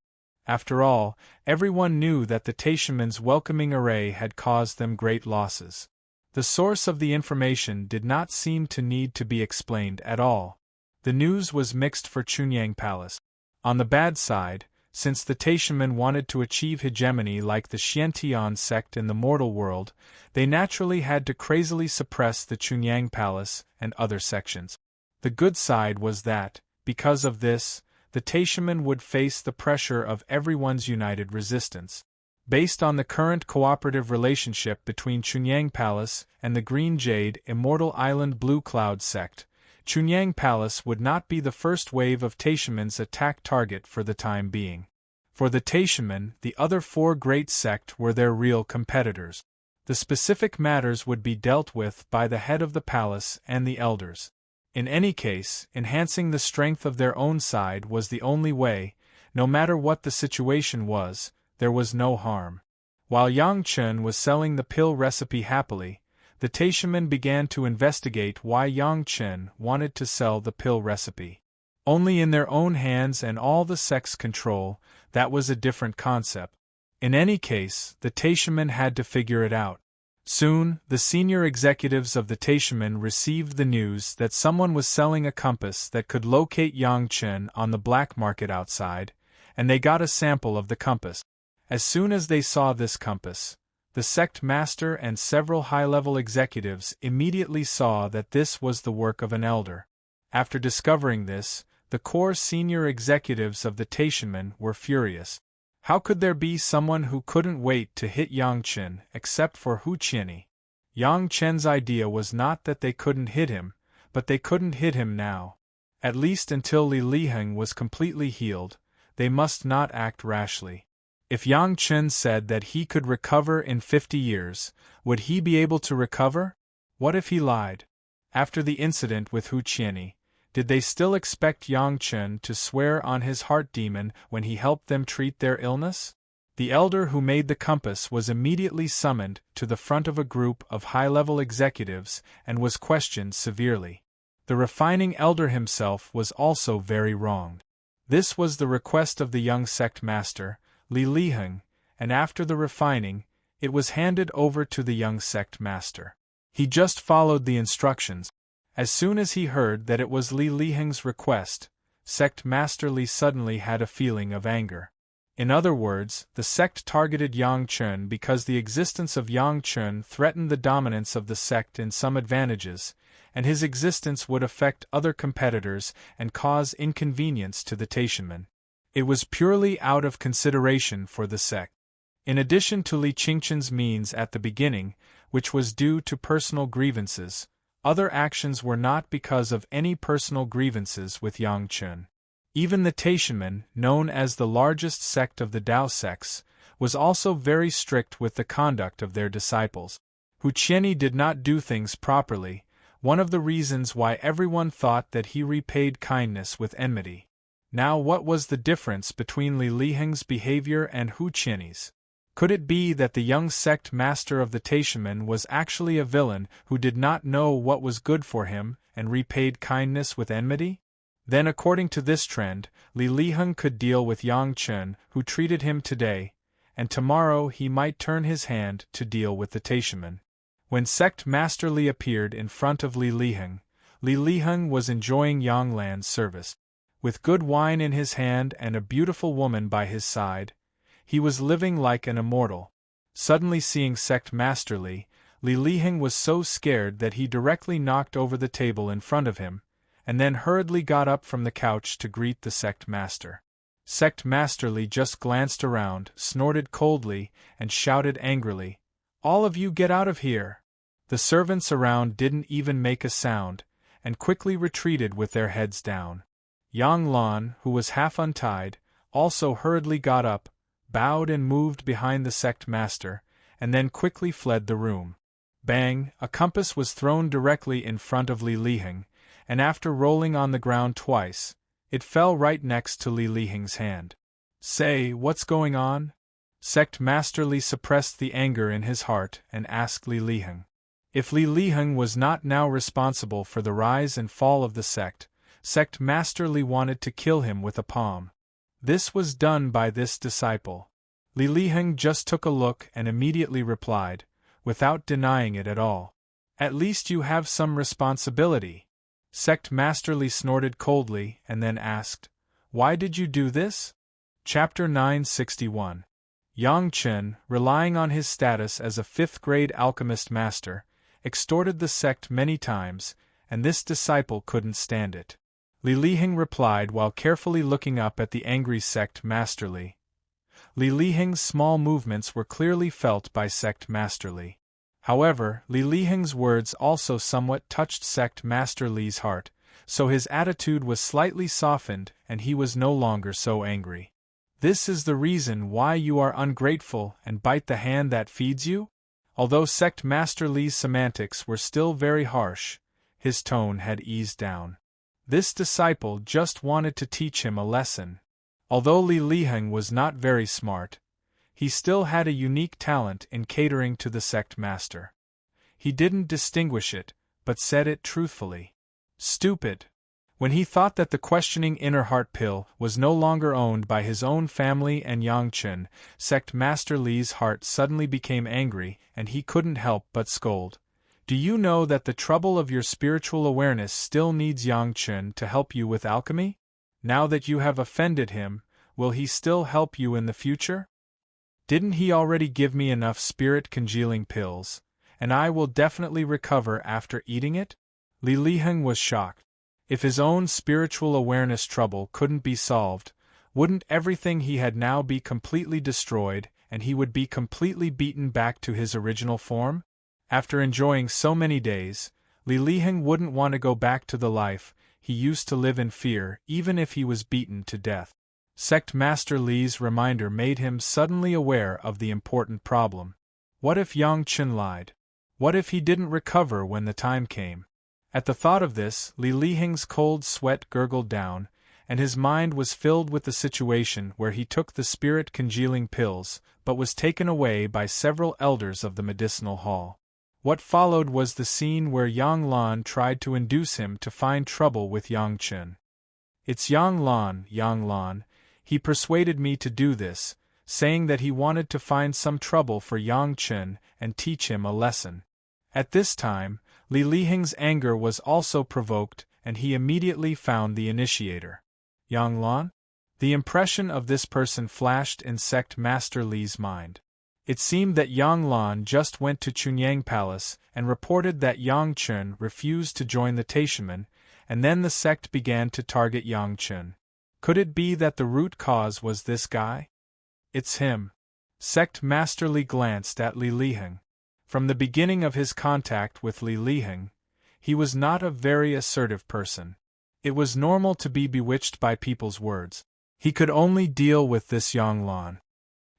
After all, everyone knew that the Taishaman's welcoming array had caused them great losses. The source of the information did not seem to need to be explained at all. The news was mixed for Chunyang Palace. On the bad side, since the Taishaman wanted to achieve hegemony like the Xiantian sect in the mortal world, they naturally had to crazily suppress the Chunyang Palace and other sections. The good side was that, because of this, the Taishaman would face the pressure of everyone's united resistance. Based on the current cooperative relationship between Chunyang Palace and the Green Jade Immortal Island Blue Cloud sect, Chunyang Palace would not be the first wave of Taishaman's attack target for the time being. For the Taishamen, the other four great sect were their real competitors. The specific matters would be dealt with by the head of the palace and the elders. In any case, enhancing the strength of their own side was the only way. No matter what the situation was, there was no harm. While Yang Chen was selling the pill recipe happily, the Taishamen began to investigate why Yang Chen wanted to sell the pill recipe. Only in their own hands and all the sect's control, that was a different concept. In any case, the Taishamen had to figure it out. Soon, the senior executives of the Taishamen received the news that someone was selling a compass that could locate Yang Chen on the black market outside, and they got a sample of the compass. As soon as they saw this compass, the sect master and several high-level executives immediately saw that this was the work of an elder. After discovering this, the core senior executives of the Taishamen were furious. How could there be someone who couldn't wait to hit Yang Chen except for Hu Qianni? Yang Chen's idea was not that they couldn't hit him, but they couldn't hit him now. At least until Li Liheng was completely healed, they must not act rashly. If Yang Chen said that he could recover in 50 years, would he be able to recover? What if he lied? After the incident with Hu Qianni, did they still expect Yang Chen to swear on his heart demon when he helped them treat their illness? The elder who made the compass was immediately summoned to the front of a group of high-level executives and was questioned severely. The refining elder himself was also very wronged. This was the request of the young sect master, Li Liheng, and after the refining, it was handed over to the young sect master. He just followed the instructions. As soon as he heard that it was Li Liheng's request, Sect Master Li suddenly had a feeling of anger. In other words, the sect targeted Yang Chen because the existence of Yang Chen threatened the dominance of the sect in some advantages, and his existence would affect other competitors and cause inconvenience to the Taishamen. It was purely out of consideration for the sect. In addition to Li Qingchen's means at the beginning, which was due to personal grievances, other actions were not because of any personal grievances with Yang Chen. Even the Taishamen, known as the largest sect of the Dao sects, was also very strict with the conduct of their disciples. Hu Qianni did not do things properly, one of the reasons why everyone thought that he repaid kindness with enmity. Now what was the difference between Li Liheng's behavior and Hu Qianni's? Could it be that the young sect master of the Taishamen was actually a villain who did not know what was good for him and repaid kindness with enmity? Then according to this trend, Li Liheng could deal with Yang Chen who treated him today, and tomorrow he might turn his hand to deal with the Taishamen. When sect master Li appeared in front of Li Liheng was enjoying Yang Lan's service. With good wine in his hand and a beautiful woman by his side, he was living like an immortal. Suddenly seeing sect master Li Liheng was so scared that he directly knocked over the table in front of him, and then hurriedly got up from the couch to greet the sect master. Sect master Li just glanced around, snorted coldly, and shouted angrily, "All of you get out of here!" The servants around didn't even make a sound, and quickly retreated with their heads down. Yang Lan, who was half untied, also hurriedly got up, bowed and moved behind the sect master, and then quickly fled the room. Bang! A compass was thrown directly in front of Li Liheng, and after rolling on the ground twice, it fell right next to Li Liheng's hand. "Say, what's going on?" Sect Master Li suppressed the anger in his heart and asked Li Liheng. If Li Liheng was not now responsible for the rise and fall of the sect, Sect Master Li wanted to kill him with a palm. This was done by this disciple. Li Liheng just took a look and immediately replied, without denying it at all, "At least you have some responsibility." Sect Master Li snorted coldly and then asked, "Why did you do this?" Chapter 961. Yang Chen, relying on his status as a 5th-grade alchemist master, extorted the sect many times, and this disciple couldn't stand it. Li Liheng replied while carefully looking up at the angry sect master Li. Li Liheng's small movements were clearly felt by sect master Li. However, Li Liheng's words also somewhat touched sect master Li's heart, so his attitude was slightly softened and he was no longer so angry. This is the reason why you are ungrateful and bite the hand that feeds you? Although Sect Master Li's semantics were still very harsh, his tone had eased down. This disciple just wanted to teach him a lesson. Although Li Liheng was not very smart, he still had a unique talent in catering to the sect master. He didn't distinguish it, but said it truthfully. Stupid! When he thought that the questioning inner heart pill was no longer owned by his own family and Yang Chen, Sect Master Li's heart suddenly became angry and he couldn't help but scold. Do you know that the trouble of your spiritual awareness still needs Yang Chen to help you with alchemy? Now that you have offended him, will he still help you in the future? Didn't he already give me enough spirit-congealing pills, and I will definitely recover after eating it? Li Liheng was shocked. If his own spiritual awareness trouble couldn't be solved, wouldn't everything he had now be completely destroyed and he would be completely beaten back to his original form? After enjoying so many days, Li Liheng wouldn't want to go back to the life he used to live in fear even if he was beaten to death. Sect Master Li's reminder made him suddenly aware of the important problem. What if Yang Chen lied? What if he didn't recover when the time came? At the thought of this, Li Liheng's cold sweat gurgled down, and his mind was filled with the situation where he took the spirit-congealing pills, but was taken away by several elders of the medicinal hall. What followed was the scene where Yang Lan tried to induce him to find trouble with Yang Chen. It's Yang Lan, he persuaded me to do this, saying that he wanted to find some trouble for Yang Chen and teach him a lesson. At this time, Li Liheng's anger was also provoked, and he immediately found the initiator. Yang Lan? The impression of this person flashed in Sect Master Li's mind. It seemed that Yang Lan just went to Chunyang Palace and reported that Yang Chen refused to join the Taishanmen, and then the sect began to target Yang Chen. Could it be that the root cause was this guy? It's him. Sect Master Li glanced at Li Liheng. From the beginning of his contact with Li Liheng, he was not a very assertive person. It was normal to be bewitched by people's words. He could only deal with this Yang Lan.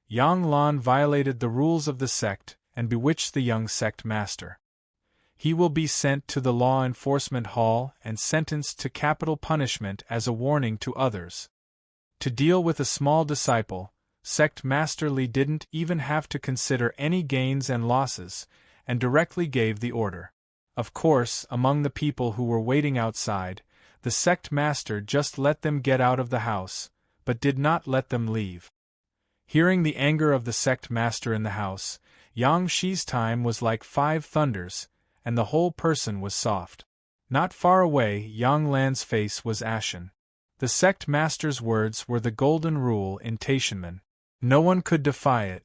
Yang Lan violated the rules of the sect and bewitched the young sect master. He will be sent to the law enforcement hall and sentenced to capital punishment as a warning to others. To deal with a small disciple, Sect Master Li didn't even have to consider any gains and losses, and directly gave the order. Of course, among the people who were waiting outside, the sect master just let them get out of the house, but did not let them leave. Hearing the anger of the sect master in the house, Yang Shi's time was like 5 thunders, and the whole person was soft. Not far away, Yang Lan's face was ashen. The sect master's words were the golden rule in Taishanmen. No one could defy it.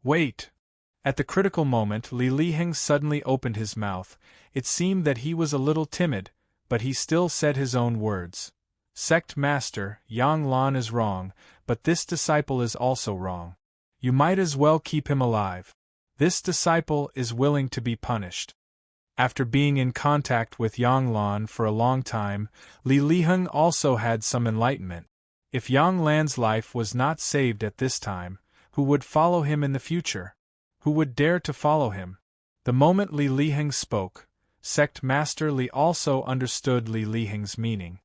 Wait! At the critical moment, Li Liheng suddenly opened his mouth. It seemed that he was a little timid, but he still said his own words. Sect Master, Yang Lan is wrong, but this disciple is also wrong. You might as well keep him alive. This disciple is willing to be punished. After being in contact with Yang Lan for a long time, Li Liheng also had some enlightenment. If Yang Lan's life was not saved at this time, who would follow him in the future? Who would dare to follow him? The moment Li Liheng spoke, Sect Master Li also understood Li Liheng's meaning.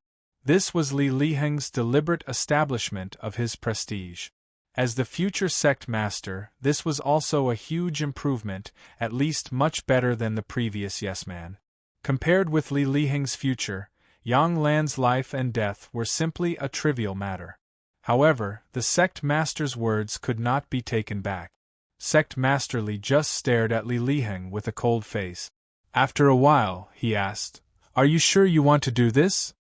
This was Li Liheng's deliberate establishment of his prestige. As the future sect master, this was also a huge improvement, at least much better than the previous yes man. Compared with Li Liheng's future, Yang Lan's life and death were simply a trivial matter. However, the sect master's words could not be taken back. Sect Master Li just stared at Li Liheng with a cold face. After a while, he asked, "Are you sure you want to do this?"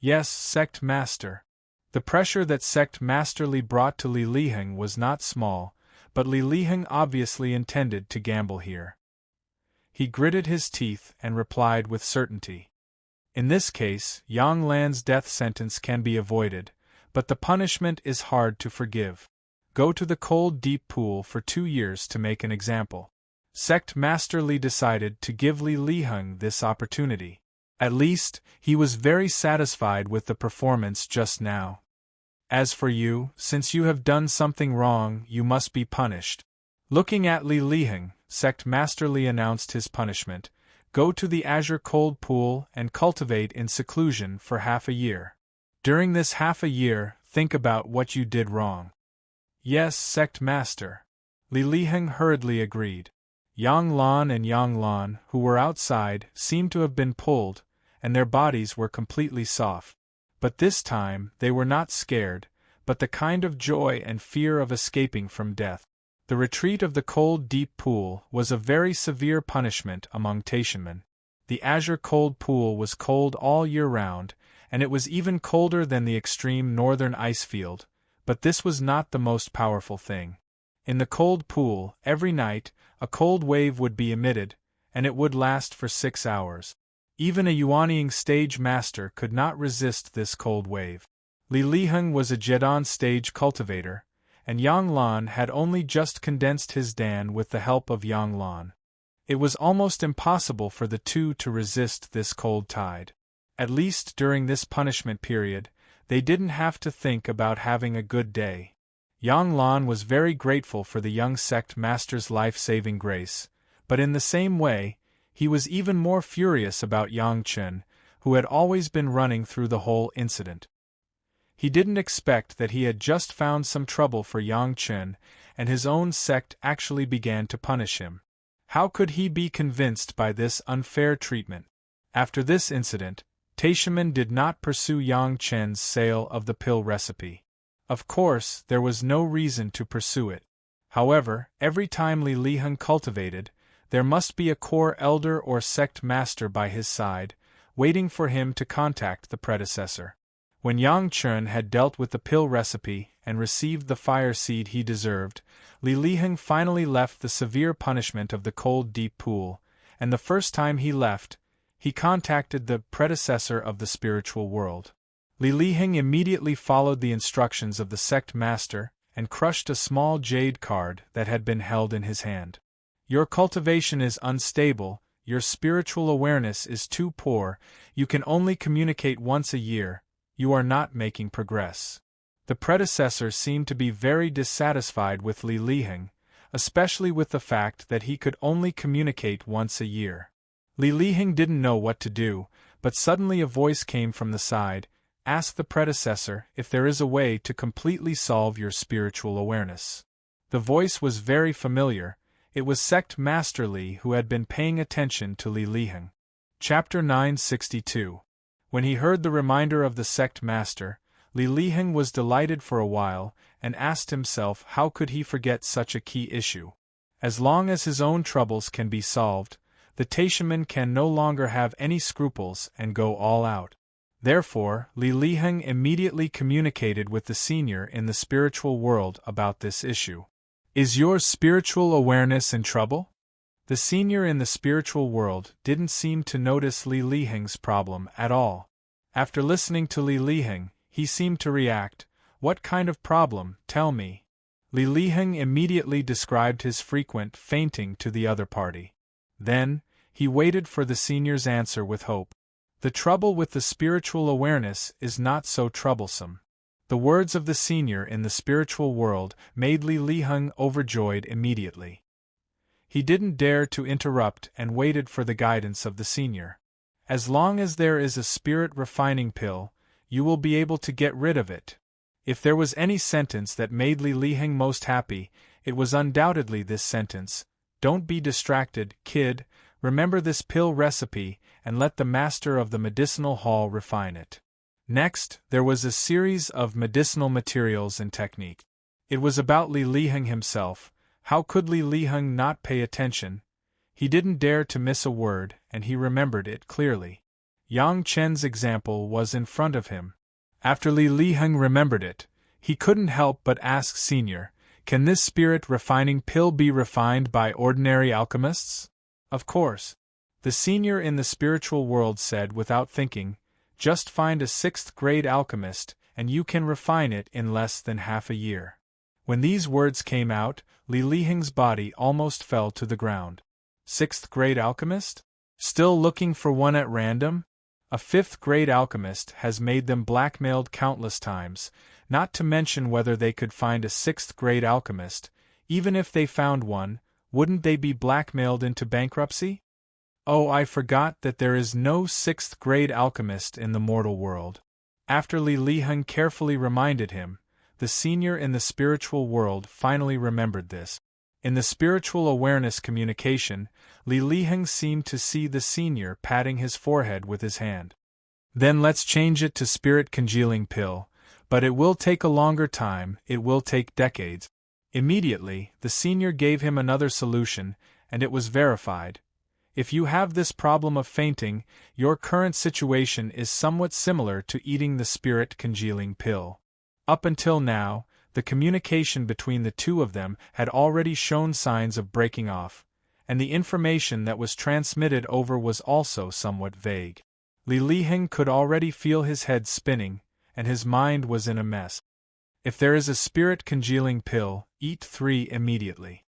"Yes, Sect Master." The pressure that Sect Master Li brought to Li Liheng was not small, but Li Liheng obviously intended to gamble here. He gritted his teeth and replied with certainty. In this case, Yang Lan's death sentence can be avoided, but the punishment is hard to forgive. Go to the cold deep pool for 2 years to make an example. Sect Master Li decided to give Li Liheng this opportunity. At least, he was very satisfied with the performance just now. As for you, since you have done something wrong, you must be punished. Looking at Li Liheng, Sect Master Li announced his punishment. Go to the azure cold pool and cultivate in seclusion for half a year. During this half a year, think about what you did wrong. Yes, Sect Master. Li Liheng hurriedly agreed. Yang Lan and Yang Lan, who were outside, seemed to have been pulled, and their bodies were completely soft. But this time, they were not scared, but the kind of joy and fear of escaping from death. The retreat of the cold deep pool was a very severe punishment among Taishanmen. The azure cold pool was cold all year round, and it was even colder than the extreme northern ice field, but this was not the most powerful thing. In the cold pool, every night, a cold wave would be emitted, and it would last for 6 hours. Even a Yuanying stage master could not resist this cold wave. Li Liheng was a Jedon stage cultivator, and Yang Lan had only just condensed his Dan with the help of Yang Lan. It was almost impossible for the two to resist this cold tide. At least during this punishment period, they didn't have to think about having a good day. Yang Lan was very grateful for the young sect master's life-saving grace, but in the same way, he was even more furious about Yang Chen, who had always been running through the whole incident. He didn't expect that he had just found some trouble for Yang Chen, and his own sect actually began to punish him. How could he be convinced by this unfair treatment? After this incident, Taishanmen did not pursue Yang Chen's sale of the pill recipe. Of course, there was no reason to pursue it. However, every time Li Liheng cultivated, there must be a core elder or sect master by his side, waiting for him to contact the predecessor. When Yang Chen had dealt with the pill recipe and received the fire seed he deserved, Li Liheng finally left the severe punishment of the cold deep pool, and the first time he left, he contacted the predecessor of the spiritual world. Li Liheng immediately followed the instructions of the sect master and crushed a small jade card that had been held in his hand. Your cultivation is unstable, your spiritual awareness is too poor, you can only communicate once a year, you are not making progress. The predecessor seemed to be very dissatisfied with Li Liheng, especially with the fact that he could only communicate once a year. Li Liheng didn't know what to do, but suddenly a voice came from the side. Ask the predecessor if there is a way to completely solve your spiritual awareness. The voice was very familiar. It was Sect Master Li who had been paying attention to Li Liheng. Chapter 962. When he heard the reminder of the sect master, Li Liheng was delighted for a while, and asked himself how could he forget such a key issue. As long as his own troubles can be solved, the Taishanmen can no longer have any scruples and go all out. Therefore, Li Liheng immediately communicated with the senior in the spiritual world about this issue. Is your spiritual awareness in trouble? The senior in the spiritual world didn't seem to notice Li Liheng's problem at all. After listening to Li Liheng, he seemed to react. What kind of problem, tell me? Li Liheng immediately described his frequent fainting to the other party. Then, he waited for the senior's answer with hope. The trouble with the spiritual awareness is not so troublesome. The words of the senior in the spiritual world made Li Liheng overjoyed immediately. He didn't dare to interrupt and waited for the guidance of the senior. As long as there is a spirit refining pill, you will be able to get rid of it. If there was any sentence that made Li Liheng most happy, it was undoubtedly this sentence. Don't be distracted, kid, remember this pill recipe, and let the master of the medicinal hall refine it. Next, there was a series of medicinal materials and technique. It was about Li Liheng himself. How could Li Liheng not pay attention? He didn't dare to miss a word, and he remembered it clearly. Yang Chen's example was in front of him. After Li Liheng remembered it, he couldn't help but ask Senior, can this spirit refining pill be refined by ordinary alchemists? Of course. The senior in the spiritual world said without thinking, just find a 6th grade alchemist, and you can refine it in less than half a year. When these words came out, Li Liheng's body almost fell to the ground. 6th grade alchemist? Still looking for one at random? A fifth-grade alchemist has made them blackmailed countless times, not to mention whether they could find a sixth-grade alchemist. Even if they found one, wouldn't they be blackmailed into bankruptcy? Oh, I forgot that there is no sixth-grade alchemist in the mortal world. After Li Liheng carefully reminded him, the senior in the spiritual world finally remembered this. In the spiritual awareness communication, Li Liheng seemed to see the senior patting his forehead with his hand. Then let's change it to spirit congealing pill, but it will take a longer time, it will take decades. Immediately, the senior gave him another solution, and it was verified. If you have this problem of fainting, your current situation is somewhat similar to eating the spirit congealing pill. Up until now, the communication between the two of them had already shown signs of breaking off, and the information that was transmitted over was also somewhat vague. Li Liheng could already feel his head spinning, and his mind was in a mess. If there is a spirit congealing pill, eat 3 immediately.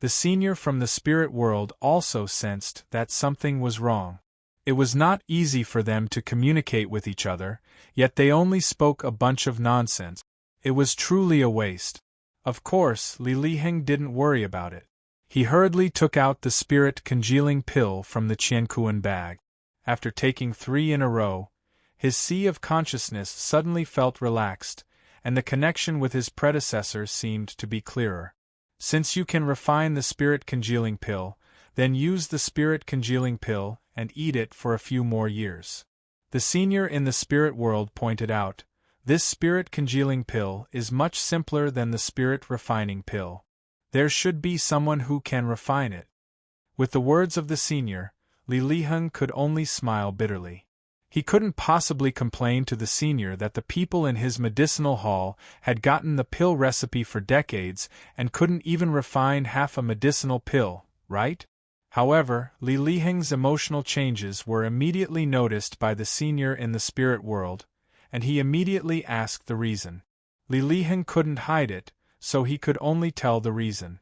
The senior from the spirit world also sensed that something was wrong. It was not easy for them to communicate with each other, yet they only spoke a bunch of nonsense. It was truly a waste. Of course, Li Liheng didn't worry about it. He hurriedly took out the spirit congealing pill from the Qiankuan bag. After taking 3 in a row, his sea of consciousness suddenly felt relaxed, and the connection with his predecessor seemed to be clearer. Since you can refine the spirit congealing pill, then use the spirit congealing pill and eat it for a few more years. The senior in the spirit world pointed out, this spirit congealing pill is much simpler than the spirit refining pill. There should be someone who can refine it. With the words of the senior, Li Liheng could only smile bitterly. He couldn't possibly complain to the senior that the people in his medicinal hall had gotten the pill recipe for decades and couldn't even refine half a medicinal pill, right? However, Li Liheng's emotional changes were immediately noticed by the senior in the spirit world, and he immediately asked the reason. Li Liheng couldn't hide it, so he could only tell the reason.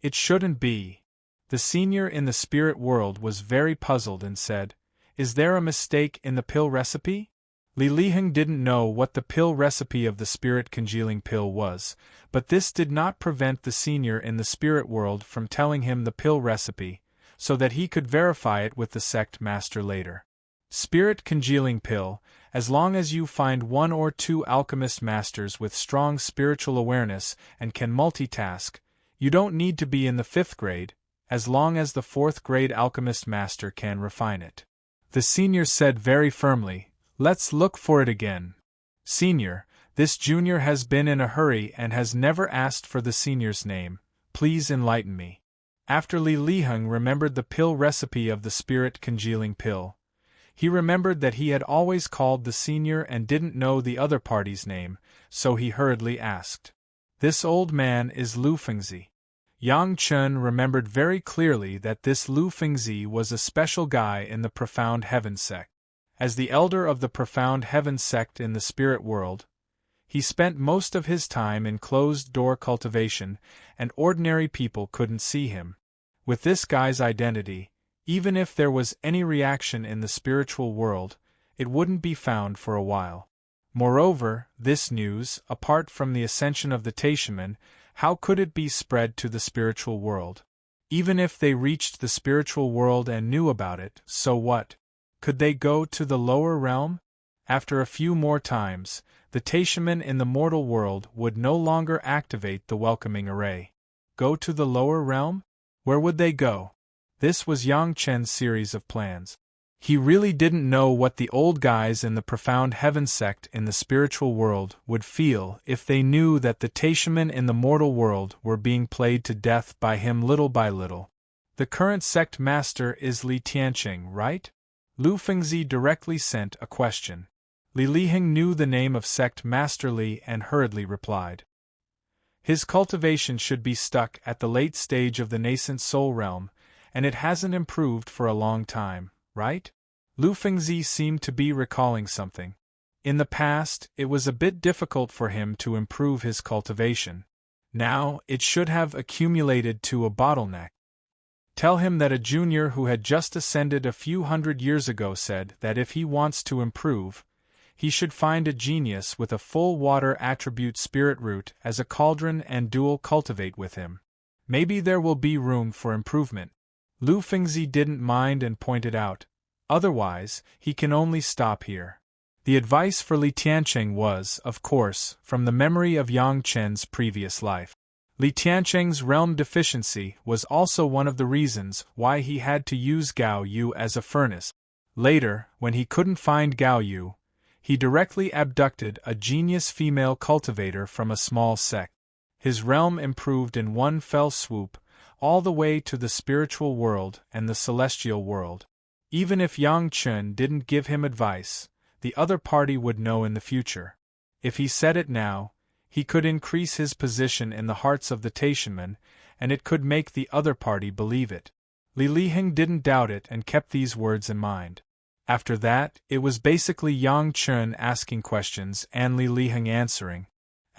It shouldn't be. The senior in the spirit world was very puzzled and said, is there a mistake in the pill recipe? Li Liheng didn't know what the pill recipe of the spirit congealing pill was, but this did not prevent the senior in the spirit world from telling him the pill recipe, so that he could verify it with the sect master later. Spirit congealing pill, as long as you find 1 or 2 alchemist masters with strong spiritual awareness and can multitask, you don't need to be in the 5th grade, as long as the 4th grade alchemist master can refine it. The senior said very firmly, let's look for it again. Senior, this junior has been in a hurry and has never asked for the senior's name, please enlighten me. After Li Liheng remembered the pill recipe of the spirit congealing pill, he remembered that he had always called the senior and didn't know the other party's name, so he hurriedly asked. This old man is Lu Fengzi. Yang Chen remembered very clearly that this Lu Fengzi was a special guy in the Profound Heaven sect. As the elder of the Profound Heaven sect in the spirit world, he spent most of his time in closed-door cultivation, and ordinary people couldn't see him. With this guy's identity, even if there was any reaction in the spiritual world, it wouldn't be found for a while. Moreover, this news, apart from the ascension of the Taishaman, how could it be spread to the spiritual world? Even if they reached the spiritual world and knew about it, so what? Could they go to the lower realm? After a few more times, the Taishaman in the mortal world would no longer activate the welcoming array. Go to the lower realm? Where would they go? This was Yang Chen's series of plans. He really didn't know what the old guys in the Profound Heaven sect in the spiritual world would feel if they knew that the Taishaman in the mortal world were being played to death by him little by little. The current sect master is Li Tianqing, right? Lu Fengzi directly sent a question. Li Liheng knew the name of sect master Li and hurriedly replied. His cultivation should be stuck at the late stage of the nascent soul realm, and it hasn't improved for a long time. Right? Lu Fengzi seemed to be recalling something. In the past, it was a bit difficult for him to improve his cultivation. Now, it should have accumulated to a bottleneck. Tell him that a junior who had just ascended a few hundred years ago said that if he wants to improve, he should find a genius with a full water attribute spirit root as a cauldron and dual cultivate with him. Maybe there will be room for improvement. Lu Fengzi didn't mind and pointed out. Otherwise, he can only stop here. The advice for Li Tiancheng was, of course, from the memory of Yang Chen's previous life. Li Tiancheng's realm deficiency was also one of the reasons why he had to use Gao Yu as a furnace. Later, when he couldn't find Gao Yu, he directly abducted a genius female cultivator from a small sect. His realm improved in one fell swoop, all the way to the spiritual world and the celestial world. Even if Yang Chen didn't give him advice, the other party would know in the future. If he said it now, he could increase his position in the hearts of the Taishanmen, and it could make the other party believe it. Li Liheng didn't doubt it and kept these words in mind. After that, it was basically Yang Chen asking questions and Li Liheng answering.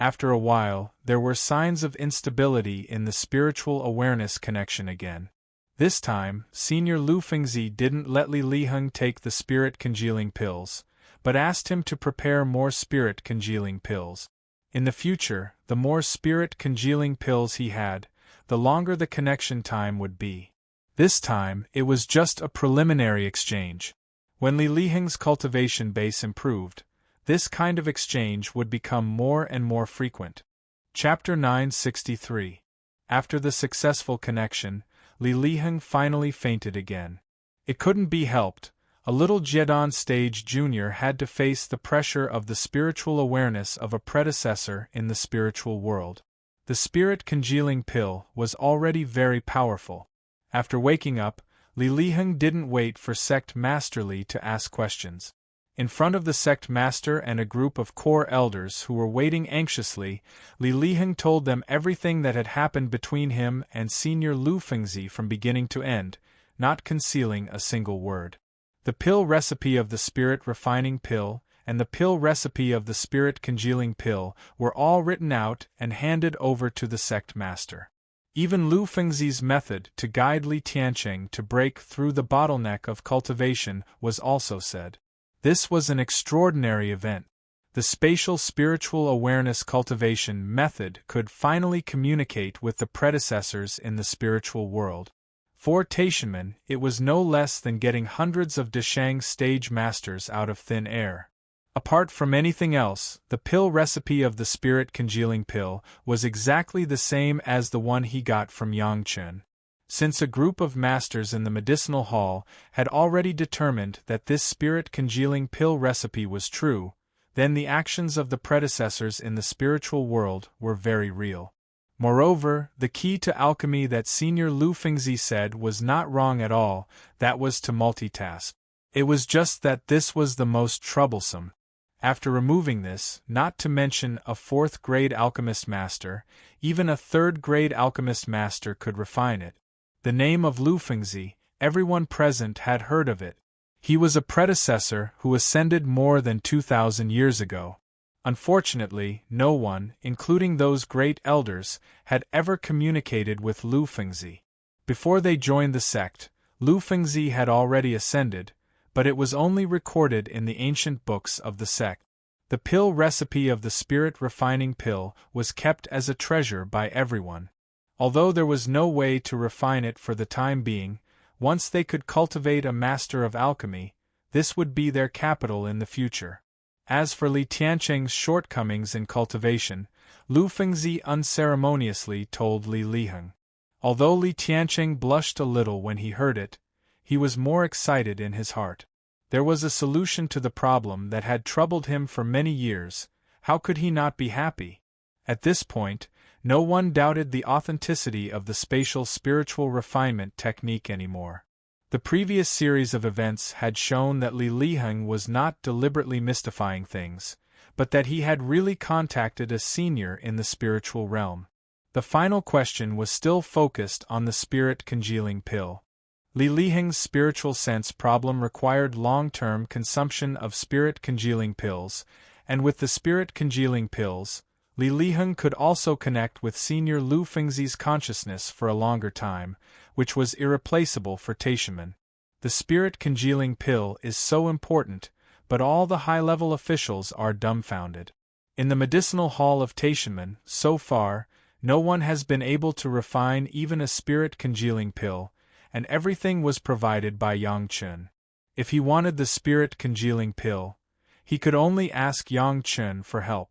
After a while, there were signs of instability in the spiritual awareness connection again. This time, Senior Lu Fengzi didn't let Li Liheng take the spirit congealing pills, but asked him to prepare more spirit congealing pills. In the future, the more spirit congealing pills he had, the longer the connection time would be. This time, it was just a preliminary exchange. When Li Liheng's cultivation base improved, this kind of exchange would become more and more frequent. Chapter 963. After the successful connection, Li Liheng finally fainted again. It couldn't be helped. A little Jedon stage junior had to face the pressure of the spiritual awareness of a predecessor in the spiritual world. The spirit congealing pill was already very powerful. After waking up, Li Liheng didn't wait for Sect Master Li to ask questions. In front of the Sect Master and a group of core elders who were waiting anxiously, Li Liheng told them everything that had happened between him and Senior Lu Fengzi from beginning to end, not concealing a single word. The pill recipe of the spirit refining pill and the pill recipe of the spirit congealing pill were all written out and handed over to the Sect Master. Even Lu Fengzi's method to guide Li Tiancheng to break through the bottleneck of cultivation was also said. This was an extraordinary event. The spatial spiritual awareness cultivation method could finally communicate with the predecessors in the spiritual world. For Taishanmen, it was no less than getting hundreds of Deshang stage masters out of thin air. Apart from anything else, the pill recipe of the spirit congealing pill was exactly the same as the one he got from Yang Chen. Since a group of masters in the medicinal hall had already determined that this spirit congealing pill recipe was true, then the actions of the predecessors in the spiritual world were very real. Moreover, the key to alchemy that Senior Lu Fengzi said was not wrong at all, that was to multitask. It was just that this was the most troublesome. After removing this, not to mention a 4th-grade alchemist master, even a 3rd-grade alchemist master could refine it. The name of Lu Fengzi, everyone present had heard of it. He was a predecessor who ascended more than 2,000 years ago. Unfortunately, no one, including those great elders, had ever communicated with Lu Fengzi. Before they joined the sect, Lu Fengzi had already ascended, but it was only recorded in the ancient books of the sect. The pill recipe of the spirit refining pill was kept as a treasure by everyone. Although there was no way to refine it for the time being, once they could cultivate a master of alchemy, this would be their capital in the future. As for Li Tiancheng's shortcomings in cultivation, Lu Fengzi unceremoniously told Li Liheng. Although Li Tiancheng blushed a little when he heard it, he was more excited in his heart. There was a solution to the problem that had troubled him for many years. How could he not be happy? At this point, no one doubted the authenticity of the spatial spiritual refinement technique anymore. The previous series of events had shown that Li Liheng was not deliberately mystifying things, but that he had really contacted a senior in the spiritual realm. The final question was still focused on the spirit congealing pill. Li Liheng's spiritual sense problem required long-term consumption of spirit congealing pills, and with the spirit congealing pills, Li Liheng could also connect with Senior Lu Fengzi's consciousness for a longer time, which was irreplaceable for Taishimen. The spirit congealing pill is so important, but all the high-level officials are dumbfounded. In the medicinal hall of Taishimen, so far, no one has been able to refine even a spirit congealing pill, and everything was provided by Yang Chun. If he wanted the spirit congealing pill, he could only ask Yang Chun for help.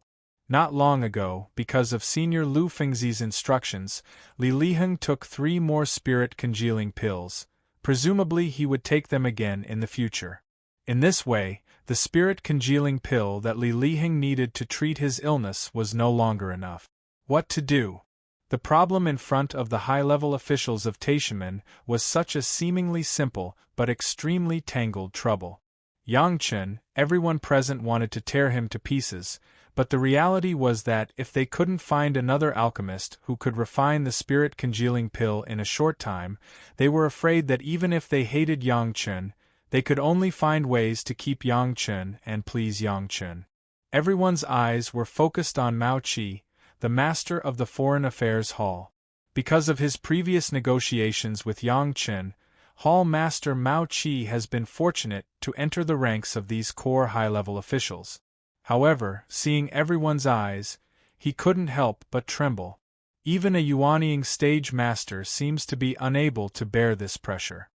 Not long ago, because of Senior Lu Fengzi's instructions, Li Liheng took 3 more spirit congealing pills. Presumably he would take them again in the future. In this way, the spirit congealing pill that Li Liheng needed to treat his illness was no longer enough. What to do? The problem in front of the high-level officials of Taishimen was such a seemingly simple but extremely tangled trouble. Yang Chun, everyone present wanted to tear him to pieces, but the reality was that if they couldn't find another alchemist who could refine the spirit congealing pill in a short time, they were afraid that even if they hated Yang Chun, they could only find ways to keep Yang Chun and please Yang Chun. Everyone's eyes were focused on Mao Qi, the master of the Foreign Affairs Hall. Because of his previous negotiations with Yang Chun, Hall Master Mao Qi has been fortunate to enter the ranks of these core high-level officials. However, seeing everyone's eyes, he couldn't help but tremble. Even a Yuanying stage master seems to be unable to bear this pressure.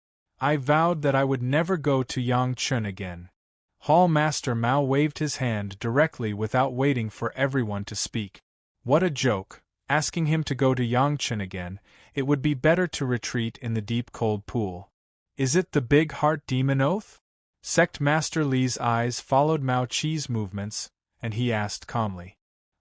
I vowed that I would never go to Yang Chun again. Hall Master Mao waved his hand directly without waiting for everyone to speak. What a joke, asking him to go to Yang Chun again. It would be better to retreat in the deep cold pool. Is it the big heart demon oath? Sect Master Li's eyes followed Mao Qi's movements, and he asked calmly.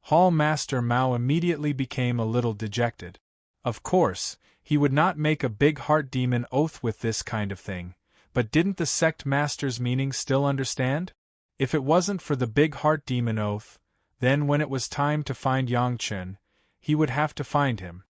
Hall Master Mao immediately became a little dejected. Of course, he would not make a big heart demon oath with this kind of thing, but didn't the sect master's meaning still understand? If it wasn't for the big heart demon oath, then when it was time to find Yang Chun, he would have to find him.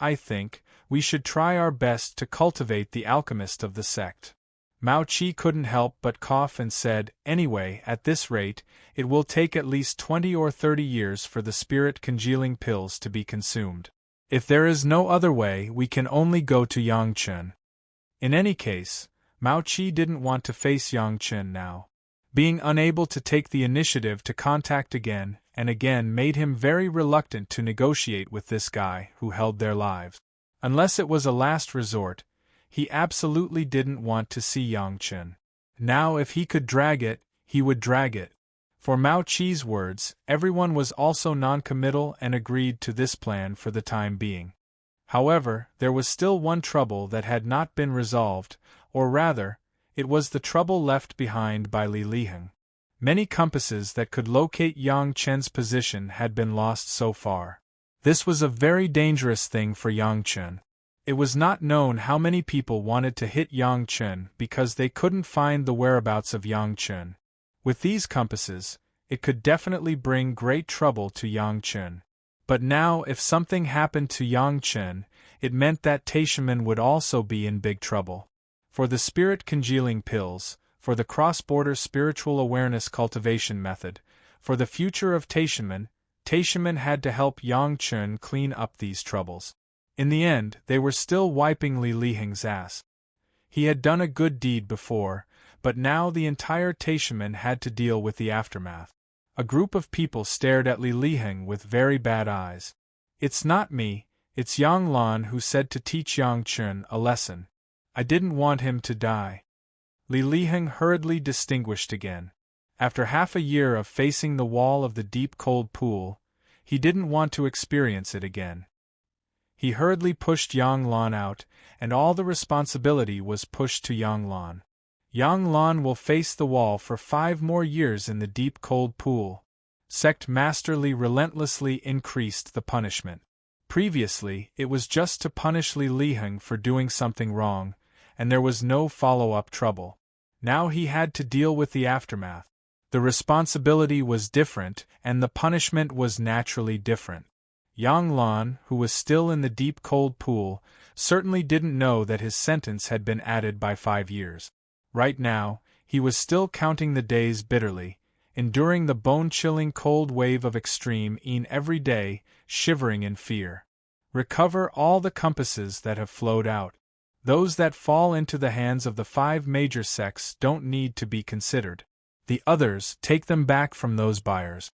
I think, we should try our best to cultivate the alchemist of the sect. Mao Qi couldn't help but cough and said, anyway, at this rate, it will take at least 20 or 30 years for the spirit congealing pills to be consumed. If there is no other way, we can only go to Yang Chun. In any case, Mao Qi didn't want to face Yang Chun now. Being unable to take the initiative to contact again and again made him very reluctant to negotiate with this guy who held their lives. Unless it was a last resort, he absolutely didn't want to see Yang Chun. Now if he could drag it, he would drag it. For Mao Qi's words, everyone was also non-committal and agreed to this plan for the time being. However, there was still one trouble that had not been resolved, or rather, it was the trouble left behind by Li Liheng. Many compasses that could locate Yang Chun's position had been lost so far. This was a very dangerous thing for Yang Chun. It was not known how many people wanted to hit Yang Chun because they couldn't find the whereabouts of Yang Chun. With these compasses, it could definitely bring great trouble to Yang Chun. But now if something happened to Yang Chun, it meant that Taishimen would also be in big trouble. For the spirit congealing pills, for the cross-border spiritual awareness cultivation method, for the future of Taishimen, Taishimen had to help Yang Chun clean up these troubles. In the end, they were still wiping Li Liheng's ass. He had done a good deed before, but now the entire Taishimen had to deal with the aftermath. A group of people stared at Li Liheng with very bad eyes. It's not me, it's Yang Lan who said to teach Yang Chun a lesson. I didn't want him to die. Li Liheng hurriedly distinguished again. After half a year of facing the wall of the deep cold pool, he didn't want to experience it again. He hurriedly pushed Yang Lan out, and all the responsibility was pushed to Yang Lan. Yang Lan will face the wall for 5 more years in the deep cold pool. Sect Master Li relentlessly increased the punishment. Previously, it was just to punish Li Liheng for doing something wrong, and there was no follow-up trouble. Now he had to deal with the aftermath. The responsibility was different, and the punishment was naturally different. Yang Lan, who was still in the deep cold pool, certainly didn't know that his sentence had been added by 5 years. Right now, he was still counting the days bitterly. enduring the bone-chilling cold wave of extreme every day, shivering in fear. Recover all the compasses that have flowed out. Those that fall into the hands of the 5 major sects don't need to be considered. The others, take them back from those buyers.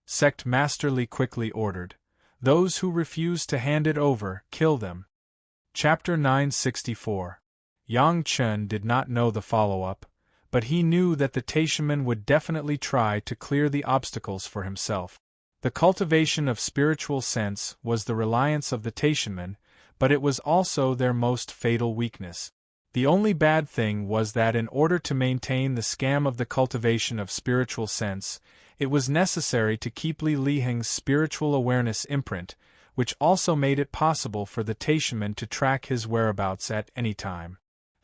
Sect Masterly quickly ordered. Those who refuse to hand it over, kill them. Chapter 964. Yang Chen did not know the follow-up, but he knew that the Taishaman would definitely try to clear the obstacles for himself. The cultivation of spiritual sense was the reliance of the Taishaman, but it was also their most fatal weakness. The only bad thing was that in order to maintain the scam of the cultivation of spiritual sense, it was necessary to keep Li Liheng's spiritual awareness imprint, which also made it possible for the Taishaman to track his whereabouts at any time.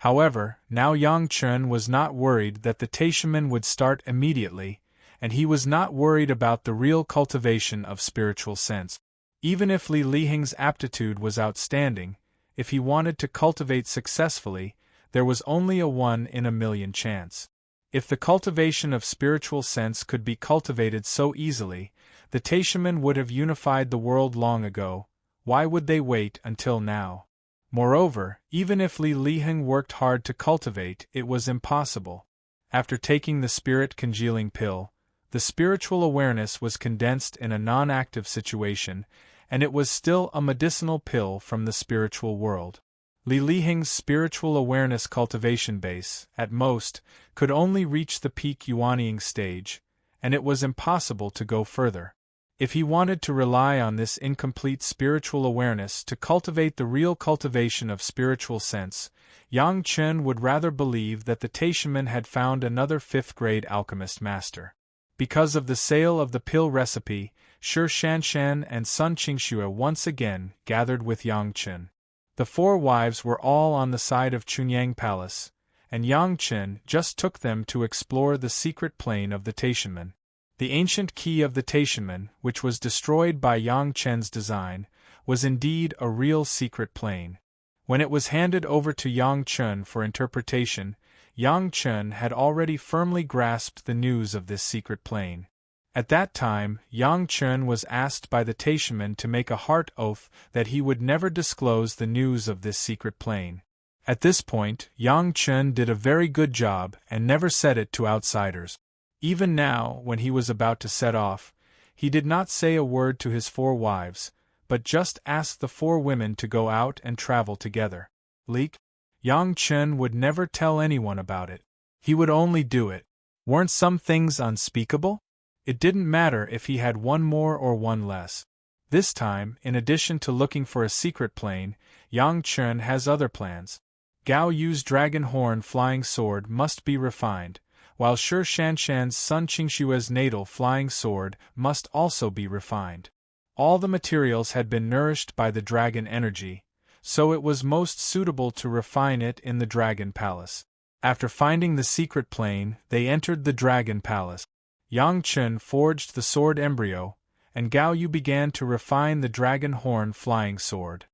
However, now Yang Chen was not worried that the Taishaman would start immediately, and he was not worried about the real cultivation of spiritual sense. Even if Li Liheng's aptitude was outstanding, if he wanted to cultivate successfully, there was only a 1 in a million chance. If the cultivation of spiritual sense could be cultivated so easily, the Taishaman would have unified the world long ago. Why would they wait until now? Moreover, even if Li Liheng worked hard to cultivate, it was impossible. After taking the spirit congealing pill, the spiritual awareness was condensed in a non-active situation, and it was still a medicinal pill from the spiritual world. Li Liheng's spiritual awareness cultivation base, at most, could only reach the peak yuanying stage, and it was impossible to go further. If he wanted to rely on this incomplete spiritual awareness to cultivate the real cultivation of spiritual sense, Yang Chen would rather believe that the Taishaman had found another 5th-grade alchemist master. Because of the sale of the pill recipe, Shi Shanshan and Sun Qingxue once again gathered with Yang Chen. The 4 wives were all on the side of Chunyang Palace, and Yang Chen just took them to explore the secret plane of the Taishaman. The ancient key of the Taishaman, which was destroyed by Yang Chen's design, was indeed a real secret plane. When it was handed over to Yang Chen for interpretation, Yang Chen had already firmly grasped the news of this secret plane. At that time, Yang Chen was asked by the Taishaman to make a heart oath that he would never disclose the news of this secret plane. At this point, Yang Chen did a very good job and never said it to outsiders. Even now, when he was about to set off, he did not say a word to his 4 wives, but just asked the 4 women to go out and travel together. Leak? Yang Chen would never tell anyone about it. He would only do it. Weren't some things unspeakable? It didn't matter if he had 1 more or 1 less. This time, in addition to looking for a secret plane, Yang Chen has other plans. Gao Yu's dragon horn flying sword must be refined, while Shi Shanshan's Sun Qingxue's natal flying sword must also be refined. All the materials had been nourished by the dragon energy, so it was most suitable to refine it in the Dragon Palace. After finding the secret plane, they entered the Dragon Palace. Yang Chen forged the sword embryo, and Gao Yu began to refine the dragon horn flying sword.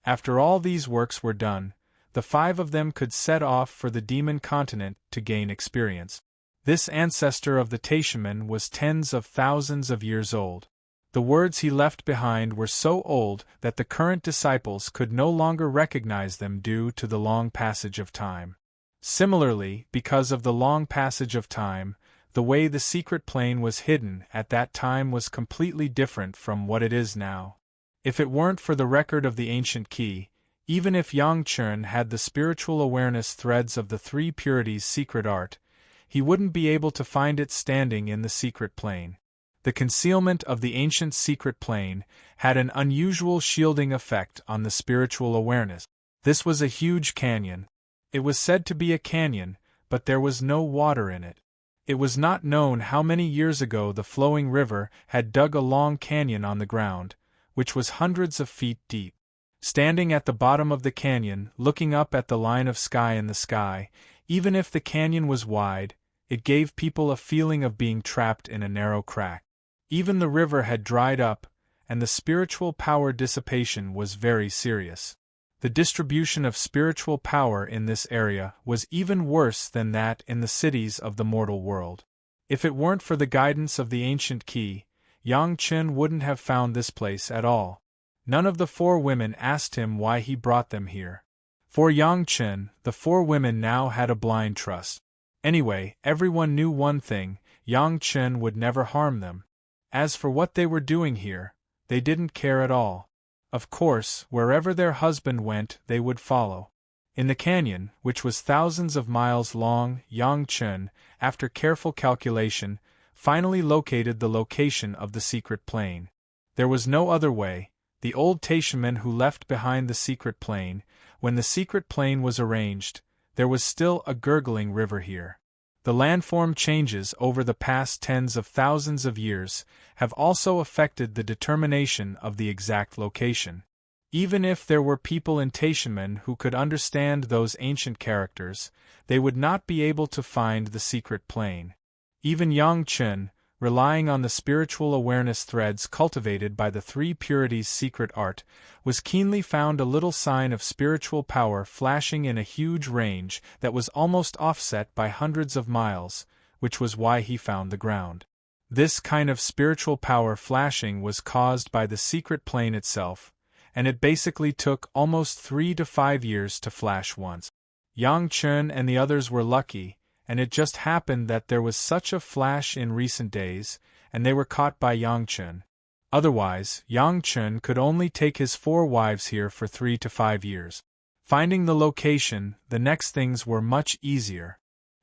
After all these works were done, the 5 of them could set off for the demon continent to gain experience. This ancestor of the Taishaman was tens of thousands of years old. The words he left behind were so old that the current disciples could no longer recognize them due to the long passage of time. Similarly, because of the long passage of time, the way the secret plane was hidden at that time was completely different from what it is now. If it weren't for the record of the ancient key, even if Yang Chen had the spiritual awareness threads of the 3 purities secret art, he wouldn't be able to find it standing in the secret plane. The concealment of the ancient secret plane had an unusual shielding effect on the spiritual awareness. This was a huge canyon. It was said to be a canyon, but there was no water in it. It was not known how many years ago the flowing river had dug a long canyon on the ground, which was hundreds of feet deep. Standing at the bottom of the canyon, looking up at the line of sky in the sky, even if the canyon was wide, it gave people a feeling of being trapped in a narrow crack. Even the river had dried up, and the spiritual power dissipation was very serious. The distribution of spiritual power in this area was even worse than that in the cities of the mortal world. If it weren't for the guidance of the ancient key, Yang Chen wouldn't have found this place at all. None of the four women asked him why he brought them here. For Yang Chen, the four women now had a blind trust. Anyway, everyone knew one thing: Yang Chen would never harm them. As for what they were doing here, they didn't care at all. Of course, wherever their husband went, they would follow. In the canyon, which was thousands of miles long, Yang Chen, after careful calculation, finally located the location of the secret plane. There was no other way. The old Taishaman who left behind the secret plane, when the secret plane was arranged, there was still a gurgling river here. The landform changes over the past tens of thousands of years have also affected the determination of the exact location. Even if there were people in Taishaman who could understand those ancient characters, they would not be able to find the secret plane. Even Yang Chen, relying on the spiritual awareness threads cultivated by the three purities' secret art, was keenly found a little sign of spiritual power flashing in a huge range that was almost offset by hundreds of miles, which was why he found the ground. This kind of spiritual power flashing was caused by the secret plane itself, and it basically took almost 3 to 5 years to flash once. Yang Chen and the others were lucky, and it just happened that there was such a flash in recent days, and they were caught by Yang Chen. Otherwise, Yang Chen could only take his 4 wives here for 3 to 5 years. Finding the location, the next things were much easier.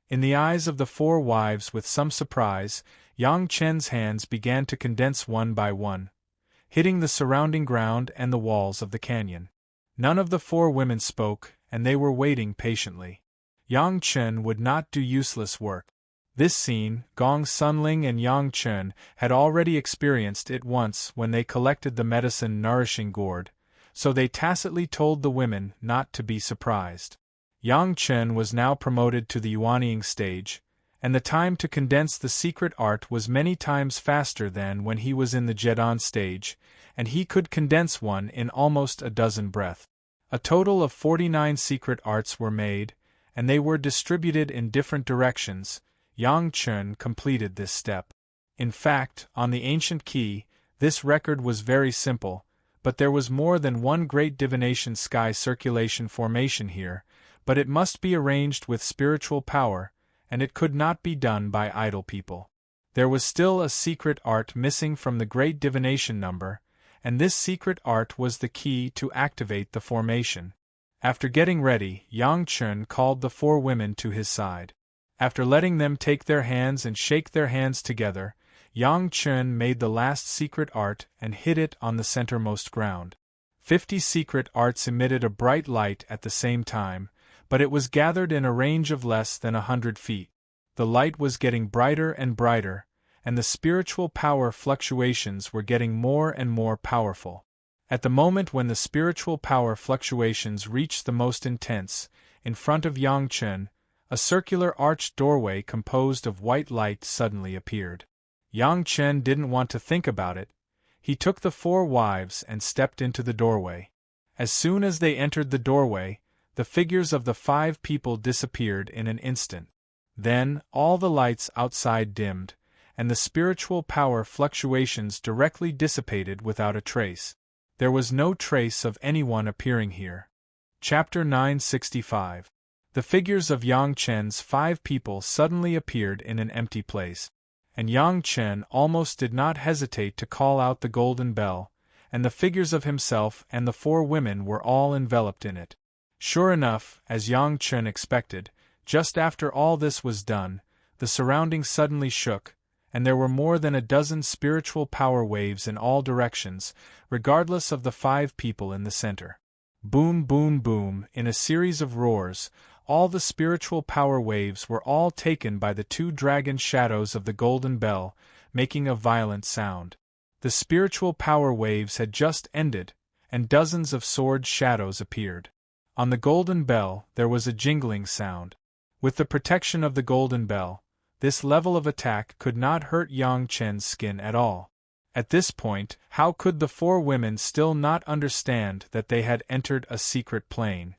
In the eyes of the 4 wives, with some surprise, Yang Chen's hands began to condense one by one, hitting the surrounding ground and the walls of the canyon. None of the 4 women spoke, and they were waiting patiently. Yang Chen would not do useless work. This scene, Gong Sunling and Yang Chen had already experienced it once when they collected the medicine nourishing gourd, so they tacitly told the women not to be surprised. Yang Chen was now promoted to the Yuanying stage, and the time to condense the secret art was many times faster than when he was in the Jedan stage, and he could condense one in almost a dozen breaths. A total of 49 secret arts were made, and they were distributed in different directions. Yang Chen completed this step. In fact, on the ancient key, this record was very simple, but there was more than one great divination sky circulation formation here, but it must be arranged with spiritual power, and it could not be done by idle people. There was still a secret art missing from the great divination number, and this secret art was the key to activate the formation. After getting ready, Yang Chen called the 4 women to his side. After letting them take their hands and shake their hands together, Yang Chen made the last secret art and hid it on the centermost ground. 50 secret arts emitted a bright light at the same time, but it was gathered in a range of less than 100 feet. The light was getting brighter and brighter, and the spiritual power fluctuations were getting more and more powerful. At the moment when the spiritual power fluctuations reached the most intense, in front of Yang Chen, a circular arched doorway composed of white light suddenly appeared. Yang Chen didn't want to think about it. He took the 4 wives and stepped into the doorway. As soon as they entered the doorway, the figures of the 5 people disappeared in an instant. Then, all the lights outside dimmed, and the spiritual power fluctuations directly dissipated without a trace. There was no trace of anyone appearing here. Chapter 965. The figures of Yang Chen's 5 people suddenly appeared in an empty place, and Yang Chen almost did not hesitate to call out the golden bell, and the figures of himself and the 4 women were all enveloped in it. Sure enough, as Yang Chen expected, just after all this was done, the surroundings suddenly shook, and there were more than a dozen spiritual power waves in all directions, regardless of the 5 people in the center. Boom, boom, boom, in a series of roars, all the spiritual power waves were all taken by the 2 dragon shadows of the golden bell, making a violent sound. The spiritual power waves had just ended, and dozens of sword shadows appeared. On the golden bell, there was a jingling sound. With the protection of the golden bell, this level of attack could not hurt Yang Chen's skin at all. At this point, how could the 4 women still not understand that they had entered a secret plane?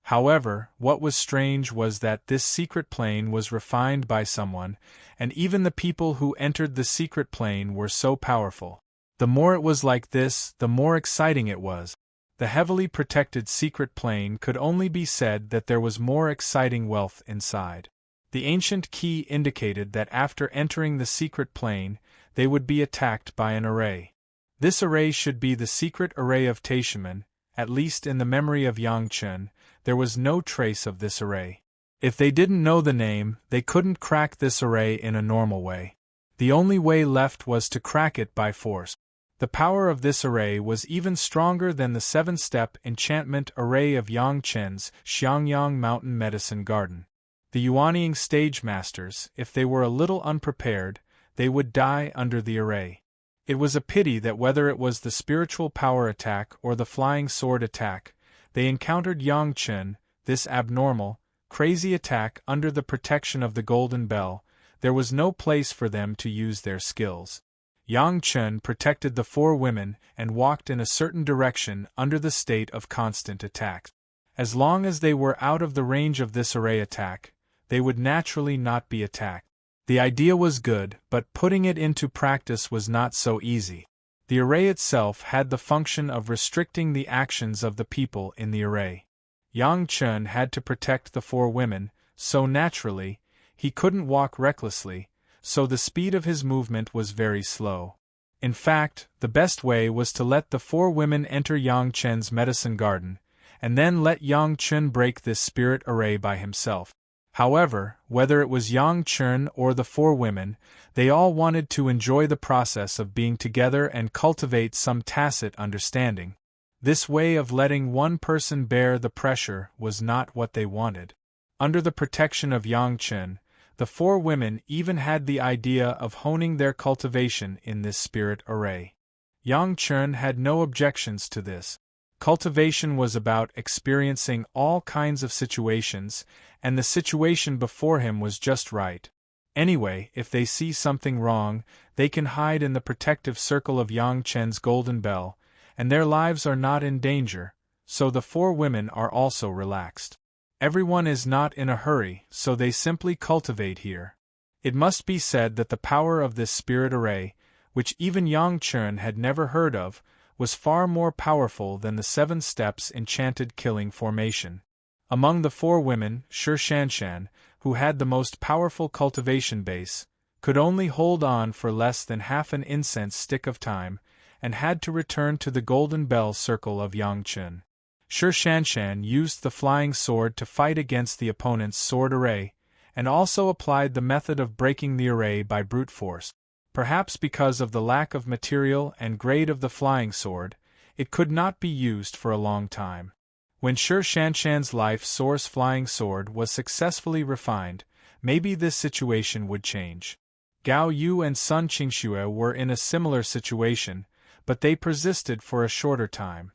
However, what was strange was that this secret plane was refined by someone, and even the people who entered the secret plane were so powerful. The more it was like this, the more exciting it was. The heavily protected secret plane could only be said that there was more exciting wealth inside. The ancient key indicated that after entering the secret plane, they would be attacked by an array. This array should be the secret array of Taishaman. At least in the memory of Yang Chen, there was no trace of this array. If they didn't know the name, they couldn't crack this array in a normal way. The only way left was to crack it by force. The power of this array was even stronger than the 7-step enchantment array of Yang Chen's Xiangyang Mountain Medicine Garden. The Yuanying stage masters, if they were a little unprepared, they would die under the array. It was a pity that whether it was the spiritual power attack or the flying sword attack, they encountered Yang Chen, this abnormal, crazy attack under the protection of the Golden Bell. There was no place for them to use their skills. Yang Chen protected the 4 women and walked in a certain direction under the state of constant attack. As long as they were out of the range of this array attack, they would naturally not be attacked. The idea was good, but putting it into practice was not so easy. The array itself had the function of restricting the actions of the people in the array. Yang Chen had to protect the 4 women, so naturally, he couldn't walk recklessly, so the speed of his movement was very slow. In fact, the best way was to let the 4 women enter Yang Chen's medicine garden, and then let Yang Chen break this spirit array by himself. However, whether it was Yang Chen or the 4 women, they all wanted to enjoy the process of being together and cultivate some tacit understanding. This way of letting one person bear the pressure was not what they wanted. Under the protection of Yang Chen, the 4 women even had the idea of honing their cultivation in this spirit array. Yang Chen had no objections to this. Cultivation was about experiencing all kinds of situations, and the situation before him was just right. Anyway, if they see something wrong, they can hide in the protective circle of Yang Chen's Golden Bell, and their lives are not in danger, so the 4 women are also relaxed. Everyone is not in a hurry, so they simply cultivate here. It must be said that the power of this spirit array, which even Yang Chen had never heard of, was far more powerful than the 7 steps enchanted killing formation. Among the 4 women, Shi Shanshan, who had the most powerful cultivation base, could only hold on for less than half an incense stick of time, and had to return to the Golden Bell circle of Yang Chen. Shi Shanshan used the flying sword to fight against the opponent's sword array, and also applied the method of breaking the array by brute force. Perhaps because of the lack of material and grade of the flying sword, it could not be used for a long time. When Shi Shanshan's life source flying sword was successfully refined, maybe this situation would change. Gao Yu and Sun Qingxue were in a similar situation, but they persisted for a shorter time.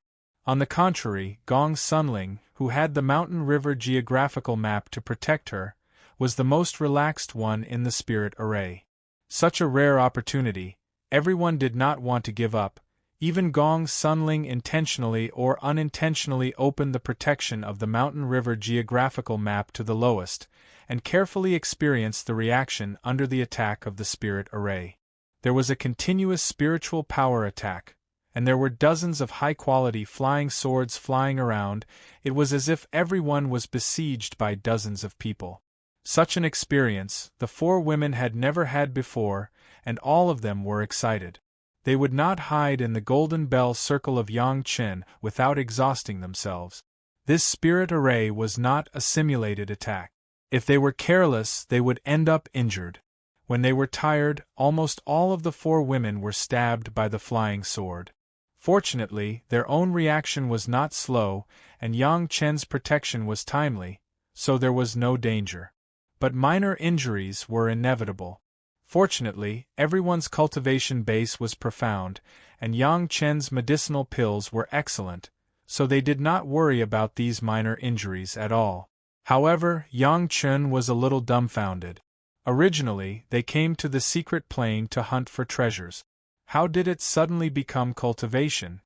On the contrary, Gong Sunling, who had the mountain river geographical map to protect her, was the most relaxed one in the spirit array. Such a rare opportunity, everyone did not want to give up. Even Gong Sunling intentionally or unintentionally opened the protection of the mountain river geographical map to the lowest, and carefully experienced the reaction under the attack of the spirit array. There was a continuous spiritual power attack, and there were dozens of high-quality flying swords flying around. It was as if everyone was besieged by dozens of people. Such an experience, the 4 women had never had before, and all of them were excited. They would not hide in the Golden Bell circle of Yang Chen without exhausting themselves. This spirit array was not a simulated attack. If they were careless, they would end up injured. When they were tired, almost all of the 4 women were stabbed by the flying sword. Fortunately, their own reaction was not slow, and Yang Chen's protection was timely, so there was no danger. But minor injuries were inevitable. Fortunately, everyone's cultivation base was profound, and Yang Chen's medicinal pills were excellent, so they did not worry about these minor injuries at all. However, Yang Chen was a little dumbfounded. Originally, they came to the secret plane to hunt for treasures. How did it suddenly become cultivation?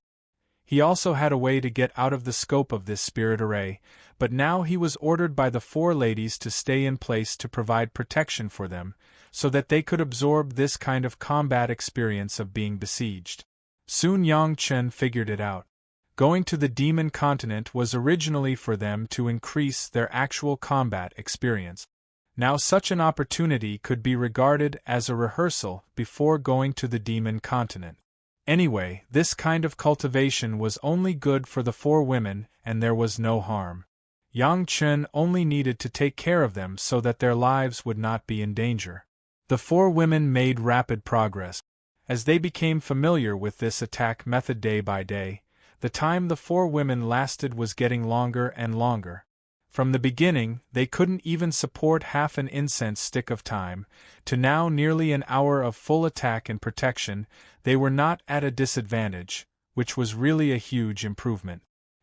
He also had a way to get out of the scope of this spirit array, but now he was ordered by the four ladies to stay in place to provide protection for them, so that they could absorb this kind of combat experience of being besieged. Soon Yang Chen figured it out. Going to the demon continent was originally for them to increase their actual combat experience. Now such an opportunity could be regarded as a rehearsal before going to the demon continent. Anyway, this kind of cultivation was only good for the four women, and there was no harm. Yang Chen only needed to take care of them so that their lives would not be in danger. The four women made rapid progress. As they became familiar with this attack method day by day, the time the four women lasted was getting longer and longer. From the beginning, they couldn't even support half an incense stick of time, to now nearly an hour of full attack and protection. They were not at a disadvantage, which was really a huge improvement.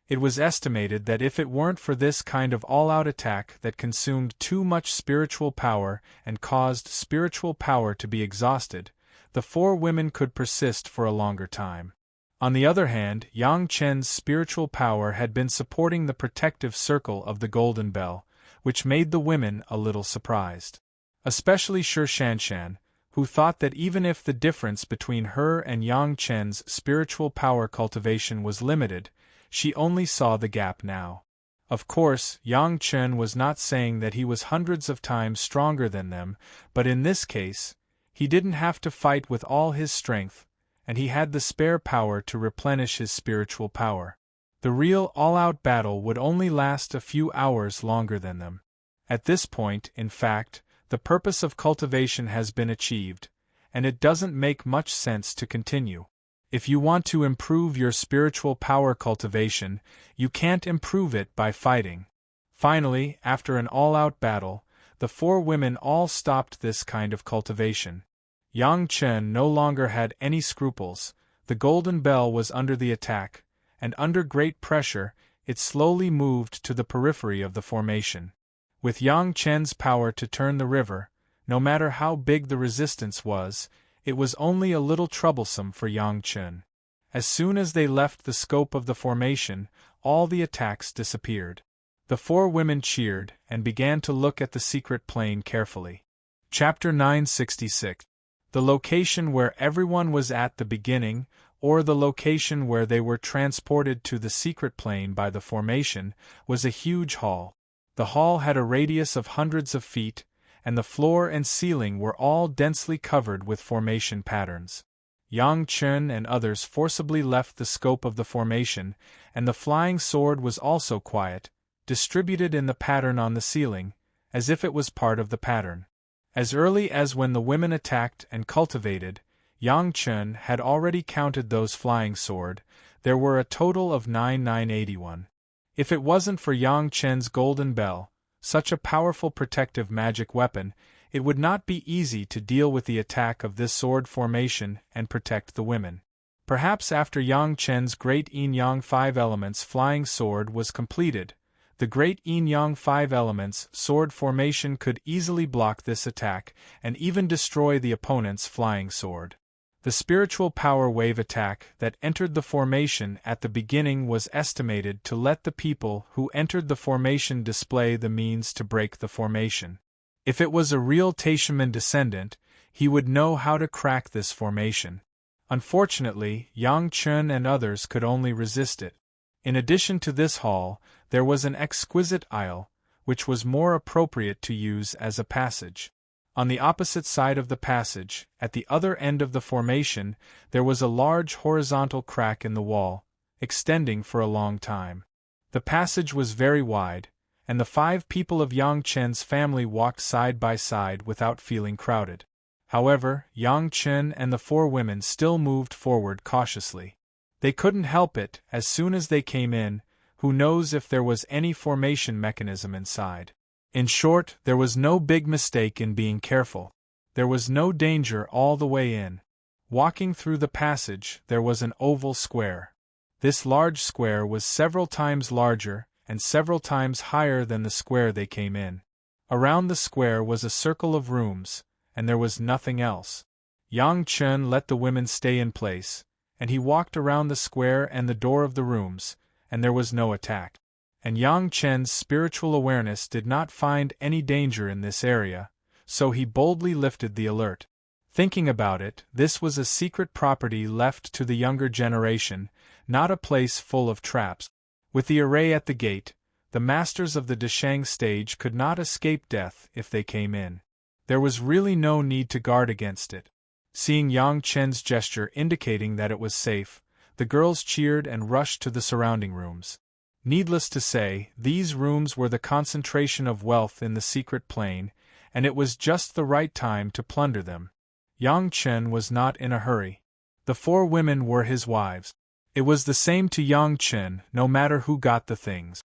It was estimated that if it weren't for this kind of all-out attack that consumed too much spiritual power and caused spiritual power to be exhausted, the four women could persist for a longer time. On the other hand, Yang Chen's spiritual power had been supporting the protective circle of the Golden Bell, which made the women a little surprised. Especially Shi Shanshan, who thought that even if the difference between her and Yang Chen's spiritual power cultivation was limited, she only saw the gap now. Of course, Yang Chen was not saying that he was hundreds of times stronger than them, but in this case, he didn't have to fight with all his strength, and he had the spare power to replenish his spiritual power. The real all-out battle would only last a few hours longer than them. At this point, in fact, the purpose of cultivation has been achieved, and it doesn't make much sense to continue. If you want to improve your spiritual power cultivation, you can't improve it by fighting. Finally, after an all-out battle, the four women all stopped this kind of cultivation. Yang Chen no longer had any scruples. The Golden Bell was under the attack, and under great pressure, it slowly moved to the periphery of the formation. With Yang Chen's power to turn the river, no matter how big the resistance was, it was only a little troublesome for Yang Chen. As soon as they left the scope of the formation, all the attacks disappeared. The four women cheered and began to look at the secret plane carefully. Chapter 966. The location where everyone was at the beginning, or the location where they were transported to the secret plane by the formation, was a huge hall. The hall had a radius of hundreds of feet, and the floor and ceiling were all densely covered with formation patterns. Yang Chen and others forcibly left the scope of the formation, and the flying sword was also quiet, distributed in the pattern on the ceiling, as if it was part of the pattern. As early as when the women attacked and cultivated, Yang Chen had already counted those flying sword. There were a total of 981. If it wasn't for Yang Chen's Golden Bell, such a powerful protective magic weapon, it would not be easy to deal with the attack of this sword formation and protect the women. Perhaps after Yang Chen's Great Yin Yang 5 Elements flying sword was completed, the Great Yin Yang 5 Elements sword formation could easily block this attack and even destroy the opponent's flying sword. The spiritual power wave attack that entered the formation at the beginning was estimated to let the people who entered the formation display the means to break the formation. If it was a real Taishaman descendant, he would know how to crack this formation. Unfortunately, Yang Chen and others could only resist it. In addition to this hall, there was an exquisite aisle, which was more appropriate to use as a passage. On the opposite side of the passage, at the other end of the formation, there was a large horizontal crack in the wall, extending for a long time. The passage was very wide, and the 5 people of Yang Chen's family walked side by side without feeling crowded. However, Yang Chen and the 4 women still moved forward cautiously. They couldn't help it. As soon as they came in, who knows if there was any formation mechanism inside. In short, there was no big mistake in being careful. There was no danger all the way in. Walking through the passage, there was an oval square. This large square was several times larger and several times higher than the square they came in. Around the square was a circle of rooms, and there was nothing else. Yang Chen let the women stay in place, and he walked around the square and the door of the rooms, and there was no attack. And Yang Chen's spiritual awareness did not find any danger in this area, so he boldly lifted the alert. Thinking about it, this was a secret property left to the younger generation, not a place full of traps. With the array at the gate, the masters of the Deshang stage could not escape death if they came in. There was really no need to guard against it. Seeing Yang Chen's gesture indicating that it was safe, the girls cheered and rushed to the surrounding rooms. Needless to say, these rooms were the concentration of wealth in the secret plane, and it was just the right time to plunder them. Yang Chen was not in a hurry. The 4 women were his wives. It was the same to Yang Chen, no matter who got the things.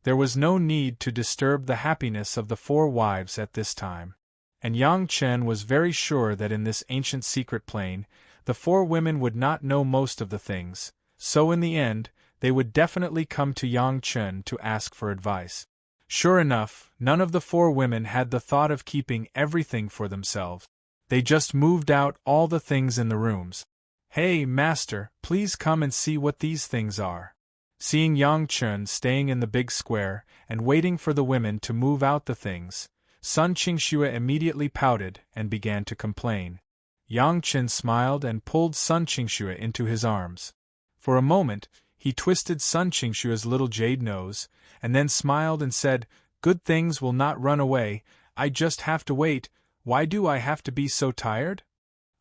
There was no need to disturb the happiness of the 4 wives at this time. And Yang Chen was very sure that in this ancient secret plane, the 4 women would not know most of the things, so in the end, they would definitely come to Yang Chen to ask for advice. Sure enough, none of the 4 women had the thought of keeping everything for themselves. They just moved out all the things in the rooms. "Hey, master, please come and see what these things are." Seeing Yang Chen staying in the big square and waiting for the women to move out the things, Sun Qingxue immediately pouted and began to complain. Yang Chen smiled and pulled Sun Qingxue into his arms. For a moment, he twisted Sun Qingxue's little jade nose, and then smiled and said, "Good things will not run away, I just have to wait. Why do I have to be so tired?"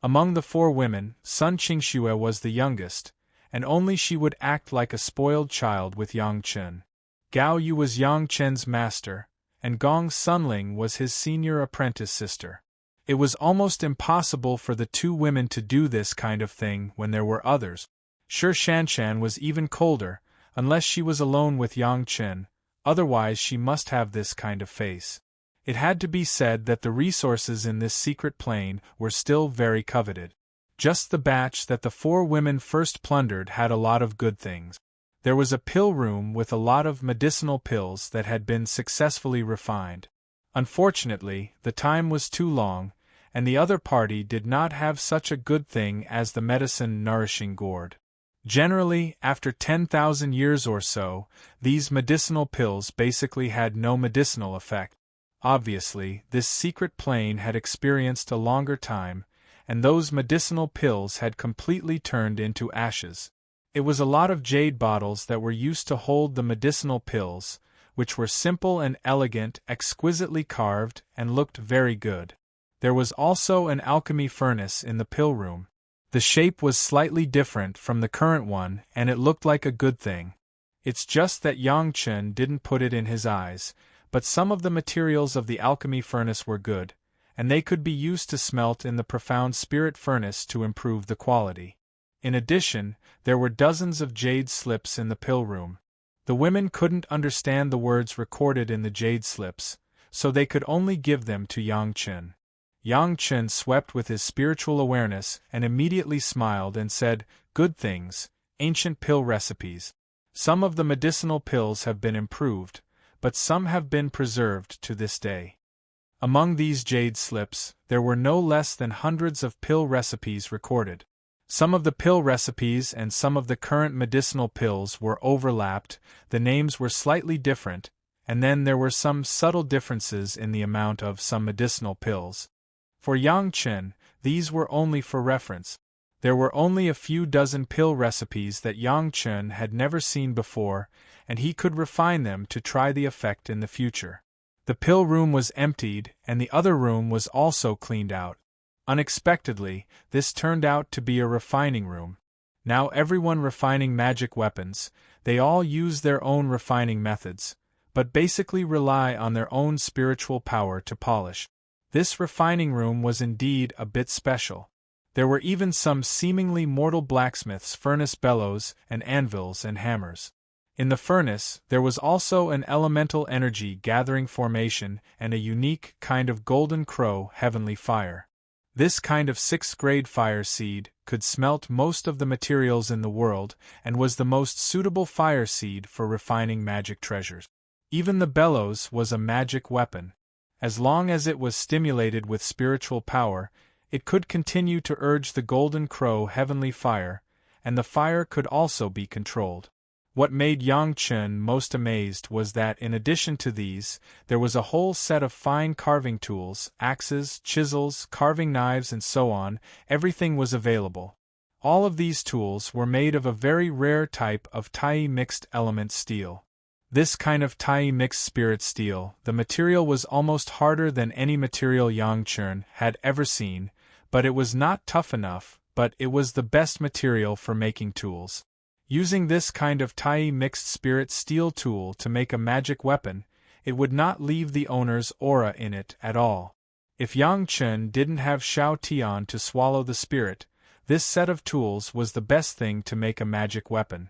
Among the 4 women, Sun Qingxue was the youngest, and only she would act like a spoiled child with Yang Chen. Gao Yu was Yang Chen's master, and Gong Sunling was his senior apprentice sister. It was almost impossible for the 2 women to do this kind of thing when there were others. Sure, Shanshan was even colder, unless she was alone with Yang Chen, otherwise she must have this kind of face. It had to be said that the resources in this secret plane were still very coveted. Just the batch that the 4 women first plundered had a lot of good things. There was a pill room with a lot of medicinal pills that had been successfully refined. Unfortunately, the time was too long, and the other party did not have such a good thing as the medicine nourishing gourd. Generally, after 10,000 years or so, these medicinal pills basically had no medicinal effect. Obviously, this secret plane had experienced a longer time, and those medicinal pills had completely turned into ashes. It was a lot of jade bottles that were used to hold the medicinal pills, which were simple and elegant, exquisitely carved, and looked very good. There was also an alchemy furnace in the pill room. The shape was slightly different from the current one, and it looked like a good thing. It's just that Yang Chen didn't put it in his eyes, but some of the materials of the alchemy furnace were good, and they could be used to smelt in the profound spirit furnace to improve the quality. In addition, there were dozens of jade slips in the pill room. The women couldn't understand the words recorded in the jade slips, so they could only give them to Yang Chen. Yang Chen swept with his spiritual awareness and immediately smiled and said, "Good things, ancient pill recipes. Some of the medicinal pills have been improved, but some have been preserved to this day." Among these jade slips, there were no less than hundreds of pill recipes recorded. Some of the pill recipes and some of the current medicinal pills were overlapped, the names were slightly different, and then there were some subtle differences in the amount of some medicinal pills. For Yang Chen, these were only for reference. There were only a few dozen pill recipes that Yang Chen had never seen before, and he could refine them to try the effect in the future. The pill room was emptied, and the other room was also cleaned out. Unexpectedly, this turned out to be a refining room. Now everyone refining magic weapons, they all use their own refining methods, but basically rely on their own spiritual power to polish. This refining room was indeed a bit special. There were even some seemingly mortal blacksmiths' furnace bellows and anvils and hammers. In the furnace, there was also an elemental energy gathering formation and a unique kind of golden crow heavenly fire. This kind of 6th grade fire seed could smelt most of the materials in the world and was the most suitable fire seed for refining magic treasures. Even the bellows was a magic weapon. As long as it was stimulated with spiritual power, it could continue to urge the golden crow heavenly fire, and the fire could also be controlled. What made Yang Chen most amazed was that in addition to these, there was a whole set of fine carving tools, axes, chisels, carving knives and so on. Everything was available. All of these tools were made of a very rare type of Tai mixed element steel. This kind of Tai mixed spirit steel, the material was almost harder than any material Yang Chen had ever seen, but it was not tough enough, but it was the best material for making tools. Using this kind of Tai mixed spirit steel tool to make a magic weapon, it would not leave the owner's aura in it at all. If Yang Chen didn't have Shao Tian to swallow the spirit, this set of tools was the best thing to make a magic weapon.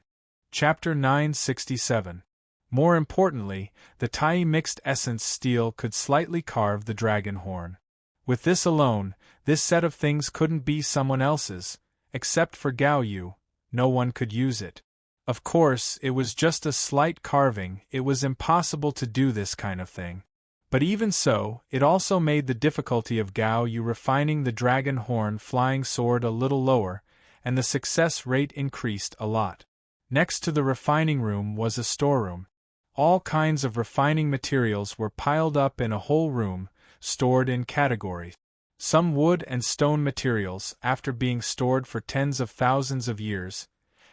Chapter 967. More importantly, the Tai mixed essence steel could slightly carve the dragon horn. With this alone, this set of things couldn't be someone else's. Except for Gao Yu, no one could use it. Of course, it was just a slight carving, it was impossible to do this kind of thing. But even so, it also made the difficulty of Gao Yu refining the dragon horn flying sword a little lower, and the success rate increased a lot. Next to the refining room was a storeroom. All kinds of refining materials were piled up in a whole room, stored in categories. Some wood and stone materials, after being stored for tens of thousands of years,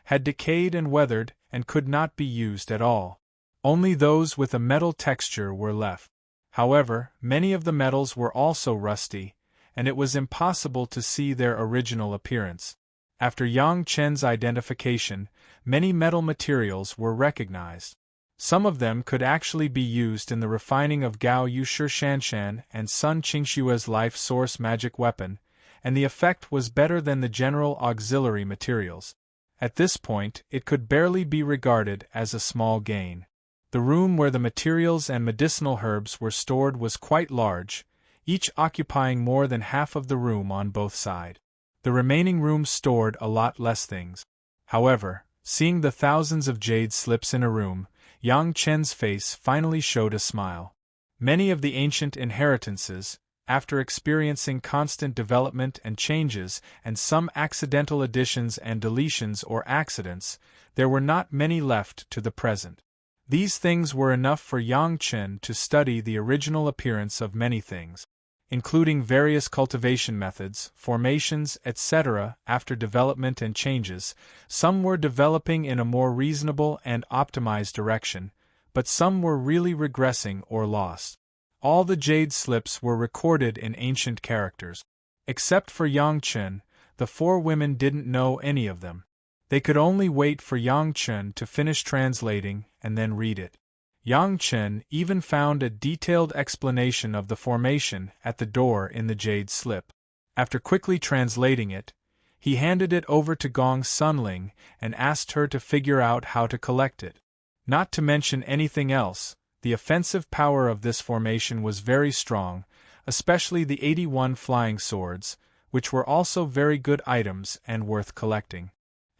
had decayed and weathered and could not be used at all. Only those with a metal texture were left. However, many of the metals were also rusty, and it was impossible to see their original appearance. After Yang Chen's identification, many metal materials were recognized. Some of them could actually be used in the refining of Gao Yu Shi Shanshan and Sun Qingshua's life source magic weapon, and the effect was better than the general auxiliary materials. At this point, it could barely be regarded as a small gain. The room where the materials and medicinal herbs were stored was quite large, each occupying more than half of the room on both sides. The remaining rooms stored a lot less things. However, seeing the thousands of jade slips in a room, Yang Chen's face finally showed a smile. Many of the ancient inheritances, after experiencing constant development and changes and some accidental additions and deletions or accidents, there were not many left to the present. These things were enough for Yang Chen to study the original appearance of many things, including various cultivation methods, formations, etc. After development and changes. Some were developing in a more reasonable and optimized direction, but some were really regressing or lost. All the jade slips were recorded in ancient characters. Except for Yang Chen, the four women didn't know any of them. They could only wait for Yang Chen to finish translating and then read it. Yang Chen even found a detailed explanation of the formation at the door in the jade slip. After quickly translating it, he handed it over to Gong Sunling and asked her to figure out how to collect it. Not to mention anything else, the offensive power of this formation was very strong, especially the 81 flying swords, which were also very good items and worth collecting.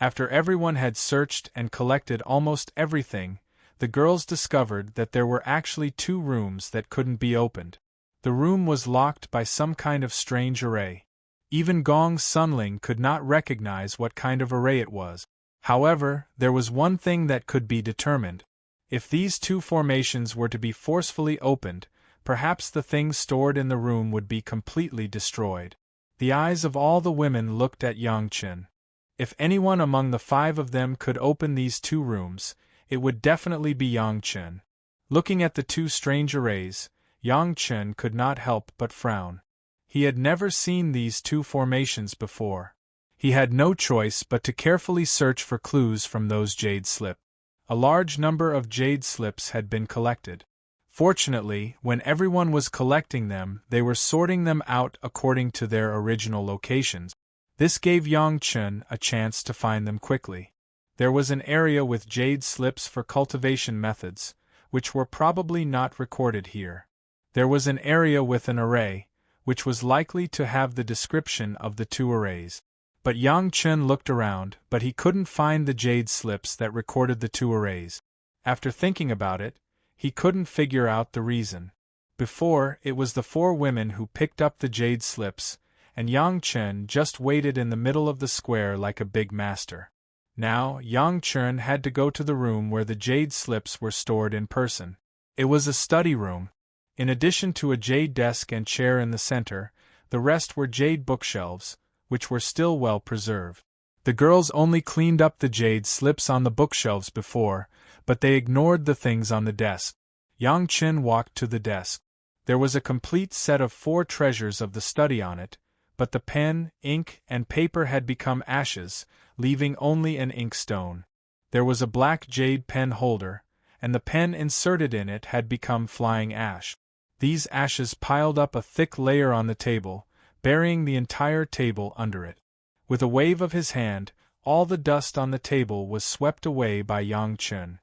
After everyone had searched and collected almost everything, the girls discovered that there were actually 2 rooms that couldn't be opened. The room was locked by some kind of strange array. Even Gong Sunling could not recognize what kind of array it was. However, there was one thing that could be determined. If these 2 formations were to be forcefully opened, perhaps the things stored in the room would be completely destroyed. The eyes of all the women looked at Yang Chen. If anyone among the 5 of them could open these 2 rooms, it would definitely be Yang Chen. Looking at the 2 strange arrays, Yang Chen could not help but frown. He had never seen these 2 formations before. He had no choice but to carefully search for clues from those jade slips. A large number of jade slips had been collected. Fortunately, when everyone was collecting them, they were sorting them out according to their original locations. This gave Yang Chen a chance to find them quickly. There was an area with jade slips for cultivation methods, which were probably not recorded here. There was an area with an array, which was likely to have the description of the 2 arrays. But Yang Chen looked around, but he couldn't find the jade slips that recorded the 2 arrays. After thinking about it, he couldn't figure out the reason. Before, it was the 4 women who picked up the jade slips, and Yang Chen just waited in the middle of the square like a big master. Now, Yang Chun had to go to the room where the jade slips were stored in person. It was a study room. In addition to a jade desk and chair in the center, the rest were jade bookshelves, which were still well preserved. The girls only cleaned up the jade slips on the bookshelves before, but they ignored the things on the desk. Yang Chun walked to the desk. There was a complete set of 4 treasures of the study on it, but the pen, ink, and paper had become ashes, leaving only an ink stone. There was a black jade pen holder, and the pen inserted in it had become flying ash. These ashes piled up a thick layer on the table, burying the entire table under it. With a wave of his hand, all the dust on the table was swept away by Yang Chun.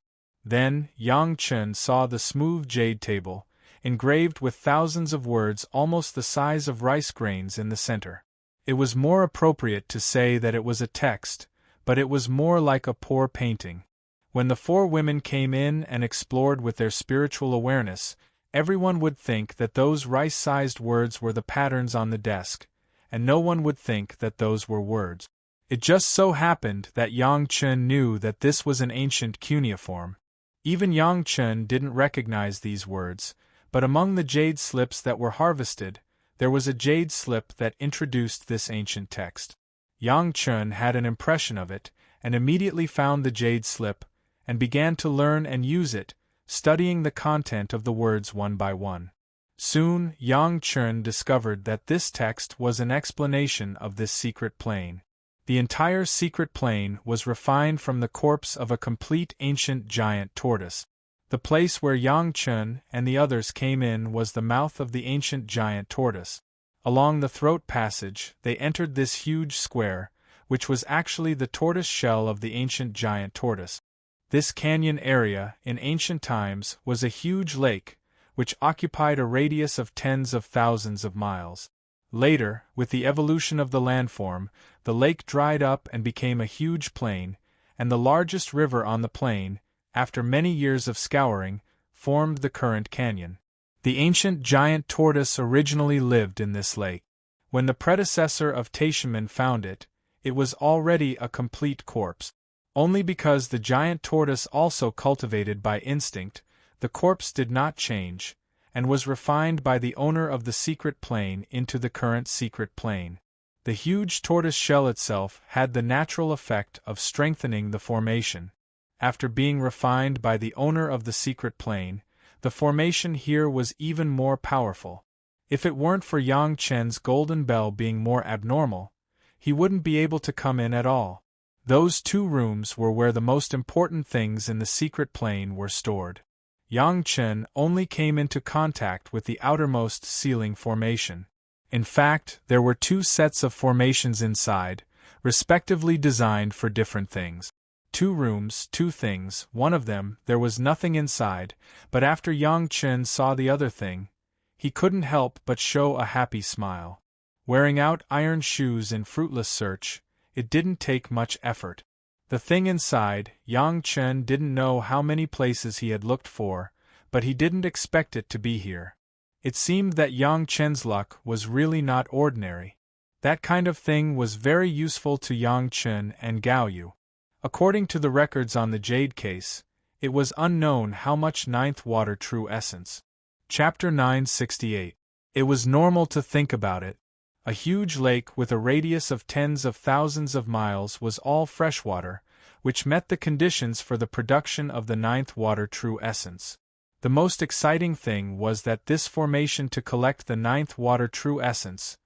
Then, Yang Chun saw the smooth jade table, engraved with thousands of words almost the size of rice grains in the center. It was more appropriate to say that it was a text, but it was more like a poor painting. When the 4 women came in and explored with their spiritual awareness, everyone would think that those rice-sized words were the patterns on the desk, and no one would think that those were words. It just so happened that Yang Chun knew that this was an ancient cuneiform. Even Yang Chun didn't recognize these words, but among the jade slips that were harvested, there was a jade slip that introduced this ancient text. Yang Chun had an impression of it, and immediately found the jade slip, and began to learn and use it, studying the content of the words one by one. Soon, Yang Chun discovered that this text was an explanation of this secret plane. The entire secret plane was refined from the corpse of a complete ancient giant tortoise. The place where Yang Chun and the others came in was the mouth of the ancient giant tortoise. Along the throat passage, they entered this huge square, which was actually the tortoise shell of the ancient giant tortoise. This canyon area, in ancient times, was a huge lake, which occupied a radius of tens of thousands of miles. Later, with the evolution of the landform, the lake dried up and became a huge plain, and the largest river on the plain, after many years of scouring, formed the current canyon. The ancient giant tortoise originally lived in this lake. When the predecessor of Tashaman found it, it was already a complete corpse. Only because the giant tortoise also cultivated by instinct, the corpse did not change, and was refined by the owner of the secret plane into the current secret plane. The huge tortoise shell itself had the natural effect of strengthening the formation. After being refined by the owner of the secret plane, the formation here was even more powerful. If it weren't for Yang Chen's golden bell being more abnormal, he wouldn't be able to come in at all. Those 2 rooms were where the most important things in the secret plane were stored. Yang Chen only came into contact with the outermost ceiling formation. In fact, there were 2 sets of formations inside, respectively designed for different things. 2 rooms, 2 things. One of them, there was nothing inside, but after Yang Chen saw the other thing, he couldn't help but show a happy smile. Wearing out iron shoes in fruitless search, it didn't take much effort. The thing inside, Yang Chen didn't know how many places he had looked for, but he didn't expect it to be here. It seemed that Yang Chen's luck was really not ordinary. That kind of thing was very useful to Yang Chen and Gao Yu. According to the records on the jade case, it was unknown how much 9th water true essence. Chapter 968. It was normal to think about it. A huge lake with a radius of tens of thousands of miles was all freshwater, which met the conditions for the production of the 9th water true essence. The most exciting thing was that this formation to collect the 9th water true essence,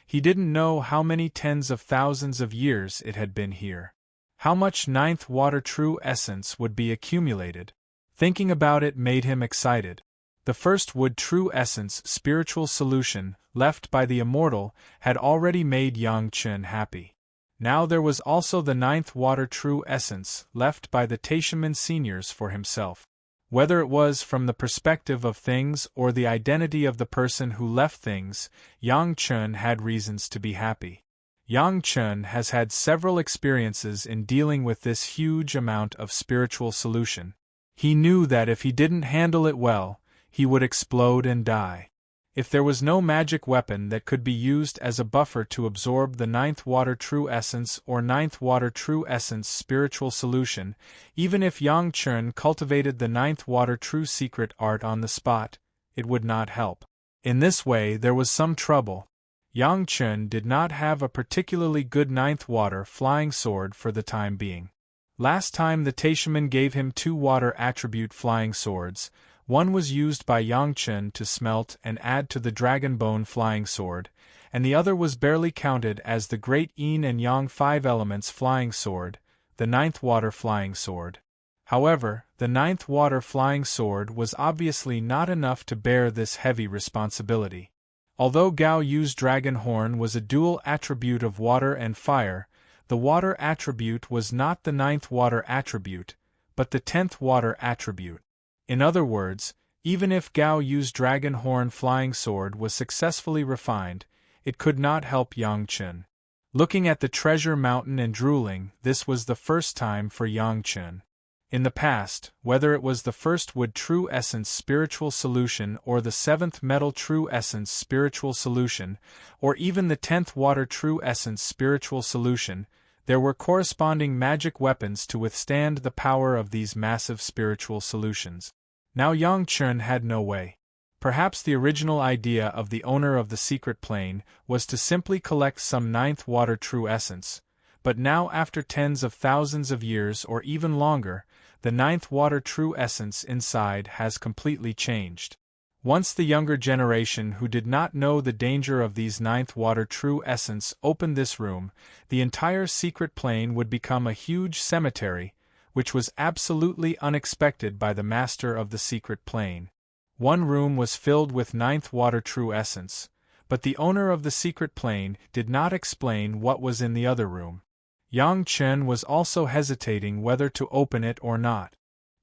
he didn't know how many tens of thousands of years it had been here. How much 9th water true essence would be accumulated? Thinking about it made him excited. The first wood true essence spiritual solution, left by the Immortal, had already made Yang Chen happy. Now there was also the 9th water true essence, left by the Taishaman seniors for himself. Whether it was from the perspective of things or the identity of the person who left things, Yang Chen had reasons to be happy. Yang Chen has had several experiences in dealing with this huge amount of spiritual solution. He knew that if he didn't handle it well, he would explode and die. If there was no magic weapon that could be used as a buffer to absorb the ninth water true essence or ninth water true essence spiritual solution, even if Yang Chen cultivated the ninth water true secret art on the spot, it would not help. In this way there was some trouble. Yang Chen did not have a particularly good ninth water flying sword for the time being. Last time the Taishaman gave him 2 water attribute flying swords. One was used by Yang Chen to smelt and add to the Dragon Bone flying sword, and the other was barely counted as the Great Yin and Yang 5 elements flying sword, the ninth water flying sword. However, the ninth water flying sword was obviously not enough to bear this heavy responsibility. Although Gao Yu's dragon horn was a dual attribute of water and fire, the water attribute was not the ninth water attribute, but the 10th water attribute. In other words, even if Gao Yu's dragon horn flying sword was successfully refined, it could not help Yang Chen. Looking at the treasure mountain and drooling, this was the first time for Yang Chen. In the past, whether it was the first wood true essence spiritual solution or the 7th metal true essence spiritual solution, or even the 10th water true essence spiritual solution, there were corresponding magic weapons to withstand the power of these massive spiritual solutions. Now Yang Chen had no way. Perhaps the original idea of the owner of the secret plane was to simply collect some ninth water true essence, but now after tens of thousands of years or even longer, the ninth water true essence inside has completely changed. Once the younger generation who did not know the danger of these ninth water true essence opened this room, the entire secret plane would become a huge cemetery, which was absolutely unexpected by the master of the secret plane. One room was filled with ninth water true essence, but the owner of the secret plane did not explain what was in the other room. Yang Chen was also hesitating whether to open it or not.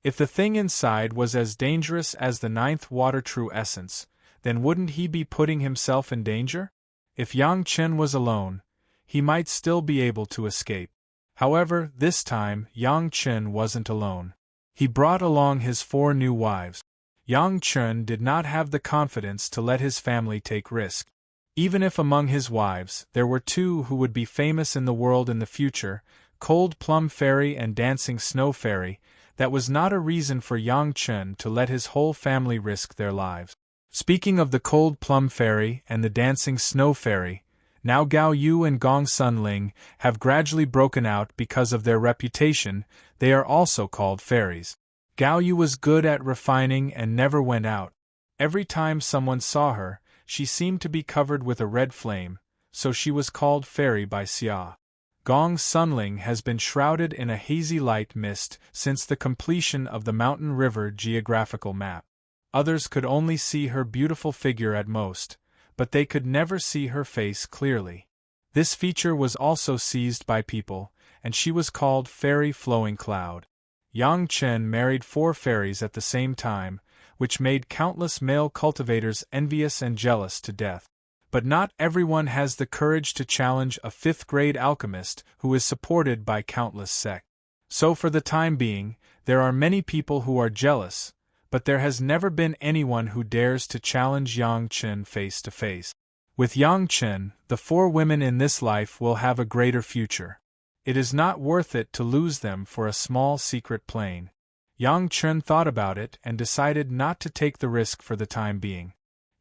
If the thing inside was as dangerous as the ninth water true essence, then wouldn't he be putting himself in danger? If Yang Chen was alone, he might still be able to escape. However, this time, Yang Chen wasn't alone. He brought along his 4 new wives. Yang Chen did not have the confidence to let his family take risk. Even if among his wives there were 2 who would be famous in the world in the future, Cold Plum Fairy and Dancing Snow Fairy, that was not a reason for Yang Chen to let his whole family risk their lives. Speaking of the Cold Plum Fairy and the Dancing Snow Fairy, now Gao Yu and Gong Sunling have gradually broken out because of their reputation. They are also called fairies. Gao Yu was good at refining and never went out. Every time someone saw her, she seemed to be covered with a red flame, so she was called Fairy by Xia. Gong Sunling has been shrouded in a hazy light mist since the completion of the Mountain River geographical map. Others could only see her beautiful figure at most, but they could never see her face clearly. This feature was also seized by people, and she was called Fairy Flowing Cloud. Yang Chen married 4 fairies at the same time, which made countless male cultivators envious and jealous to death. But not everyone has the courage to challenge a 5th-grade alchemist who is supported by countless sects. So for the time being, there are many people who are jealous, but there has never been anyone who dares to challenge Yang Chen face to face. With Yang Chen, the 4 women in this life will have a greater future. It is not worth it to lose them for a small secret plane. Yang Chen thought about it and decided not to take the risk for the time being.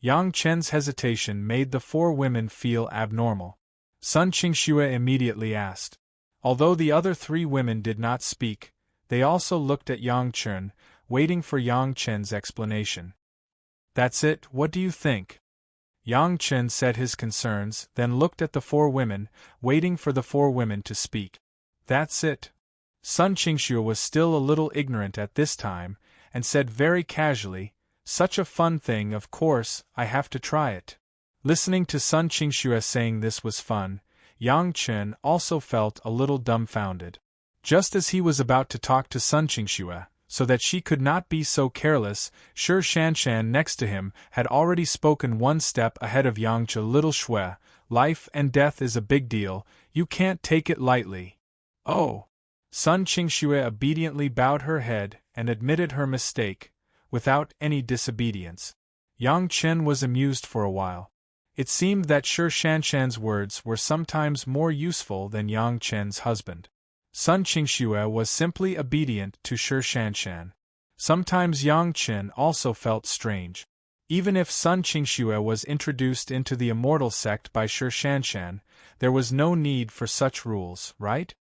Yang Chen's hesitation made the 4 women feel abnormal. Sun Qingxue immediately asked. Although the other 3 women did not speak, they also looked at Yang Chen, waiting for Yang Chen's explanation. That's it, what do you think? Yang Chen said his concerns, then looked at the 4 women, waiting for the 4 women to speak. That's it. Sun Qingxue was still a little ignorant at this time, and said very casually, such a fun thing, of course, I have to try it. Listening to Sun Qingxue saying this was fun, Yang Chen also felt a little dumbfounded. Just as he was about to talk to Sun Qingxue, so that she could not be so careless, Shi Shanshan next to him had already spoken 1 step ahead of Yang Chen. Little Shui, life and death is a big deal, you can't take it lightly. Oh! Sun Qingxue obediently bowed her head and admitted her mistake, without any disobedience. Yang Chen was amused for a while. It seemed that Shi Shanshan's words were sometimes more useful than Yang Chen's husband. Sun Qingxue was simply obedient to Shi Shanshan. Sometimes Yang Chen also felt strange. Even if Sun Qingxue was introduced into the Immortal sect by Shi Shanshan, there was no need for such rules, right?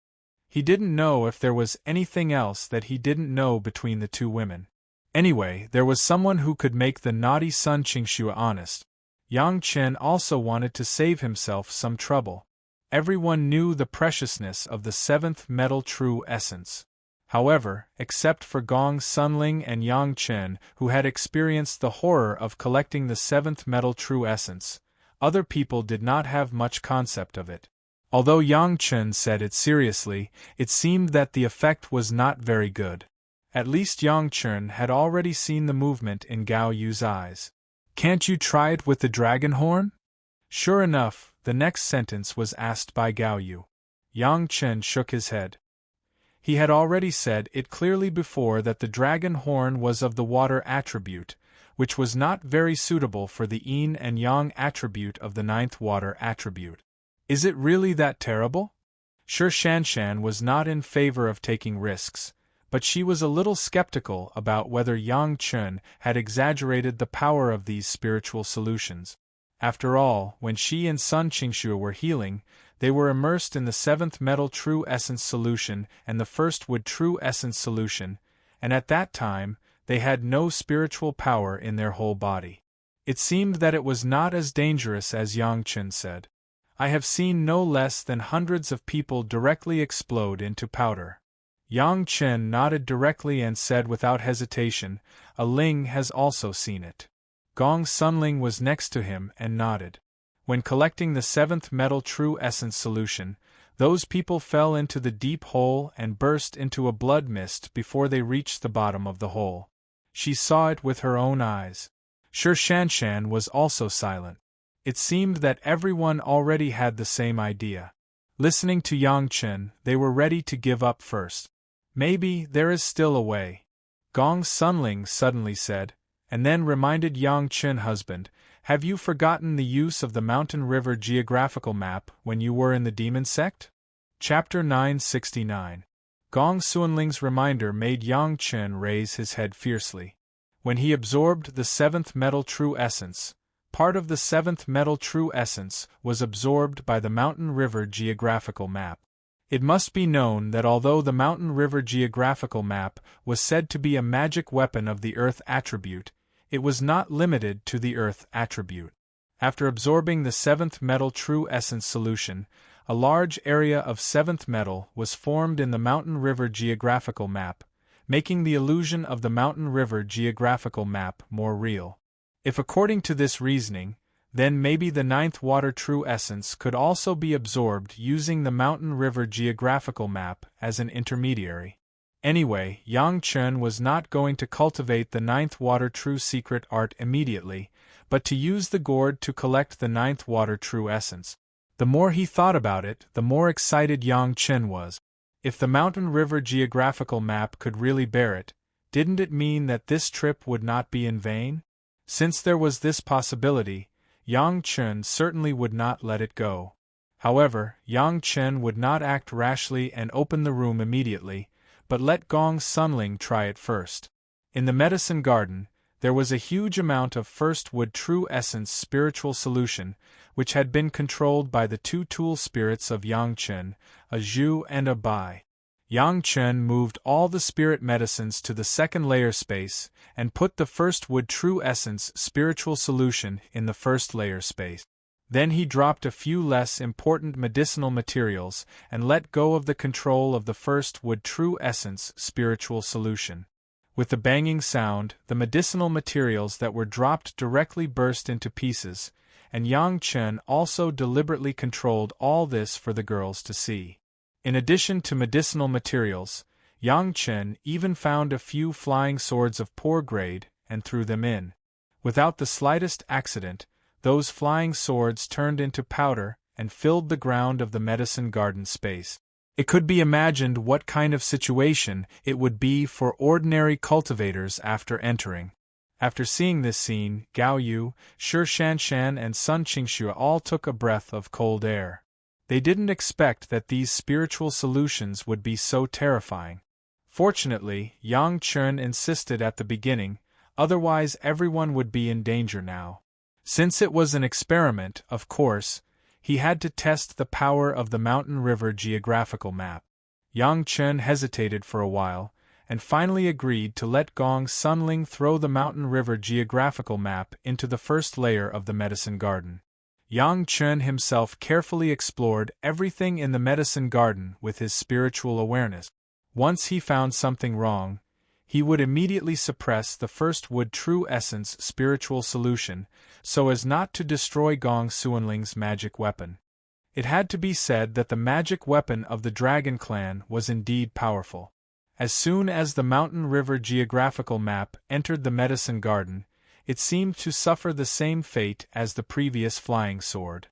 He didn't know if there was anything else that he didn't know between the two women. Anyway, there was someone who could make the naughty Sun Qingxue honest. Yang Chen also wanted to save himself some trouble. Everyone knew the preciousness of the seventh metal true essence. However, except for Gong Sunling and Yang Chen, who had experienced the horror of collecting the seventh metal true essence, other people did not have much concept of it. Although Yang Chen said it seriously, it seemed that the effect was not very good. At least Yang Chen had already seen the movement in Gao Yu's eyes. "Can't you try it with the dragon horn?" Sure enough, the next sentence was asked by Gao Yu. Yang Chen shook his head. He had already said it clearly before that the dragon horn was of the water attribute, which was not very suitable for the yin and yang attribute of the ninth water attribute. Is it really that terrible? Shi Shanshan was not in favor of taking risks, but she was a little skeptical about whether Yang Chen had exaggerated the power of these spiritual solutions. After all, when she and Sun Qingxue were healing, they were immersed in the seventh metal true essence solution and the first wood true essence solution, and at that time, they had no spiritual power in their whole body. It seemed that it was not as dangerous as Yang Chen said. I have seen no less than hundreds of people directly explode into powder. Yang Chen nodded directly and said without hesitation, "A Ling has also seen it." Gong Sunling was next to him and nodded. When collecting the seventh metal true essence solution, those people fell into the deep hole and burst into a blood mist before they reached the bottom of the hole. She saw it with her own eyes. Shi Shanshan was also silent. It seemed that everyone already had the same idea. Listening to Yang Chen, they were ready to give up first. "Maybe there is still a way," Gong Sunling suddenly said, and then reminded Yang Chen husband, "Have you forgotten the use of the mountain river geographical map when you were in the demon sect?" Chapter 969. Gong Sunling's reminder made Yang Chen raise his head fiercely. When he absorbed the seventh metal true essence, part of the seventh metal true essence was absorbed by the mountain river geographical map. It must be known that although the mountain river geographical map was said to be a magic weapon of the earth attribute, it was not limited to the earth attribute. After absorbing the seventh metal true essence solution, a large area of seventh metal was formed in the mountain river geographical map, making the illusion of the mountain river geographical map more real. If according to this reasoning, then maybe the ninth water true essence could also be absorbed using the mountain river geographical map as an intermediary. Anyway, Yang Chen was not going to cultivate the ninth water true secret art immediately, but to use the gourd to collect the ninth water true essence. The more he thought about it, the more excited Yang Chen was. If the mountain river geographical map could really bear it, didn't it mean that this trip would not be in vain? Since there was this possibility, Yang Chen certainly would not let it go. However, Yang Chen would not act rashly and open the room immediately, but let Gong Sunling try it first. In the medicine garden, there was a huge amount of first wood true essence spiritual solution, which had been controlled by the two tool spirits of Yang Chen, a Zhu and a Bai. Yang Chen moved all the spirit medicines to the second layer space, and put the first wood true essence spiritual solution in the first layer space. Then he dropped a few less important medicinal materials and let go of the control of the first wood true essence spiritual solution. With a banging sound, the medicinal materials that were dropped directly burst into pieces, and Yang Chen also deliberately controlled all this for the girls to see. In addition to medicinal materials, Yang Chen even found a few flying swords of poor grade and threw them in. Without the slightest accident, those flying swords turned into powder and filled the ground of the medicine garden space. It could be imagined what kind of situation it would be for ordinary cultivators after entering. After seeing this scene, Gao Yu, Shi Shanshan and Sun Qingxue all took a breath of cold air. They didn't expect that these spiritual solutions would be so terrifying. Fortunately, Yang Chen insisted at the beginning, otherwise everyone would be in danger now. Since it was an experiment, of course, he had to test the power of the Mountain River geographical map. Yang Chen hesitated for a while, and finally agreed to let Gong Sunling throw the Mountain River geographical map into the first layer of the medicine garden. Yang Chen himself carefully explored everything in the medicine garden with his spiritual awareness. Once he found something wrong, he would immediately suppress the first wood true essence spiritual solution, so as not to destroy Gong Suanling's magic weapon. It had to be said that the magic weapon of the Dragon Clan was indeed powerful. As soon as the Mountain River geographical map entered the medicine garden, it seemed to suffer the same fate as the previous flying sword.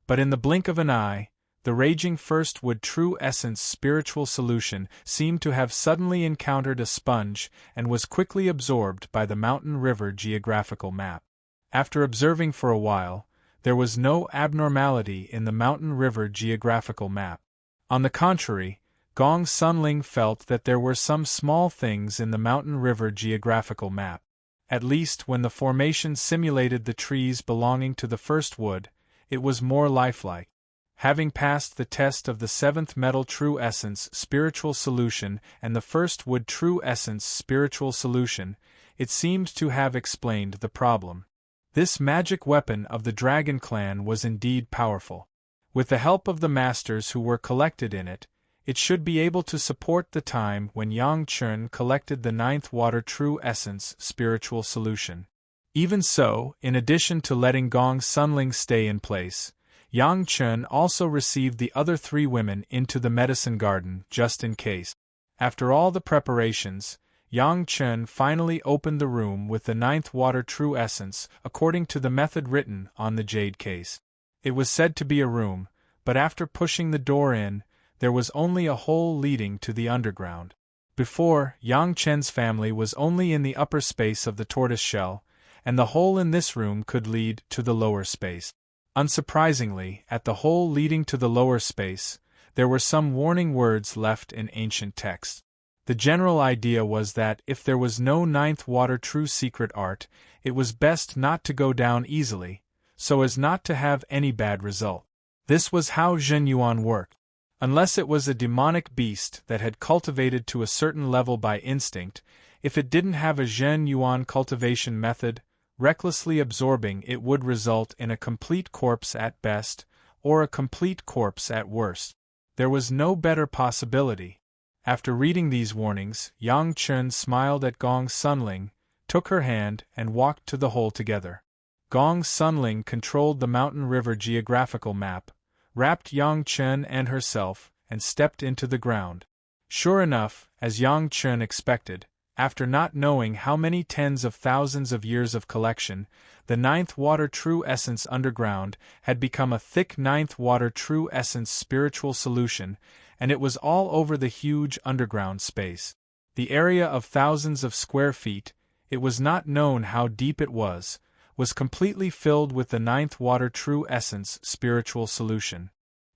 But in the blink of an eye, the raging first wood true essence spiritual solution seemed to have suddenly encountered a sponge and was quickly absorbed by the Mountain River geographical map. After observing for a while, there was no abnormality in the Mountain River geographical map. On the contrary, Gong Sunling felt that there were some small things in the Mountain River geographical map. At least when the formation simulated the trees belonging to the first wood, it was more lifelike. Having passed the test of the seventh metal true essence spiritual solution and the first wood true essence spiritual solution, it seemed to have explained the problem. This magic weapon of the Dragon Clan was indeed powerful. With the help of the masters who were collected in it, it should be able to support the time when Yang Chen collected the ninth water true essence spiritual solution. Even so, in addition to letting Gong Sunling stay in place, Yang Chen also received the other three women into the medicine garden just in case. After all the preparations, Yang Chen finally opened the room with the ninth water true essence according to the method written on the jade case. It was said to be a room, but after pushing the door in, there was only a hole leading to the underground. Before, Yang Chen's family was only in the upper space of the tortoise shell, and the hole in this room could lead to the lower space. Unsurprisingly, at the hole leading to the lower space, there were some warning words left in ancient text. The general idea was that if there was no ninth water true secret art, it was best not to go down easily, so as not to have any bad result. This was how Zhen Yuan worked. Unless it was a demonic beast that had cultivated to a certain level by instinct, if it didn't have a Zhen Yuan cultivation method, recklessly absorbing it would result in a complete corpse at best, or a complete corpse at worst. There was no better possibility. After reading these warnings, Yang Chen smiled at Gong Sunling, took her hand, and walked to the hole together. Gong Sunling controlled the Mountain River geographical map, wrapped Yang Chen and herself, and stepped into the ground. Sure enough, as Yang Chen expected, after not knowing how many tens of thousands of years of collection, the ninth water true essence underground had become a thick ninth water true essence spiritual solution, and it was all over the huge underground space. The area of thousands of square feet, it was not known how deep it was completely filled with the ninth water true essence spiritual solution.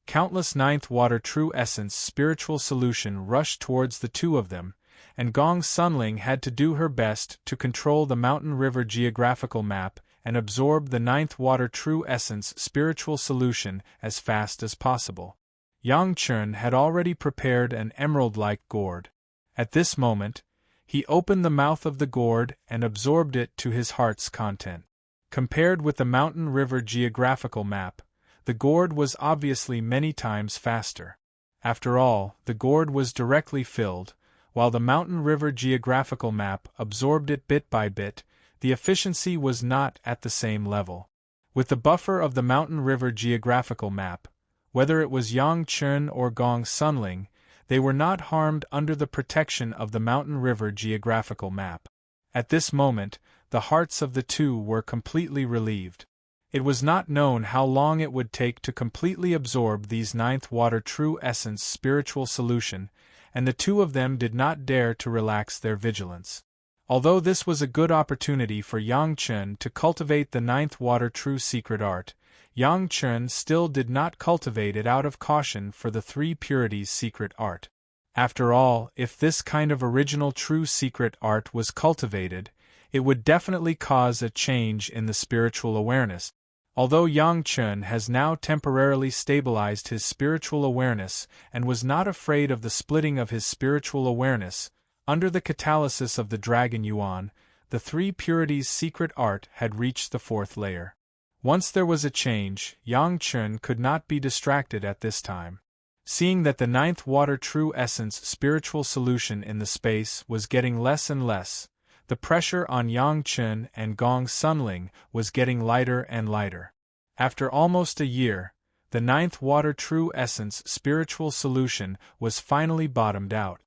Countless ninth water true essence spiritual solution rushed towards the two of them, and Gong Sunling had to do her best to control the Mountain River geographical map and absorb the ninth water true essence spiritual solution as fast as possible. Yang Chen had already prepared an emerald-like gourd. At this moment, he opened the mouth of the gourd and absorbed it to his heart's content. Compared with the Mountain River geographical map, the gourd was obviously many times faster. After all, the gourd was directly filled, while the Mountain River geographical map absorbed it bit by bit. The efficiency was not at the same level. With the buffer of the Mountain River geographical map, whether it was Yang Chen or Gong Sunling, they were not harmed under the protection of the Mountain River geographical map. At this moment, the hearts of the two were completely relieved. It was not known how long it would take to completely absorb these ninth water true essence spiritual solution, and the two of them did not dare to relax their vigilance. Although this was a good opportunity for Yang Chen to cultivate the ninth water true secret art, Yang Chen still did not cultivate it out of caution for the three purities secret art. After all, if this kind of original true secret art was cultivated, it would definitely cause a change in the spiritual awareness. Although Yang Chen has now temporarily stabilized his spiritual awareness and was not afraid of the splitting of his spiritual awareness, under the catalysis of the Dragon Yuan, the three purities secret art had reached the fourth layer. Once there was a change, Yang Chen could not be distracted at this time. Seeing that the ninth water true essence spiritual solution in the space was getting less and less, the pressure on Yang Chen and Gong Sunling was getting lighter and lighter. After almost a year, the ninth water true essence spiritual solution was finally bottomed out.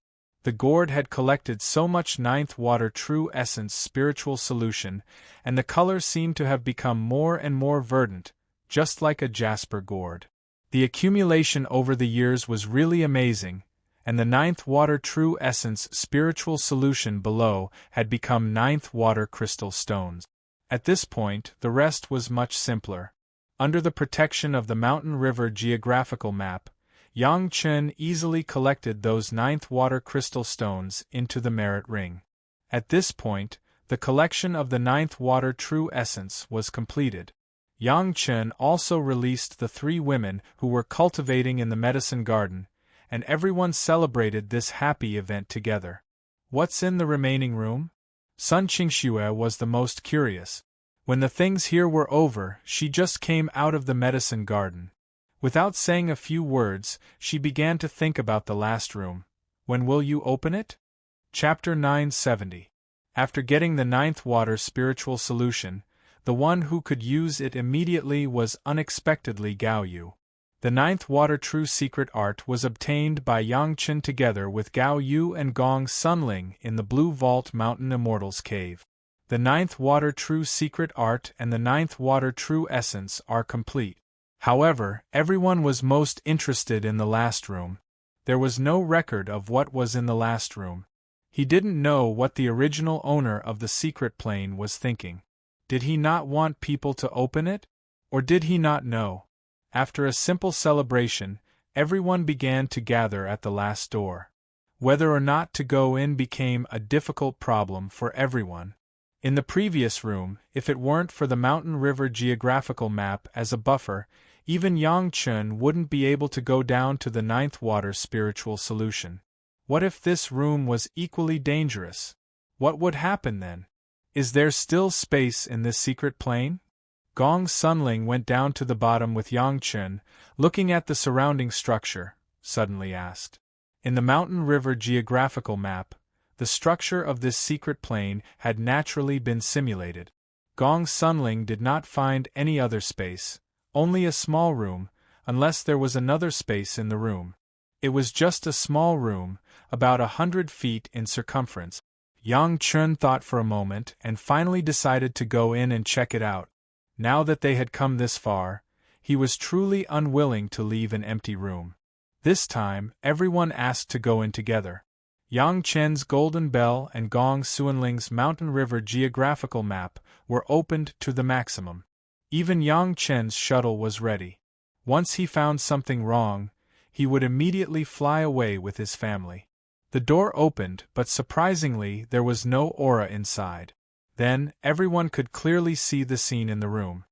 The gourd had collected so much ninth water true essence spiritual solution, and the color seemed to have become more and more verdant, just like a jasper gourd. The accumulation over the years was really amazing, and the ninth water true essence spiritual solution below had become ninth water crystal stones. At this point, the rest was much simpler. Under the protection of the Mountain River geographical map, Yang Chen easily collected those ninth water crystal stones into the merit ring. At this point, the collection of the ninth water true essence was completed. Yang Chen also released the three women who were cultivating in the medicine garden, and everyone celebrated this happy event together. What's in the remaining room? Sun Qingxue was the most curious. When the things here were over, she just came out of the medicine garden. Without saying a few words, she began to think about the last room. When will you open it? Chapter 970. After getting the ninth water spiritual solution, the one who could use it immediately was unexpectedly Gao Yu. The ninth water true secret art was obtained by Yang Chen together with Gao Yu and Gong Sunling in the Blue Vault Mountain Immortal's cave. The ninth water true secret art and the ninth water true essence are complete. However, everyone was most interested in the last room. There was no record of what was in the last room. He didn't know what the original owner of the secret plane was thinking. Did he not want people to open it? Or did he not know? After a simple celebration, everyone began to gather at the last door. Whether or not to go in became a difficult problem for everyone. In the previous room, if it weren't for the Mountain River geographical map as a buffer, even Yang Chen wouldn't be able to go down to the ninth water spiritual solution. What if this room was equally dangerous? What would happen then? Is there still space in this secret plane? Gong Sunling went down to the bottom with Yang Chen, looking at the surrounding structure, suddenly asked. In the Mountain River geographical map, the structure of this secret plane had naturally been simulated. Gong Sunling did not find any other space, only a small room, unless there was another space in the room. It was just a small room, about 100 feet in circumference. Yang Chen thought for a moment and finally decided to go in and check it out. Now that they had come this far, he was truly unwilling to leave an empty room. This time, everyone asked to go in together. Yang Chen's Golden Bell and Gong Sunling's Mountain River geographical map were opened to the maximum. Even Yang Chen's shuttle was ready. Once he found something wrong, he would immediately fly away with his family. The door opened, but surprisingly there was no aura inside. Then, everyone could clearly see the scene in the room.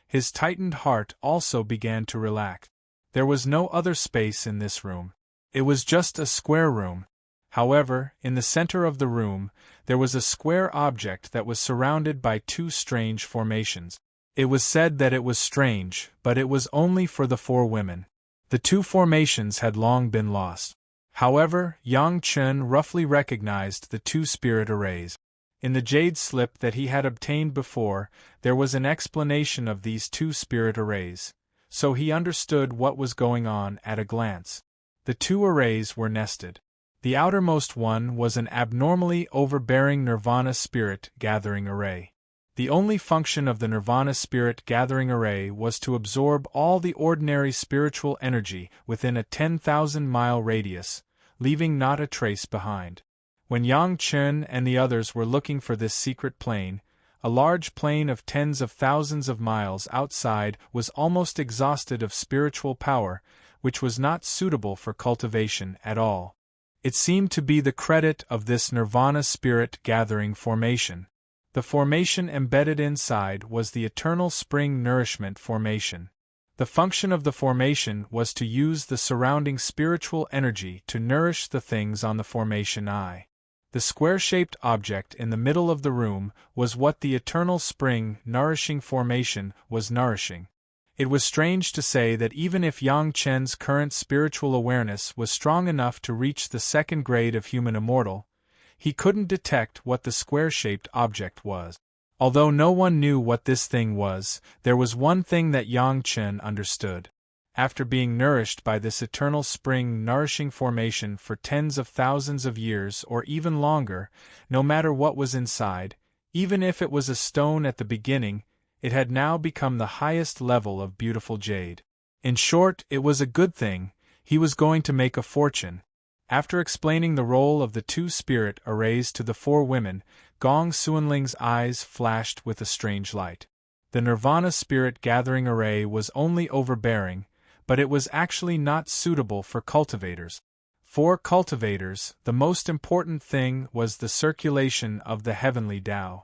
His tightened heart also began to relax. There was no other space in this room. It was just a square room. However, in the center of the room, there was a square object that was surrounded by two strange formations. It was said that it was strange, but it was only for the four women. The two formations had long been lost. However, Yang Chen roughly recognized the two spirit arrays. In the jade slip that he had obtained before, there was an explanation of these two spirit arrays, so he understood what was going on at a glance. The two arrays were nested. The outermost one was an abnormally overbearing Nirvana spirit gathering array. The only function of the Nirvana spirit gathering array was to absorb all the ordinary spiritual energy within a 10,000-mile radius, leaving not a trace behind. When Yang Chen and the others were looking for this secret plane, a large plane of tens of thousands of miles outside was almost exhausted of spiritual power, which was not suitable for cultivation at all. It seemed to be the credit of this nirvana spirit-gathering formation. The formation embedded inside was the eternal spring nourishment formation. The function of the formation was to use the surrounding spiritual energy to nourish the things on the formation eye. The square-shaped object in the middle of the room was what the eternal spring nourishing formation was nourishing. It was strange to say that even if Yang Chen's current spiritual awareness was strong enough to reach the second grade of human immortal, he couldn't detect what the square-shaped object was. Although no one knew what this thing was, there was one thing that Yang Chen understood. After being nourished by this eternal spring nourishing formation for tens of thousands of years or even longer, no matter what was inside, even if it was a stone at the beginning, it had now become the highest level of beautiful jade. In short, it was a good thing. He was going to make a fortune. After explaining the role of the two spirit arrays to the four women, Gong Xuanling's eyes flashed with a strange light. The Nirvana spirit gathering array was only overbearing, but it was actually not suitable for cultivators. For cultivators, the most important thing was the circulation of the heavenly Tao.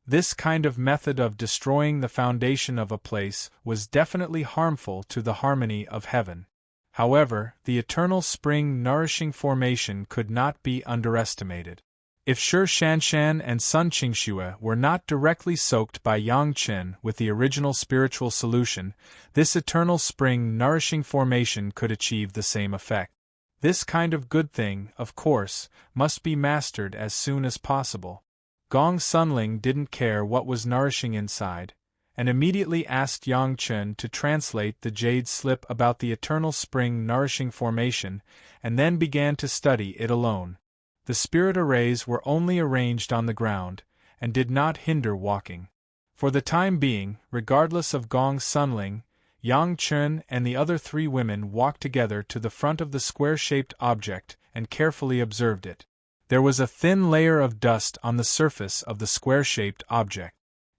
This kind of method of destroying the foundation of a place was definitely harmful to the harmony of heaven. However, the eternal spring nourishing formation could not be underestimated. If Shi Shanshan and Sun Qingxue were not directly soaked by Yang Chen with the original spiritual solution, this eternal spring nourishing formation could achieve the same effect. This kind of good thing, of course, must be mastered as soon as possible. Gong Sunling didn't care what was nourishing inside, and immediately asked Yang Chen to translate the jade slip about the eternal spring nourishing formation, and then began to study it alone. The spirit arrays were only arranged on the ground, and did not hinder walking. For the time being, regardless of Gong Sunling, Yang Chen and the other three women walked together to the front of the square-shaped object and carefully observed it. There was a thin layer of dust on the surface of the square-shaped object.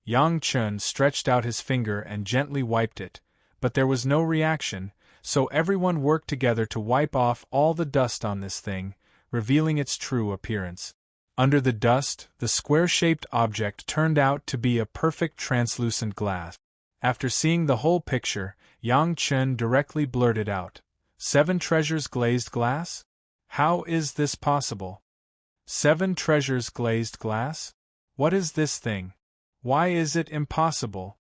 Yang Chen stretched out his finger and gently wiped it, but there was no reaction, so everyone worked together to wipe off all the dust on this thing, revealing its true appearance. Under the dust, the square-shaped object turned out to be a perfect translucent glass. After seeing the whole picture, Yang Chen directly blurted out, "7 treasures glazed glass? How is this possible? 7 treasures glazed glass? What is this thing? Why is it impossible?"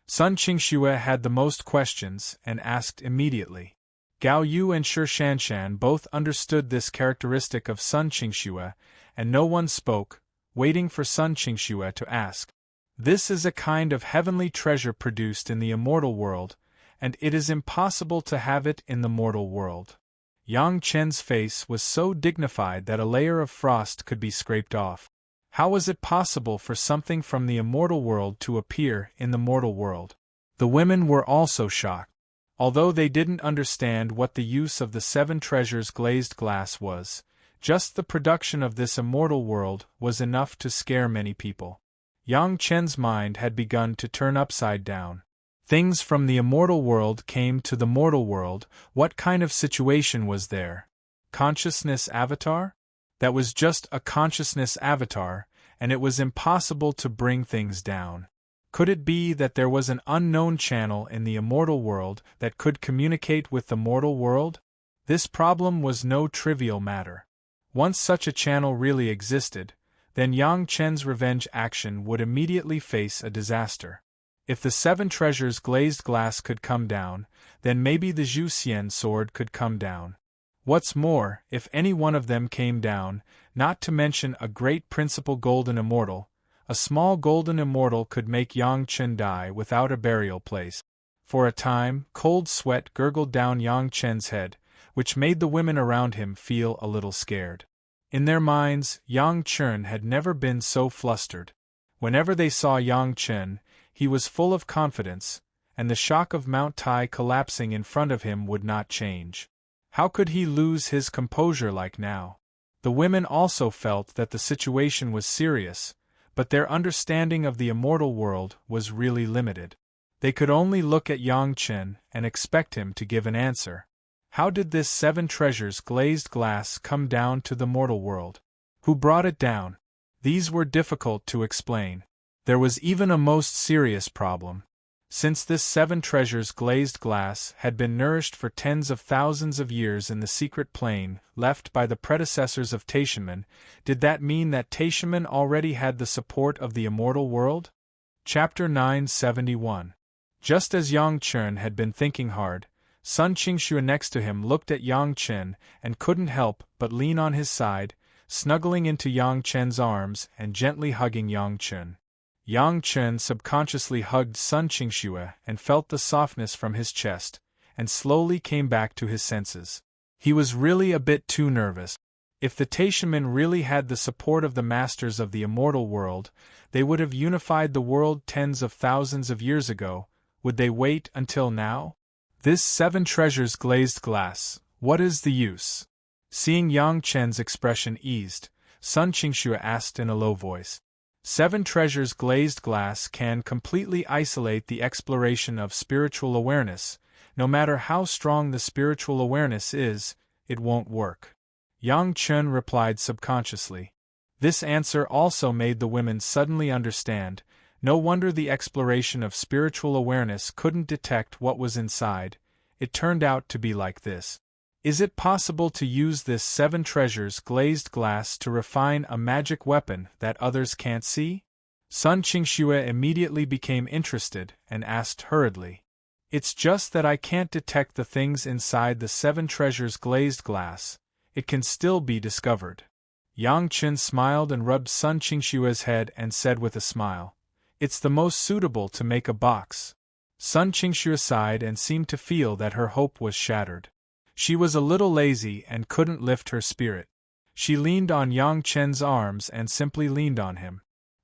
Sun Qingxue had the most questions and asked immediately. Gao Yu and Shi Shanshan both understood this characteristic of Sun Qingxue, and no one spoke, waiting for Sun Qingxue to ask. This is a kind of heavenly treasure produced in the immortal world, and it is impossible to have it in the mortal world. Yang Chen's face was so dignified that a layer of frost could be scraped off. How was it possible for something from the immortal world to appear in the mortal world? The women were also shocked. Although they didn't understand what the use of the 7 treasures glazed glass was, just the production of this immortal world was enough to scare many people. Yang Chen's mind had begun to turn upside down. Things from the immortal world came to the mortal world. What kind of situation was there? Consciousness avatar? That was just a consciousness avatar, and it was impossible to bring things down. Could it be that there was an unknown channel in the immortal world that could communicate with the mortal world? This problem was no trivial matter. Once such a channel really existed, then Yang Chen's revenge action would immediately face a disaster. If the 7 treasures glazed glass could come down, then maybe the Zhu Xian sword could come down. What's more, if any one of them came down, not to mention a great principal golden immortal, a small golden immortal could make Yang Chen die without a burial place. For a time, cold sweat gurgled down Yang Chen's head, which made the women around him feel a little scared. In their minds, Yang Chen had never been so flustered. Whenever they saw Yang Chen, he was full of confidence, and the shock of Mount Tai collapsing in front of him would not change. How could he lose his composure like now? The women also felt that the situation was serious, but their understanding of the immortal world was really limited. They could only look at Yang Chen and expect him to give an answer. How did this 7 treasures glazed glass come down to the mortal world? Who brought it down? These were difficult to explain. There was even a most serious problem. Since this 7 treasures glazed glass had been nourished for tens of thousands of years in the secret plane left by the predecessors of Taishanmen, did that mean that Taishanmen already had the support of the immortal world? Chapter 971. Just as Yang Chen had been thinking hard, Sun Qingxue next to him looked at Yang Chen and couldn't help but lean on his side, snuggling into Yang Chen's arms and gently hugging Yang Chen. Yang Chen subconsciously hugged Sun Qingxue and felt the softness from his chest, and slowly came back to his senses. He was really a bit too nervous. If the Taishanmen really had the support of the masters of the immortal world, they would have unified the world tens of thousands of years ago. Would they wait until now? This 7 treasures glazed glass, what is the use? Seeing Yang Chen's expression eased, Sun Qingxue asked in a low voice. 7 treasures glazed glass can completely isolate the exploration of spiritual awareness. No matter how strong the spiritual awareness is, it won't work. Yang Chen replied subconsciously. This answer also made the women suddenly understand. No wonder the exploration of spiritual awareness couldn't detect what was inside. It turned out to be like this. Is it possible to use this 7 treasures glazed glass to refine a magic weapon that others can't see? Sun Qingxue immediately became interested and asked hurriedly. It's just that I can't detect the things inside the 7 treasures glazed glass. It can still be discovered. Yang Chen smiled and rubbed Sun Qingxue's head and said with a smile, It's the most suitable to make a box. Sun Qingxue sighed and seemed to feel that her hope was shattered. She was a little lazy and couldn't lift her spirit. She leaned on Yang Chen's arms and simply leaned on him.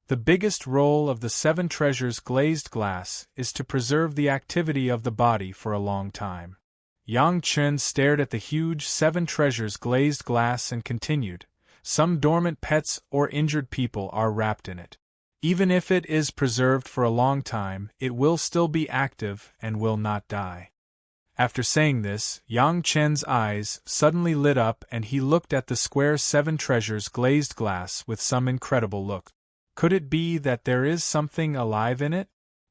The biggest role of the 7 treasures glazed glass is to preserve the activity of the body for a long time. Yang Chen stared at the huge 7 treasures glazed glass and continued, Some dormant pets or injured people are wrapped in it. Even if it is preserved for a long time, it will still be active and will not die. After saying this, Yang Chen's eyes suddenly lit up and he looked at the square 7 treasures glazed glass with some incredible look. Could it be that there is something alive in it?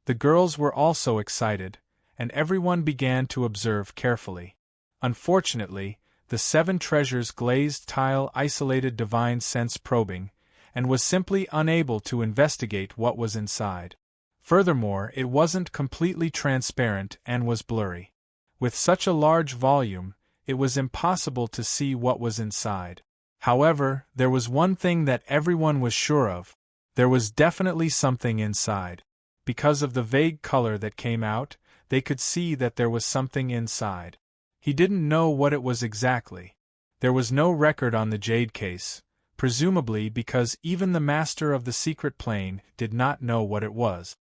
The girls were also excited, and everyone began to observe carefully. Unfortunately, the 7 treasures glazed tile isolated divine sense probing, and was simply unable to investigate what was inside. Furthermore, it wasn't completely transparent and was blurry. With such a large volume, it was impossible to see what was inside. However, there was one thing that everyone was sure of. There was definitely something inside. Because of the vague color that came out, they could see that there was something inside. He didn't know what it was exactly. There was no record on the jade case, presumably because even the master of the secret plane did not know what it was.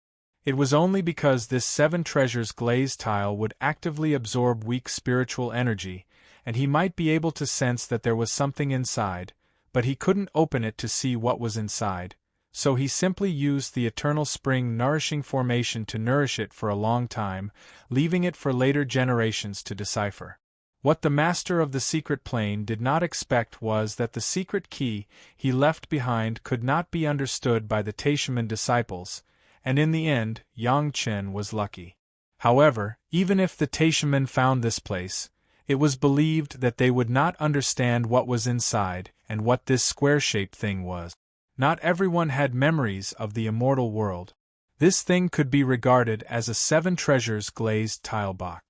It was only because this 7 treasures glazed tile would actively absorb weak spiritual energy, and he might be able to sense that there was something inside, but he couldn't open it to see what was inside, so he simply used the eternal spring nourishing formation to nourish it for a long time, leaving it for later generations to decipher. What the master of the secret plane did not expect was that the secret key he left behind could not be understood by the Taishanmen disciples, and in the end, Yang Chen was lucky. However, even if the Taishanmen found this place, it was believed that they would not understand what was inside and what this square-shaped thing was. Not everyone had memories of the immortal world. This thing could be regarded as a 7 treasures glazed tile box.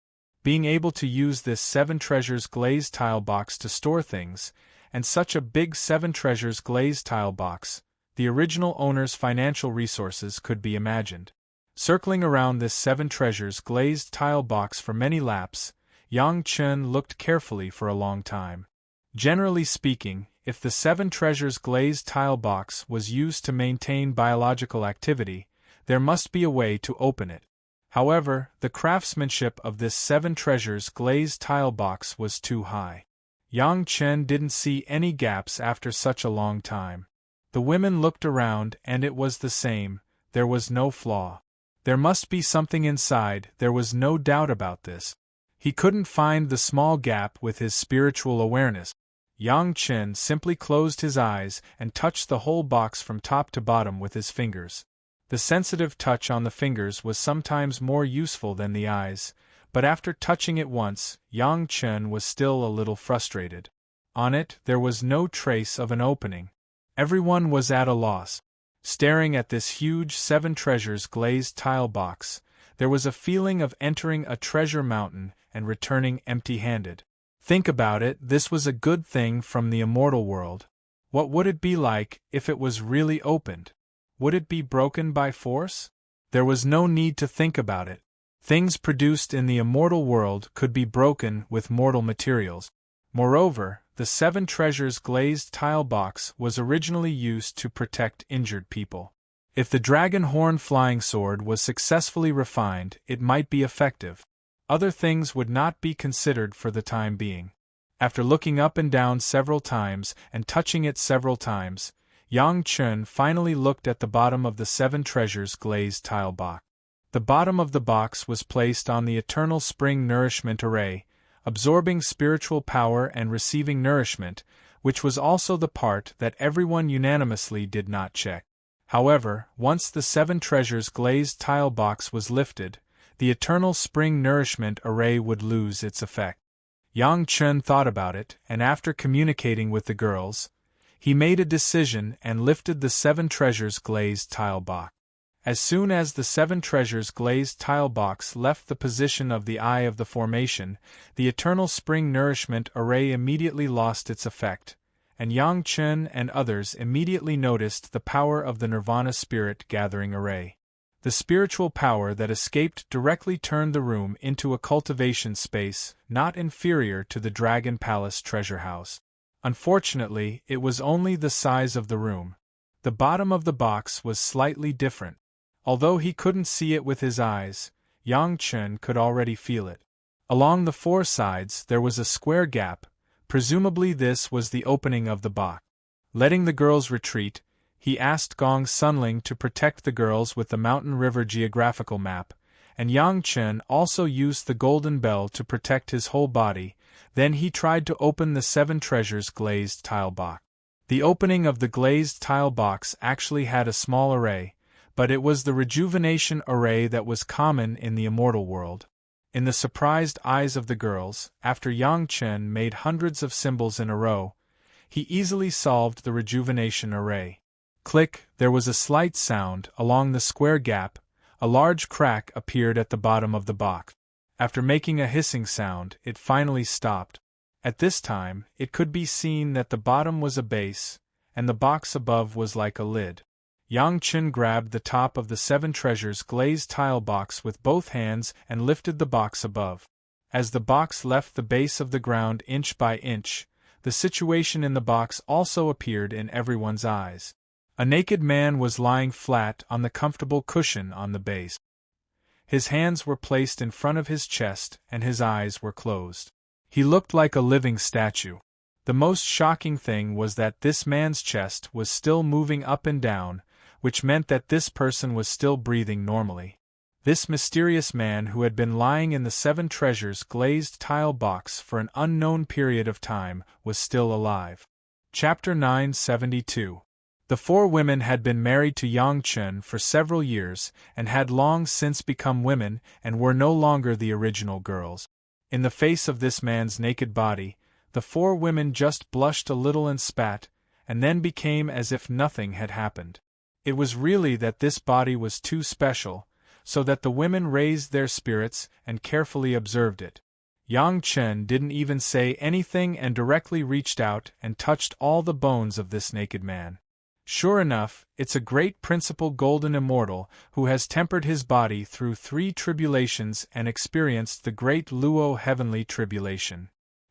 Being able to use this 7 treasures glazed tile box to store things, and such a big 7 treasures glazed tile box, the original owner's financial resources could be imagined. Circling around this 7 treasures glazed tile box for many laps, Yang Chen looked carefully for a long time. Generally speaking, if the 7 treasures glazed tile box was used to maintain biological activity, there must be a way to open it. However, the craftsmanship of this 7 treasures glazed tile box was too high. Yang Chen didn't see any gaps after such a long time. The women looked around and it was the same, there was no flaw. There must be something inside, there was no doubt about this. He couldn't find the small gap with his spiritual awareness. Yang Chen simply closed his eyes and touched the whole box from top to bottom with his fingers. The sensitive touch on the fingers was sometimes more useful than the eyes, but after touching it once, Yang Chen was still a little frustrated. On it, there was no trace of an opening. Everyone was at a loss. Staring at this huge 7 treasures glazed tile box, there was a feeling of entering a treasure mountain and returning empty-handed. Think about it, this was a good thing from the immortal world. What would it be like if it was really opened? Would it be broken by force? There was no need to think about it. Things produced in the immortal world could be broken with mortal materials. Moreover, the 7 treasures glazed tile box was originally used to protect injured people. If the dragon horn flying sword was successfully refined, it might be effective. Other things would not be considered for the time being. After looking up and down several times and touching it several times, Yang Chen finally looked at the bottom of the 7 treasures glazed tile box. The bottom of the box was placed on the eternal spring nourishment array, absorbing spiritual power and receiving nourishment, which was also the part that everyone unanimously did not check. However, once the 7 treasures glazed tile box was lifted, the eternal spring nourishment array would lose its effect. Yang Chen thought about it, and after communicating with the girls, he made a decision and lifted the 7 treasures glazed tile box. As soon as the 7 treasures glazed tile box left the position of the eye of the formation, the eternal spring nourishment array immediately lost its effect, and Yang Chen and others immediately noticed the power of the Nirvana spirit gathering array. The spiritual power that escaped directly turned the room into a cultivation space not inferior to the Dragon Palace treasure house. Unfortunately, it was only the size of the room. The bottom of the box was slightly different. Although he couldn't see it with his eyes, Yang Chen could already feel it. Along the 4 sides there was a square gap, presumably this was the opening of the box. Letting the girls retreat, he asked Gong Sunling to protect the girls with the Mountain River geographical map, and Yang Chen also used the golden bell to protect his whole body. Then he tried to open the 7 treasures glazed tile box. The opening of the glazed tile box actually had a small array, but it was the rejuvenation array that was common in the immortal world. In the surprised eyes of the girls, after Yang Chen made hundreds of symbols in a row, he easily solved the rejuvenation array. Click, there was a slight sound along the square gap, a large crack appeared at the bottom of the box. After making a hissing sound, it finally stopped. At this time, it could be seen that the bottom was a base, and the box above was like a lid. Yang Chen grabbed the top of the 7 treasures glazed tile box with both hands and lifted the box above. As the box left the base of the ground inch by inch, the situation in the box also appeared in everyone's eyes. A naked man was lying flat on the comfortable cushion on the base. His hands were placed in front of his chest and his eyes were closed. He looked like a living statue. The most shocking thing was that this man's chest was still moving up and down, which meant that this person was still breathing normally. This mysterious man who had been lying in the 7 treasures glazed tile box for an unknown period of time was still alive. Chapter 972. The 4 women had been married to Yang Chen for several years and had long since become women and were no longer the original girls. In the face of this man's naked body, the 4 women just blushed a little and spat, and then became as if nothing had happened. It was really that this body was too special, so that the women raised their spirits and carefully observed it. Yang Chen didn't even say anything and directly reached out and touched all the bones of this naked man. Sure enough, it's a great principal golden immortal who has tempered his body through 3 tribulations and experienced the great Luo heavenly tribulation.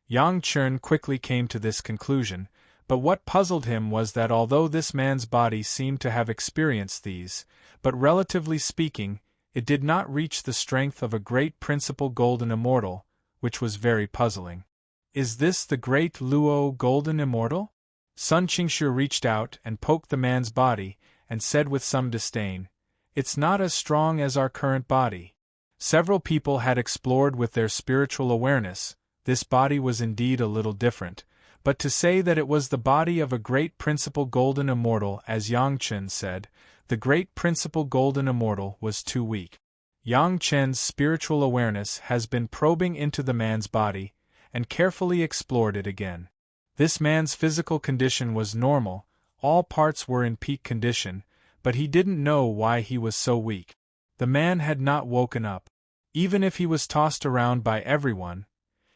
Yang Chen quickly came to this conclusion, but what puzzled him was that although this man's body seemed to have experienced these, but relatively speaking, it did not reach the strength of a great principal golden immortal, which was very puzzling. Is this the great Luo golden immortal? Sun Qingshu reached out and poked the man's body, and said with some disdain, "It's not as strong as our current body." Several people had explored with their spiritual awareness. This body was indeed a little different, but to say that it was the body of a great principal golden immortal, as Yang Chen said, the great principal golden immortal was too weak. Yang Chen's spiritual awareness has been probing into the man's body, and carefully explored it again. This man's physical condition was normal, all parts were in peak condition, but he didn't know why he was so weak. The man had not woken up. Even if he was tossed around by everyone,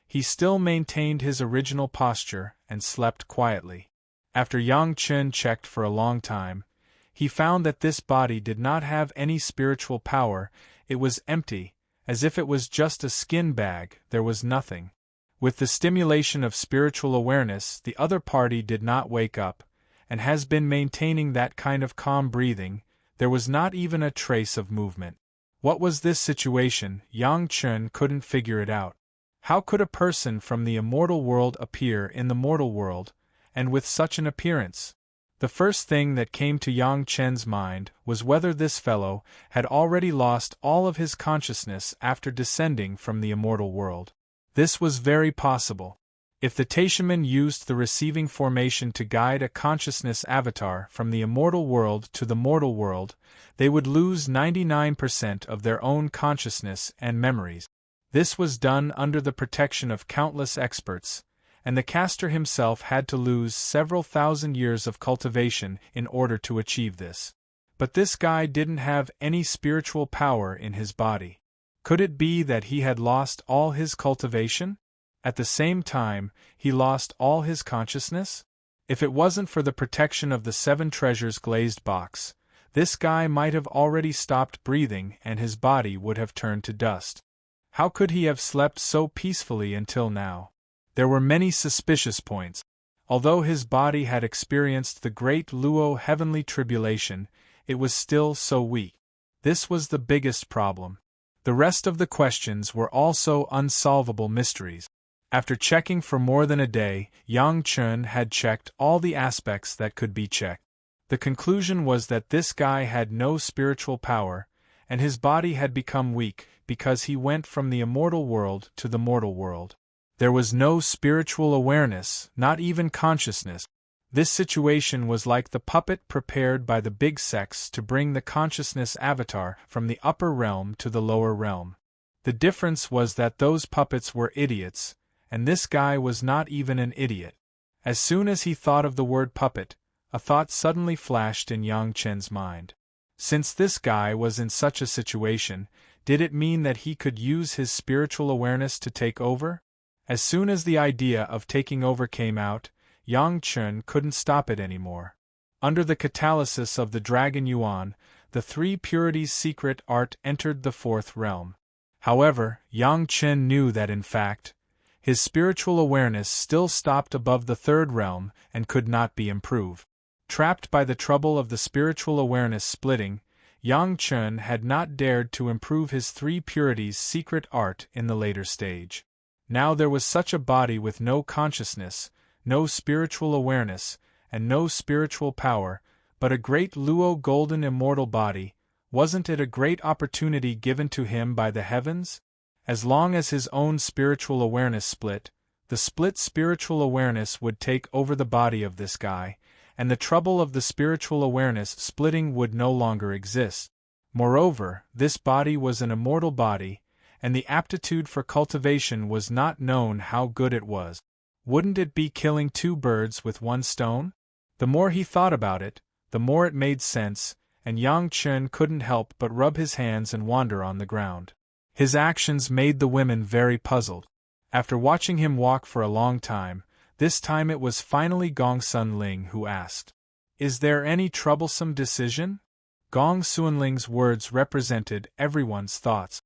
he still maintained his original posture and slept quietly. After Yang Chen checked for a long time, he found that this body did not have any spiritual power. It was empty, as if it was just a skin bag. There was nothing. With the stimulation of spiritual awareness, the other party did not wake up, and has been maintaining that kind of calm breathing. There was not even a trace of movement. What was this situation? Yang Chen couldn't figure it out. How could a person from the immortal world appear in the mortal world, and with such an appearance? The first thing that came to Yang Chen's mind was whether this fellow had already lost all of his consciousness after descending from the immortal world. This was very possible. If the Taishaman used the receiving formation to guide a consciousness avatar from the immortal world to the mortal world, they would lose 99% of their own consciousness and memories. This was done under the protection of countless experts, and the caster himself had to lose several thousand years of cultivation in order to achieve this. But this guy didn't have any spiritual power in his body. Could it be that he had lost all his cultivation? At the same time, he lost all his consciousness? If it wasn't for the protection of the 7 treasures glazed box, this guy might have already stopped breathing and his body would have turned to dust. How could he have slept so peacefully until now? There were many suspicious points. Although his body had experienced the great Luo heavenly tribulation, it was still so weak. This was the biggest problem. The rest of the questions were also unsolvable mysteries. After checking for more than a day, Yang Chen had checked all the aspects that could be checked. The conclusion was that this guy had no spiritual power, and his body had become weak because he went from the immortal world to the mortal world. There was no spiritual awareness, not even consciousness. This situation was like the puppet prepared by the big sects to bring the consciousness avatar from the upper realm to the lower realm. The difference was that those puppets were idiots, and this guy was not even an idiot. As soon as he thought of the word puppet, a thought suddenly flashed in Yang Chen's mind. Since this guy was in such a situation, did it mean that he could use his spiritual awareness to take over? As soon as the idea of taking over came out, Yang Chen couldn't stop it anymore. Under the catalysis of the Dragon Yuan, the 3 purities secret art entered the 4th realm. However, Yang Chen knew that in fact, his spiritual awareness still stopped above the 3rd realm and could not be improved. Trapped by the trouble of the spiritual awareness splitting, Yang Chen had not dared to improve his 3 purities secret art in the later stage. Now there was such a body with no consciousness, no spiritual awareness, and no spiritual power, but a great Luo golden immortal body. Wasn't it a great opportunity given to him by the heavens? As long as his own spiritual awareness split, the split spiritual awareness would take over the body of this guy, and the trouble of the spiritual awareness splitting would no longer exist. Moreover, this body was an immortal body, and the aptitude for cultivation was not known how good it was. Wouldn't it be killing 2 birds with 1 stone? The more he thought about it, the more it made sense, and Yang Chen couldn't help but rub his hands and wander on the ground. His actions made the women very puzzled. After watching him walk for a long time, this time it was finally Gong Sunling who asked, "Is there any troublesome decision?" Gong Sunling's words represented everyone's thoughts.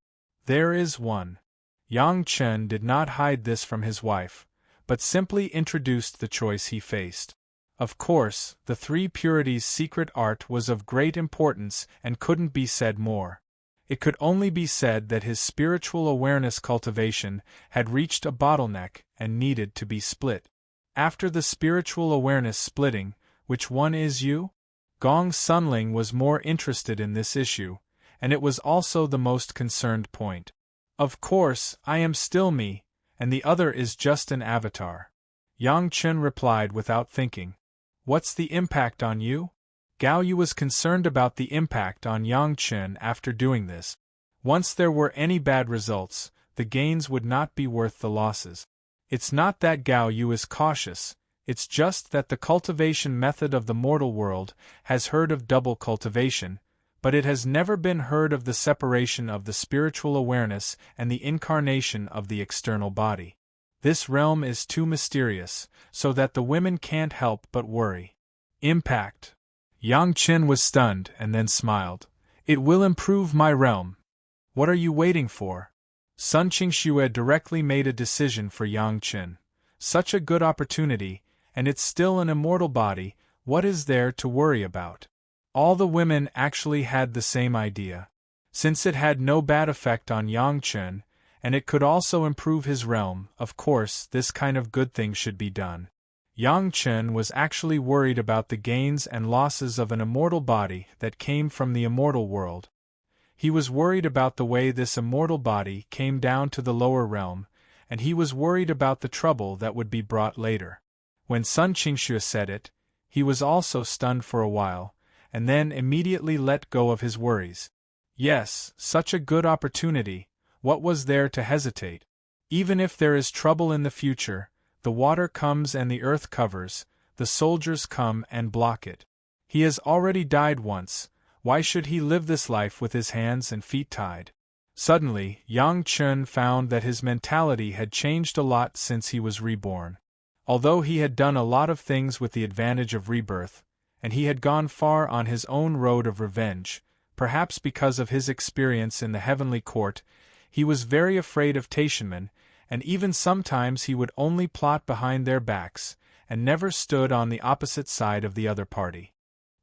"There is one." Yang Chen did not hide this from his wife, but simply introduced the choice he faced. Of course, the 3 purities secret art was of great importance and couldn't be said more. It could only be said that his spiritual awareness cultivation had reached a bottleneck and needed to be split. After the spiritual awareness splitting, which one is you? Gong Sunling was more interested in this issue, and it was also the most concerned point. Of course, I am still me, and the other is just an avatar. Yang Chen replied without thinking. What's the impact on you? Gao Yu was concerned about the impact on Yang Chen after doing this. Once there were any bad results, the gains would not be worth the losses. It's not that Gao Yu is cautious, it's just that the cultivation method of the mortal world has heard of double cultivation, but it has never been heard of the separation of the spiritual awareness and the incarnation of the external body. This realm is too mysterious, so that the women can't help but worry. Impact. Yang Chen was stunned and then smiled. It will improve my realm. What are you waiting for? Sun Qingxue directly made a decision for Yang Chen. Such a good opportunity, and it's still an immortal body, what is there to worry about? All the women actually had the same idea. Since it had no bad effect on Yang Chen, and it could also improve his realm, of course this kind of good thing should be done. Yang Chen was actually worried about the gains and losses of an immortal body that came from the immortal world. He was worried about the way this immortal body came down to the lower realm, and he was worried about the trouble that would be brought later. When Sun Qingxue said it, he was also stunned for a while, and then immediately let go of his worries. Yes, such a good opportunity, what was there to hesitate? Even if there is trouble in the future, the water comes and the earth covers, the soldiers come and block it. He has already died once, why should he live this life with his hands and feet tied? Suddenly, Yang Chen found that his mentality had changed a lot since he was reborn. Although he had done a lot of things with the advantage of rebirth, and he had gone far on his own road of revenge, perhaps because of his experience in the heavenly court, he was very afraid of Taishanmen, and even sometimes he would only plot behind their backs, and never stood on the opposite side of the other party.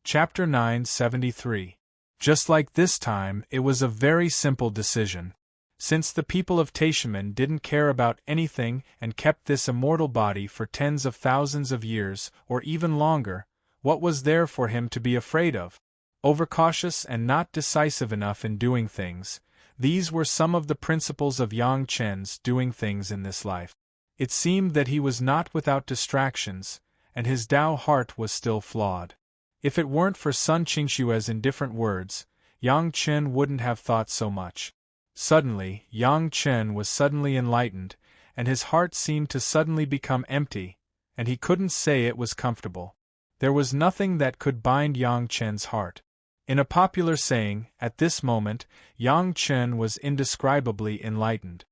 Chapter 973. Just like this time, it was a very simple decision. Since the people of Taishanmen didn't care about anything and kept this immortal body for tens of thousands of years, or even longer, what was there for him to be afraid of? Overcautious and not decisive enough in doing things, these were some of the principles of Yang Chen's doing things in this life. It seemed that he was not without distractions, and his Tao heart was still flawed. If it weren't for Sun Qingxue's indifferent words, Yang Chen wouldn't have thought so much. Suddenly, Yang Chen was suddenly enlightened, and his heart seemed to suddenly become empty, and he couldn't say it was comfortable. There was nothing that could bind Yang Chen's heart. In a popular saying, at this moment, Yang Chen was indescribably enlightened.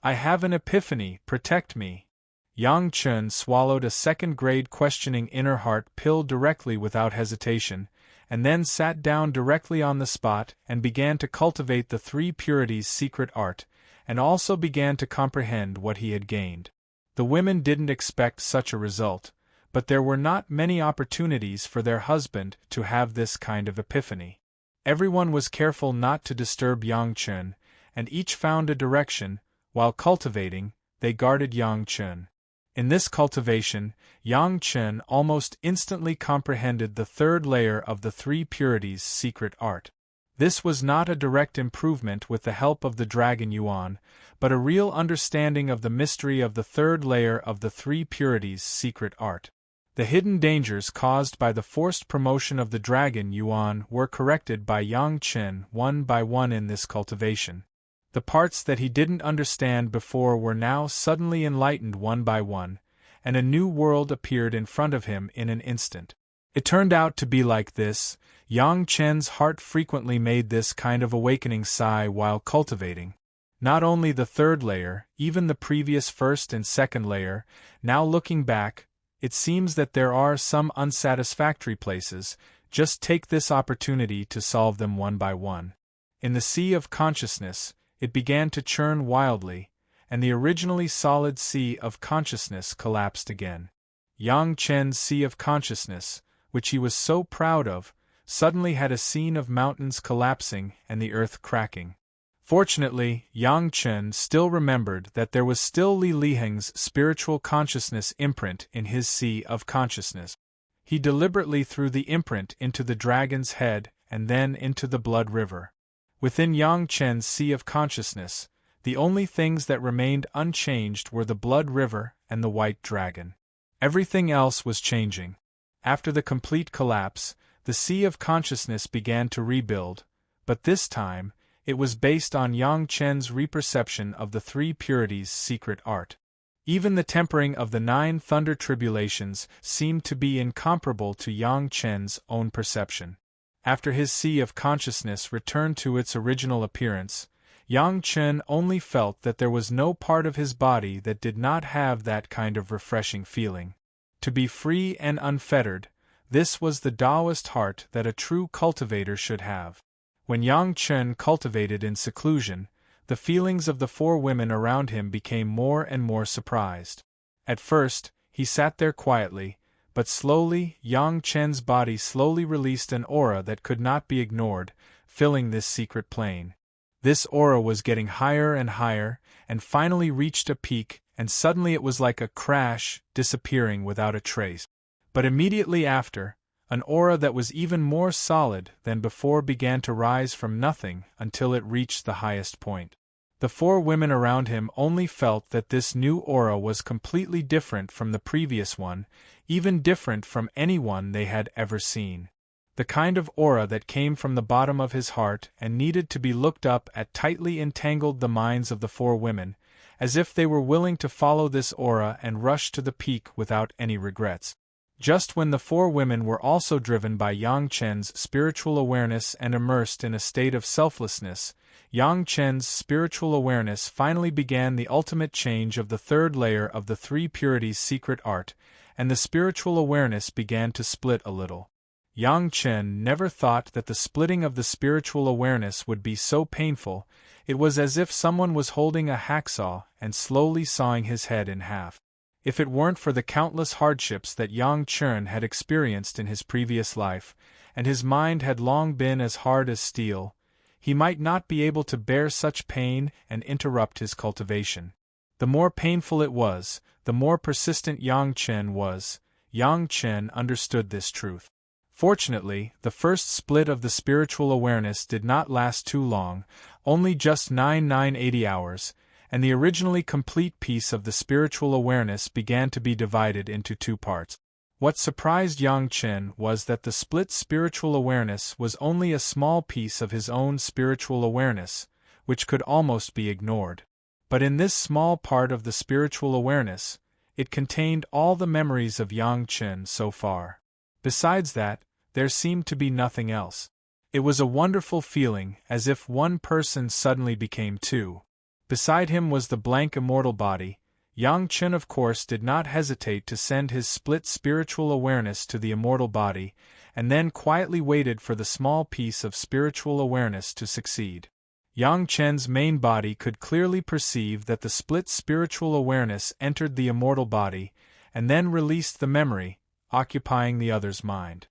I have an epiphany, protect me. Yang Chen swallowed a second-grade questioning inner heart pill directly without hesitation, and then sat down directly on the spot and began to cultivate the three purities' secret art, and also began to comprehend what he had gained. The women didn't expect such a result, but there were not many opportunities for their husband to have this kind of epiphany. Everyone was careful not to disturb Yang Chen, and each found a direction. While cultivating, they guarded Yang Chen. In this cultivation, Yang Chen almost instantly comprehended the third layer of the three purities' secret art. This was not a direct improvement with the help of the Dragon Yuan, but a real understanding of the mystery of the third layer of the three purities' secret art. The hidden dangers caused by the forced promotion of the Dragon Yuan were corrected by Yang Chen one by one in this cultivation. The parts that he didn't understand before were now suddenly enlightened one by one, and a new world appeared in front of him in an instant. It turned out to be like this. Yang Chen's heart frequently made this kind of awakening sigh while cultivating. Not only the third layer, even the previous first and second layer. Now looking back, it seems that there are some unsatisfactory places. Just take this opportunity to solve them one by one. In the sea of consciousness, it began to churn wildly, and the originally solid sea of consciousness collapsed again. Yang Chen's sea of consciousness, which he was so proud of, suddenly had a scene of mountains collapsing and the earth cracking. Fortunately, Yang Chen still remembered that there was still Li Liheng's spiritual consciousness imprint in his sea of consciousness. He deliberately threw the imprint into the dragon's head and then into the blood river. Within Yang Chen's sea of consciousness, the only things that remained unchanged were the blood river and the white dragon. Everything else was changing. After the complete collapse, the sea of consciousness began to rebuild, but this time, it was based on Yang Chen's reperception of the three purities' secret art. Even the tempering of the 9 thunder tribulations seemed to be incomparable to Yang Chen's own perception. After his sea of consciousness returned to its original appearance, Yang Chen only felt that there was no part of his body that did not have that kind of refreshing feeling. To be free and unfettered, this was the Taoist heart that a true cultivator should have. When Yang Chen cultivated in seclusion, the feelings of the 4 women around him became more and more surprised. At first, he sat there quietly, but slowly Yang Chen's body slowly released an aura that could not be ignored, filling this secret plane. This aura was getting higher and higher, and finally reached a peak, and suddenly it was like a crash, disappearing without a trace. But immediately after, an aura that was even more solid than before began to rise from nothing until it reached the highest point. The 4 women around him only felt that this new aura was completely different from the previous one, even different from anyone they had ever seen. The kind of aura that came from the bottom of his heart and needed to be looked up at tightly entangled the minds of the 4 women, as if they were willing to follow this aura and rush to the peak without any regrets. Just when the 4 women were also driven by Yang Chen's spiritual awareness and immersed in a state of selflessness, Yang Chen's spiritual awareness finally began the ultimate change of the 3rd layer of the 3 purities' secret art, and the spiritual awareness began to split a little. Yang Chen never thought that the splitting of the spiritual awareness would be so painful. It was as if someone was holding a hacksaw and slowly sawing his head in half. If it weren't for the countless hardships that Yang Chen had experienced in his previous life, and his mind had long been as hard as steel, he might not be able to bear such pain and interrupt his cultivation. The more painful it was, the more persistent Yang Chen was. Yang Chen understood this truth. Fortunately, the first split of the spiritual awareness did not last too long, only just 80 hours, and the originally complete piece of the spiritual awareness began to be divided into 2 parts. What surprised Yang Chen was that the split spiritual awareness was only a small piece of his own spiritual awareness, which could almost be ignored. But in this small part of the spiritual awareness, it contained all the memories of Yang Chen so far. Besides that, there seemed to be nothing else. It was a wonderful feeling, as if one person suddenly became 2. Beside him was the blank immortal body. Yang Chen of course did not hesitate to send his split spiritual awareness to the immortal body, and then quietly waited for the small piece of spiritual awareness to succeed. Yang Chen's main body could clearly perceive that the split spiritual awareness entered the immortal body, and then released the memory, occupying the other's mind.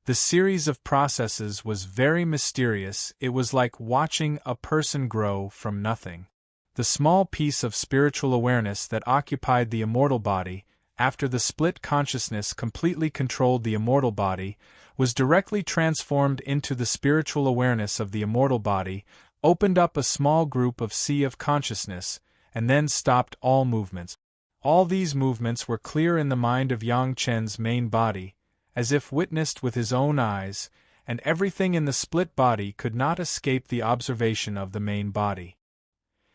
The series of processes was very mysterious. It was like watching a person grow from nothing. The small piece of spiritual awareness that occupied the immortal body, after the split consciousness completely controlled the immortal body, was directly transformed into the spiritual awareness of the immortal body, opened up a small group of sea of consciousness, and then stopped all movements. All these movements were clear in the mind of Yang Chen's main body, as if witnessed with his own eyes, and everything in the split body could not escape the observation of the main body.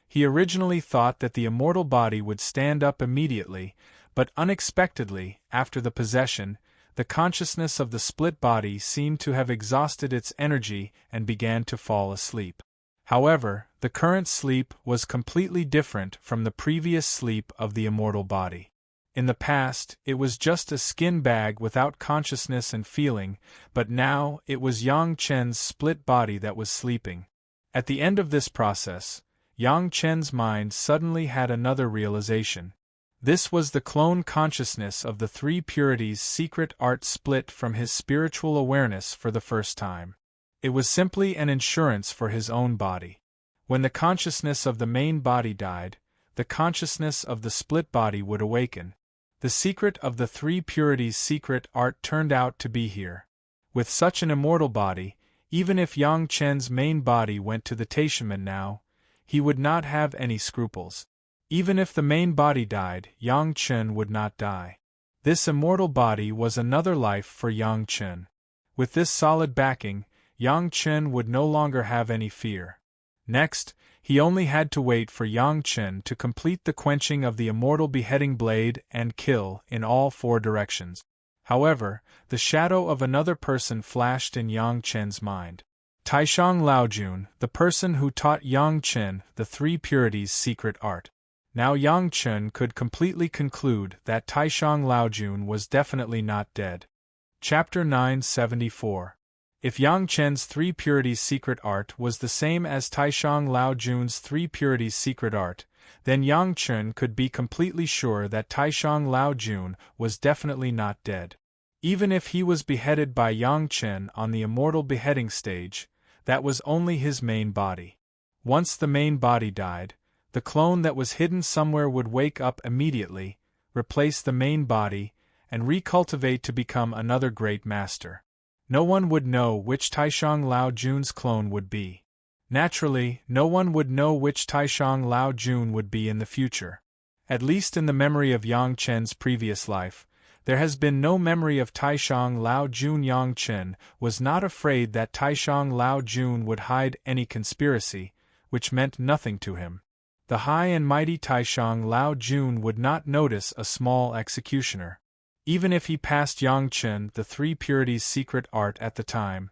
He originally thought that the immortal body would stand up immediately, but unexpectedly, after the possession, the consciousness of the split body seemed to have exhausted its energy and began to fall asleep. However, the current sleep was completely different from the previous sleep of the immortal body. In the past, it was just a skin bag without consciousness and feeling, but now it was Yang Chen's split body that was sleeping. At the end of this process, Yang Chen's mind suddenly had another realization. This was the clone consciousness of the 3 purities' secret art split from his spiritual awareness for the first time. It was simply an insurance for his own body. When the consciousness of the main body died, the consciousness of the split body would awaken. The secret of the three purities' secret art turned out to be here. With such an immortal body, even if Yang Chen's main body went to the Taishaman now, he would not have any scruples. Even if the main body died, Yang Chen would not die. This immortal body was another life for Yang Chen. With this solid backing, Yang Chen would no longer have any fear. Next, he only had to wait for Yang Chen to complete the quenching of the immortal beheading blade and kill in all four directions. However, the shadow of another person flashed in Yang Chen's mind. Taishang Laojun, the person who taught Yang Chen the three purities' secret art. Now Yang Chen could completely conclude that Taishang Laojun was definitely not dead. Chapter 974. If Yang Chen's three purities' secret art was the same as Taishang Laojun's three purities' secret art, then Yang Chen could be completely sure that Taishang Laojun was definitely not dead. Even if he was beheaded by Yang Chen on the immortal beheading stage, that was only his main body. Once the main body died, the clone that was hidden somewhere would wake up immediately, replace the main body, and recultivate to become another great master. No one would know which Taishang Laojun's clone would be. Naturally, no one would know which Taishang Laojun would be in the future. At least in the memory of Yang Chen's previous life, there has been no memory of Taishang Laojun. Yang Chen was not afraid that Taishang Laojun would hide any conspiracy, which meant nothing to him. The high and mighty Taishang Laojun would not notice a small executioner. Even if he passed Yang Chen the three purities' secret art at the time,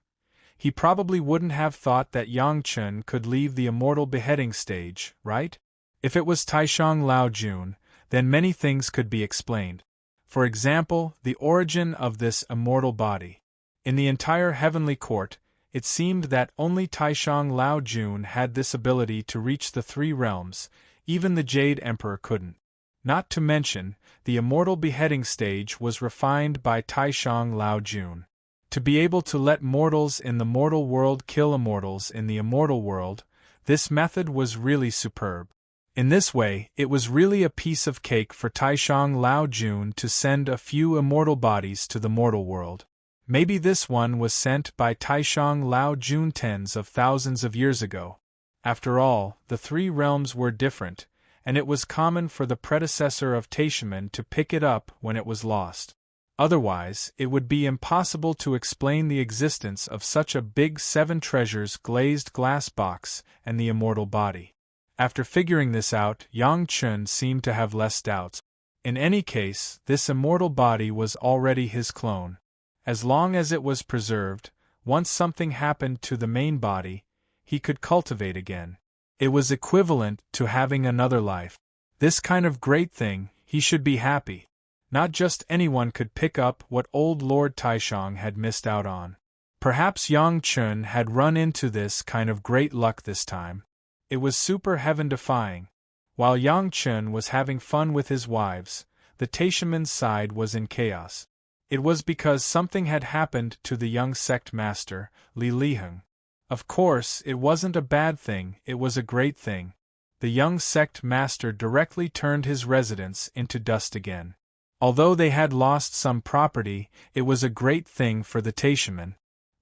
he probably wouldn't have thought that Yang Chen could leave the immortal beheading stage, right? If it was Taishang Laojun, then many things could be explained. For example, the origin of this immortal body. In the entire heavenly court, it seemed that only Taishang Laojun had this ability to reach the three realms, even the Jade Emperor couldn't. Not to mention, the immortal beheading stage was refined by Taishang Laojun. To be able to let mortals in the mortal world kill immortals in the immortal world, this method was really superb. In this way, it was really a piece of cake for Taishang Laojun to send a few immortal bodies to the mortal world. Maybe this one was sent by Taishang Laojun tens of thousands of years ago. After all, the three realms were different, and it was common for the predecessor of Taishaman to pick it up when it was lost. Otherwise, it would be impossible to explain the existence of such a big seven treasures glazed glass box and the immortal body. After figuring this out, Yang Chen seemed to have less doubts. In any case, this immortal body was already his clone. As long as it was preserved, once something happened to the main body, he could cultivate again. It was equivalent to having another life. This kind of great thing, he should be happy. Not just anyone could pick up what old Lord Taishang had missed out on. Perhaps Yang Chen had run into this kind of great luck this time. It was super heaven-defying. While Yang Chen was having fun with his wives, the Taishaman's side was in chaos. It was because something had happened to the young sect master, Li Liheng. Of course, it wasn't a bad thing, it was a great thing. The young sect master directly turned his residence into dust again. Although they had lost some property, it was a great thing for the Taishaman.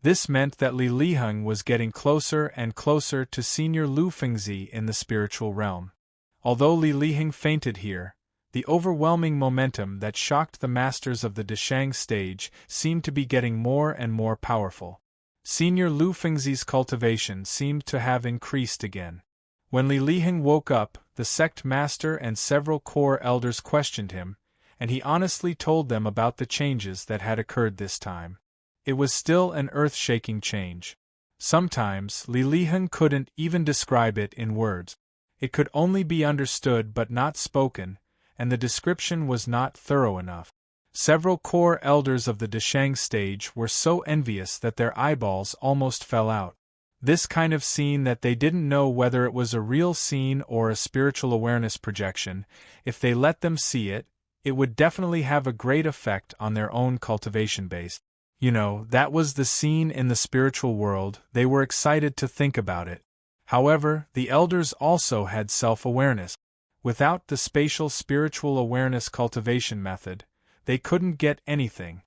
This meant that Li Liheng was getting closer and closer to Senior Lu Fengzi in the spiritual realm. Although Li Liheng fainted here, the overwhelming momentum that shocked the masters of the Deshang stage seemed to be getting more and more powerful. Senior Lu Fengzi's cultivation seemed to have increased again. When Li Liheng woke up, the sect master and several core elders questioned him, and he honestly told them about the changes that had occurred this time. It was still an earth-shaking change. Sometimes, Li Liheng couldn't even describe it in words. It could only be understood but not spoken, and the description was not thorough enough. Several core elders of the Deshang stage were so envious that their eyeballs almost fell out. This kind of scene that they didn't know whether it was a real scene or a spiritual awareness projection. If they let them see it, it would definitely have a great effect on their own cultivation base. That was the scene in the spiritual world, they were excited to think about it. However, the elders also had self-awareness. Without the spatial spiritual awareness cultivation method, they couldn't get anything.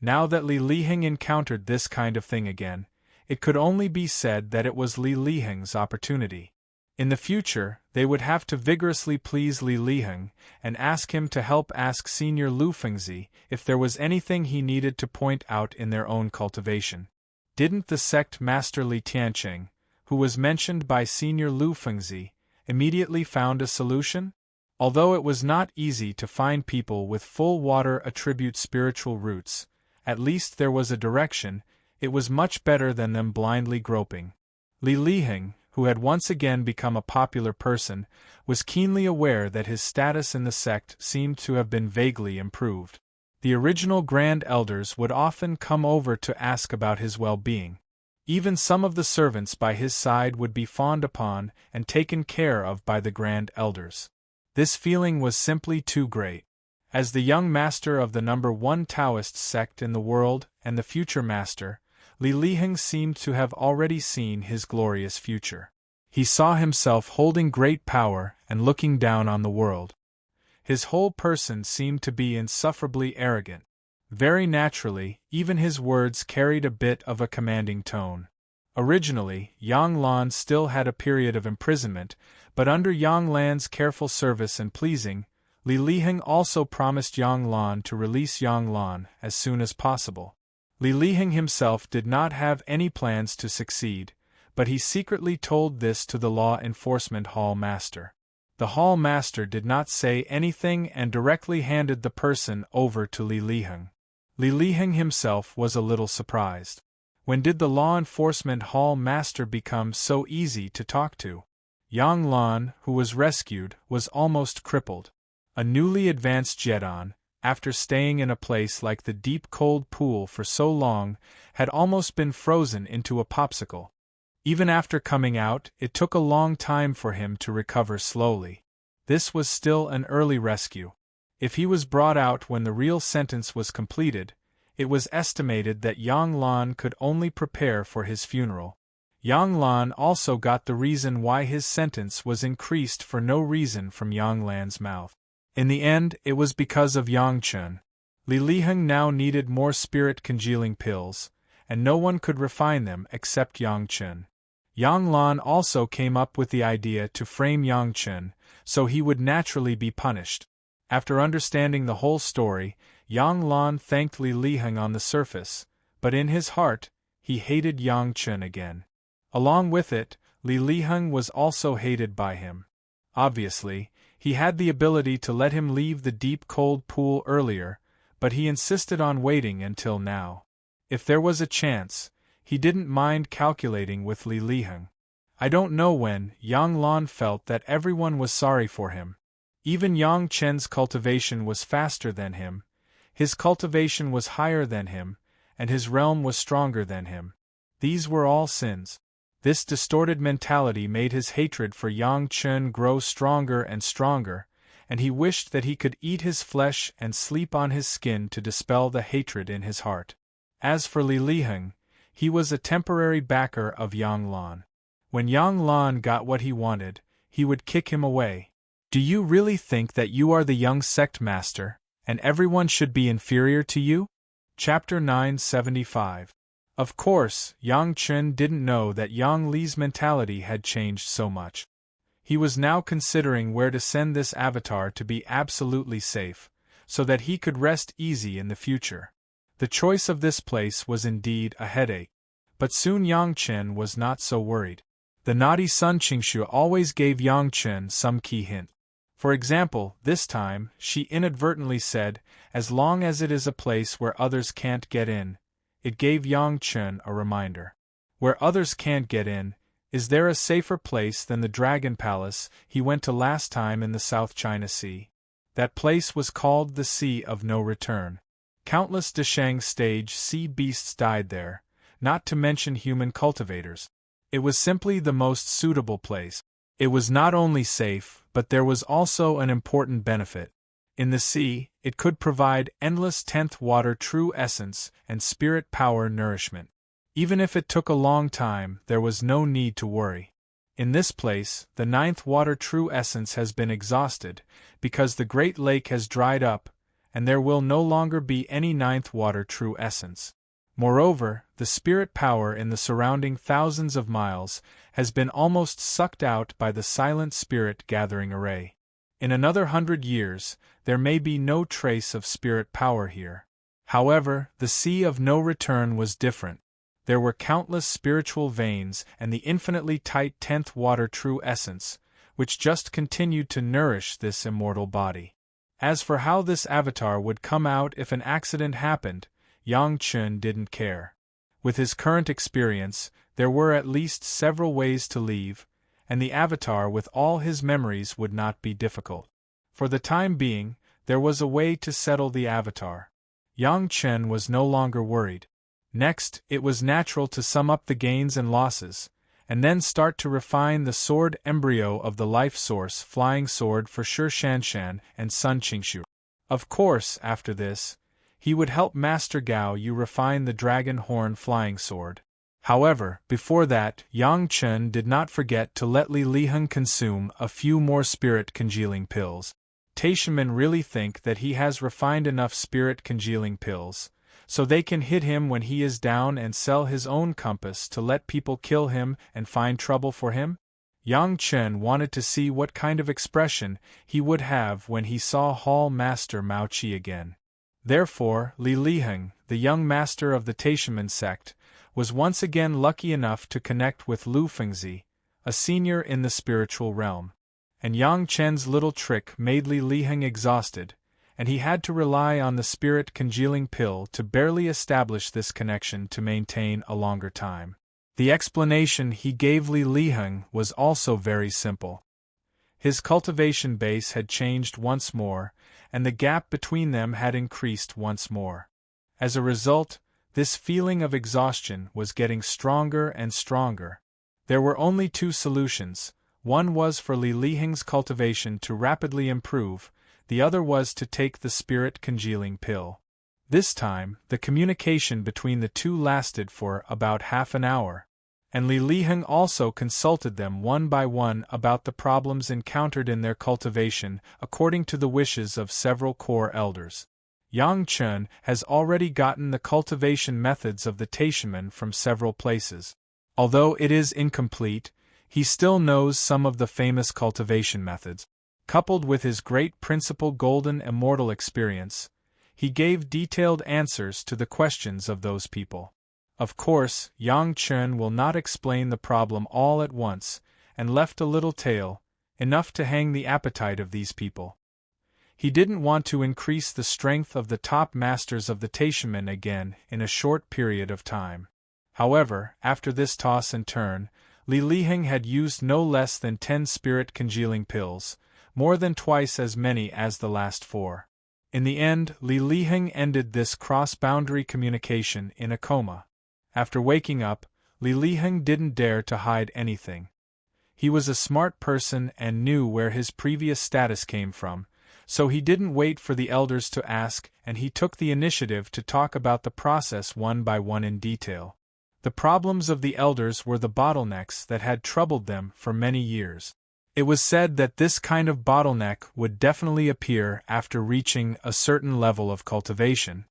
Now that Li Liheng encountered this kind of thing again, it could only be said that it was Li Liheng's opportunity. In the future, they would have to vigorously please Li Liheng and ask him to help ask Senior Lu Fengzi if there was anything he needed to point out in their own cultivation. Didn't the sect master Li Tianqing, who was mentioned by Senior Lu Fengzi, immediately found a solution? Although it was not easy to find people with full water attribute spiritual roots, at least there was a direction. It was much better than them blindly groping. Li Liheng, who had once again become a popular person, was keenly aware that his status in the sect seemed to have been vaguely improved. The original Grand Elders would often come over to ask about his well-being. Even some of the servants by his side would be fawned upon and taken care of by the Grand Elders. This feeling was simply too great. As the young master of the #1 Taoist sect in the world and the future master, Li Liheng seemed to have already seen his glorious future. He saw himself holding great power and looking down on the world. His whole person seemed to be insufferably arrogant. Very naturally, even his words carried a bit of a commanding tone. Originally, Yang Lan still had a period of imprisonment, but under Yang Lan's careful service and pleasing, Li Liheng also promised Yang Lan to release Yang Lan as soon as possible. Li Liheng himself did not have any plans to succeed, but he secretly told this to the law enforcement hall master. The hall master did not say anything and directly handed the person over to Li Liheng. Li Liheng himself was a little surprised. When did the law enforcement hall master become so easy to talk to? Yang Lan, who was rescued, was almost crippled. A newly advanced Jedon, after staying in a place like the deep cold pool for so long, had almost been frozen into a popsicle. Even after coming out, it took a long time for him to recover slowly. This was still an early rescue. If he was brought out when the real sentence was completed, it was estimated that Yang Lan could only prepare for his funeral. Yang Lan also got the reason why his sentence was increased for no reason from Yang Lan's mouth. In the end, it was because of Yang Chen. Li Liheng now needed more spirit congealing pills, and no one could refine them except Yang Chen. Yang Lan also came up with the idea to frame Yang Chen, so he would naturally be punished. After understanding the whole story, Yang Lan thanked Li Liheng on the surface, but in his heart, he hated Yang Chen again. Along with it, Li Liheng was also hated by him. Obviously, he had the ability to let him leave the deep cold pool earlier, but he insisted on waiting until now. If there was a chance, he didn't mind calculating with Li Liheng. I don't know when Yang Lan felt that everyone was sorry for him. Even Yang Chen's cultivation was faster than him, his cultivation was higher than him, and his realm was stronger than him. These were all sins. This distorted mentality made his hatred for Yang Chen grow stronger and stronger, and he wished that he could eat his flesh and sleep on his skin to dispel the hatred in his heart. As for Li Liheng, he was a temporary backer of Yang Lan. When Yang Lan got what he wanted, he would kick him away. Do you really think that you are the young sect master, and everyone should be inferior to you? Chapter 975. Of course, Yang Chen didn't know that Yang Li's mentality had changed so much. He was now considering where to send this avatar to be absolutely safe, so that he could rest easy in the future. The choice of this place was indeed a headache. But soon Yang Chen was not so worried. The naughty Sun Qingshu always gave Yang Chen some key hint. For example, this time, she inadvertently said, "As long as it is a place where others can't get in." It gave Yang Chen a reminder. Where others can't get in, is there a safer place than the Dragon Palace he went to last time in the South China Sea? That place was called the Sea of No Return. Countless Deshang stage sea beasts died there, not to mention human cultivators. It was simply the most suitable place. It was not only safe, but there was also an important benefit. In the sea, it could provide endless 10th water true essence and spirit power nourishment. Even if it took a long time, there was no need to worry. In this place, the ninth water true essence has been exhausted, because the great lake has dried up, and there will no longer be any ninth water true essence. Moreover, the spirit power in the surrounding thousands of miles has been almost sucked out by the silent spirit gathering array. In another 100 years, there may be no trace of spirit power here. However, the sea of no return was different. There were countless spiritual veins and the infinitely tight 10th water true essence, which just continued to nourish this immortal body. As for how this avatar would come out if an accident happened, Yang Chun didn't care. With his current experience, there were at least several ways to leave, and the avatar with all his memories would not be difficult. For the time being, there was a way to settle the avatar. Yang Chen was no longer worried. Next, it was natural to sum up the gains and losses, and then start to refine the sword embryo of the life source flying sword for Shi Shanshan and Sun Qingshu. Of course, after this, he would help Master Gao Yu refine the dragon horn flying sword. However, before that, Yang Chen did not forget to let Li Liheng consume a few more spirit congealing pills. Taishimen really think that he has refined enough spirit congealing pills, so they can hit him when he is down and sell his own compass to let people kill him and find trouble for him? Yang Chen wanted to see what kind of expression he would have when he saw Hall Master Mao Qi again. Therefore, Li Liheng, the young master of the Taishimen sect, was once again lucky enough to connect with Lu Fengzi, a senior in the spiritual realm. And Yang Chen's little trick made Li Liheng exhausted, and he had to rely on the spirit congealing pill to barely establish this connection to maintain a longer time. The explanation he gave Li Liheng was also very simple. His cultivation base had changed once more, and the gap between them had increased once more. As a result, this feeling of exhaustion was getting stronger and stronger. There were only two solutions. One was for Li Liheng's cultivation to rapidly improve, the other was to take the spirit congealing pill. This time, the communication between the two lasted for about half an hour, and Li Liheng also consulted them one by one about the problems encountered in their cultivation according to the wishes of several core elders. Yang Chen has already gotten the cultivation methods of the Taishimen from several places. Although it is incomplete, he still knows some of the famous cultivation methods. Coupled with his great principal golden immortal experience, he gave detailed answers to the questions of those people. Of course, Yang Chen will not explain the problem all at once, and left a little tail, enough to hang the appetite of these people. He didn't want to increase the strength of the top masters of the Taishimen again in a short period of time. However, after this toss and turn, Li Liheng had used no less than 10 spirit congealing pills, more than twice as many as the last 4. In the end, Li Liheng ended this cross-boundary communication in a coma. After waking up, Li Liheng didn't dare to hide anything. He was a smart person and knew where his previous status came from, so he didn't wait for the elders to ask, and he took the initiative to talk about the process one by one in detail. The problems of the elders were the bottlenecks that had troubled them for many years. It was said that this kind of bottleneck would definitely appear after reaching a certain level of cultivation.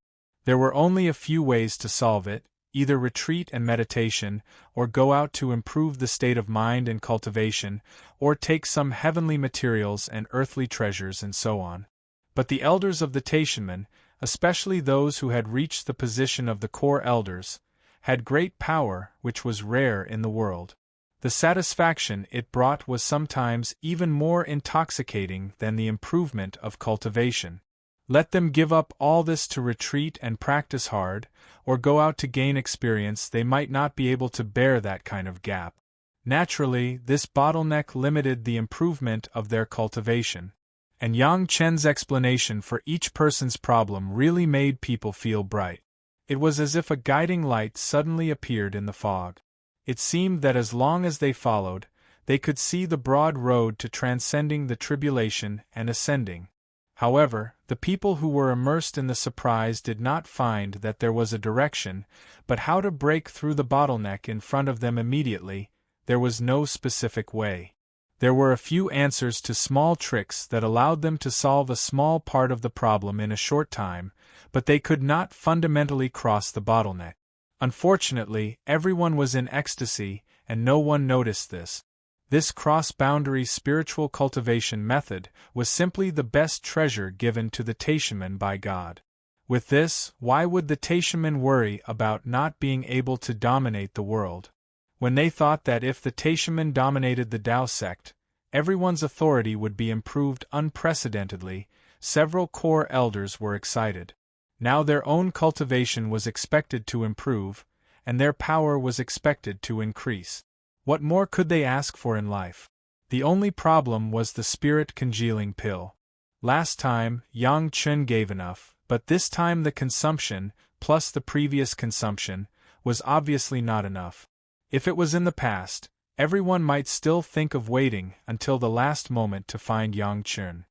There were only a few ways to solve it, either retreat and meditation, or go out to improve the state of mind and cultivation, or take some heavenly materials and earthly treasures and so on. But the elders of the Taishimen, especially those who had reached the position of the core elders, had great power which was rare in the world. The satisfaction it brought was sometimes even more intoxicating than the improvement of cultivation. Let them give up all this to retreat and practice hard, or go out to gain experience, they might not be able to bear that kind of gap. Naturally, this bottleneck limited the improvement of their cultivation. And Yang Chen's explanation for each person's problem really made people feel bright. It was as if a guiding light suddenly appeared in the fog. It seemed that as long as they followed, they could see the broad road to transcending the tribulation and ascending. However, the people who were immersed in the surprise did not find that there was a direction, but how to break through the bottleneck in front of them immediately. there was no specific way. There were a few answers to small tricks that allowed them to solve a small part of the problem in a short time, but they could not fundamentally cross the bottleneck. Unfortunately, everyone was in ecstasy, and no one noticed this. This cross-boundary spiritual cultivation method was simply the best treasure given to the Taishaman by God. With this, why would the Taishaman worry about not being able to dominate the world? When they thought that if the Taishaman dominated the Tao sect, everyone's authority would be improved unprecedentedly, several core elders were excited. Now their own cultivation was expected to improve, and their power was expected to increase. What more could they ask for in life? The only problem was the spirit congealing pill. Last time, Yang Chen gave enough, but this time the consumption, plus the previous consumption, was obviously not enough. If it was in the past, everyone might still think of waiting until the last moment to find Yang Chen.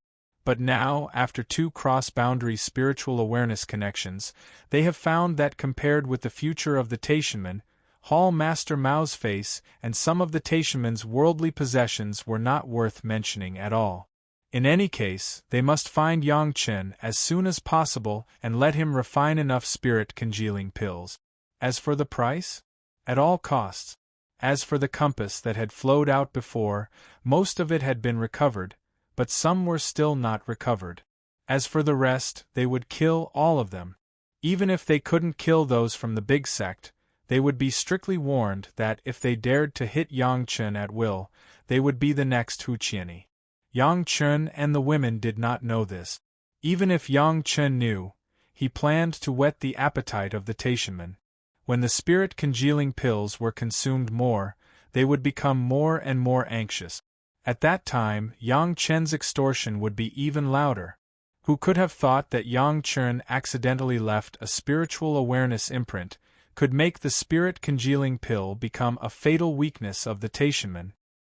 But now, after 2 cross-boundary spiritual awareness connections, they have found that compared with the future of the Taishaman, Hall Master Mao's face and some of the Taishaman's worldly possessions were not worth mentioning at all. In any case, they must find Yang Chen as soon as possible and let him refine enough spirit congealing pills. As for the price? At all costs. As for the compass that had flowed out before, most of it had been recovered, but some were still not recovered. As for the rest, they would kill all of them. Even if they couldn't kill those from the big sect, they would be strictly warned that if they dared to hit Yang Chen at will, they would be the next Hu Qianni. Yang Chen and the women did not know this. Even if Yang Chen knew, he planned to whet the appetite of the Taishaman. When the spirit congealing pills were consumed more, they would become more and more anxious. At that time, Yang Chen's extortion would be even louder. Who could have thought that Yang Chen accidentally left a spiritual awareness imprint, could make the spirit congealing pill become a fatal weakness of the Taishaman?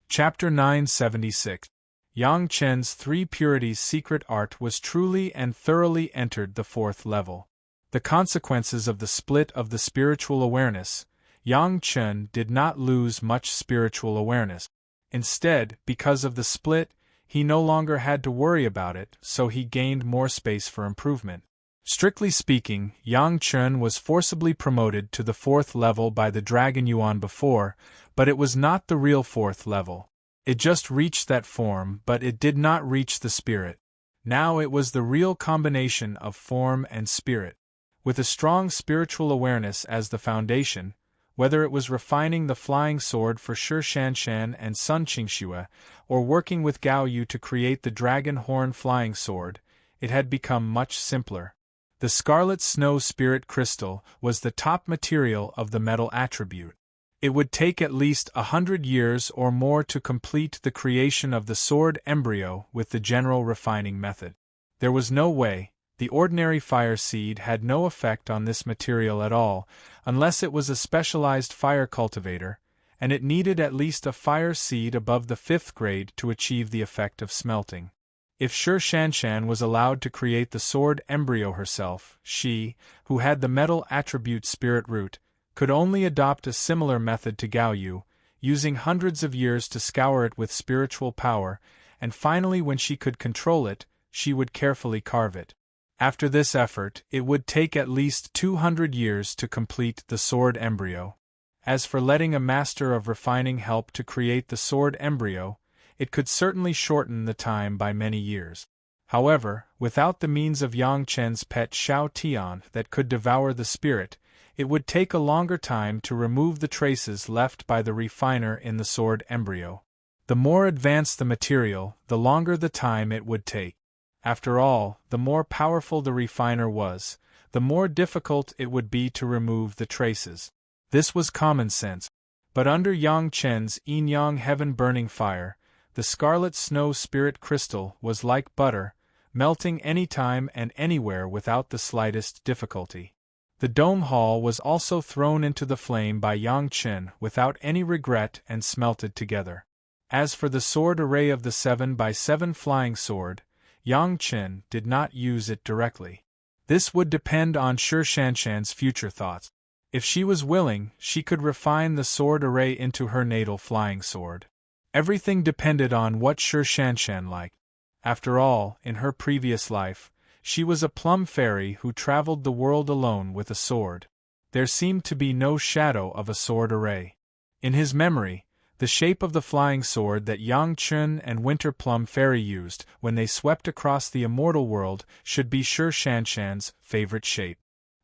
Chapter 976. Yang Chen's 3 Purities secret art was truly and thoroughly entered the 4th level. The consequences of the split of the spiritual awareness, Yang Chen did not lose much spiritual awareness. Instead, because of the split, he no longer had to worry about it, so he gained more space for improvement. Strictly speaking, Yang Chen was forcibly promoted to the 4th level by the Dragon Yuan before, but it was not the real 4th level. It just reached that form, but it did not reach the spirit. Now it was the real combination of form and spirit. With a strong spiritual awareness as the foundation, whether it was refining the flying sword for Shi Shanshan and Sun Qingxue, or working with Gao Yu to create the dragon horn flying sword, it had become much simpler. The scarlet snow spirit crystal was the top material of the metal attribute. It would take at least 100 years or more to complete the creation of the sword embryo with the general refining method. There was no way. The ordinary fire seed had no effect on this material at all, unless it was a specialized fire cultivator, and it needed at least a fire seed above the 5th grade to achieve the effect of smelting. If Shi Shanshan was allowed to create the sword embryo herself, she, who had the metal attribute spirit root, could only adopt a similar method to Gao Yu, using hundreds of years to scour it with spiritual power, and finally when she could control it, she would carefully carve it. After this effort, it would take at least 200 years to complete the sword embryo. As for letting a master of refining help to create the sword embryo, it could certainly shorten the time by many years. However, without the means of Yang Chen's pet Shao Tian that could devour the spirit, it would take a longer time to remove the traces left by the refiner in the sword embryo. The more advanced the material, the longer the time it would take. After all, the more powerful the refiner was, the more difficult it would be to remove the traces. This was common sense. But under Yang Chen's yin-yang heaven-burning fire, the scarlet snow spirit crystal was like butter, melting any time and anywhere without the slightest difficulty. The dome hall was also thrown into the flame by Yang Chen without any regret and smelted together. As for the sword array of the 7x7 flying sword, Yang Chen did not use it directly. This would depend on Shi Shanshan's future thoughts. If she was willing, she could refine the sword array into her natal flying sword. Everything depended on what Sher Shanshan liked. After all, in her previous life, she was a plum fairy who traveled the world alone with a sword. There seemed to be no shadow of a sword array. In his memory, the shape of the flying sword that Yang Chun and Winter Plum Fairy used when they swept across the immortal world should be Sher Shanshan's favorite shape.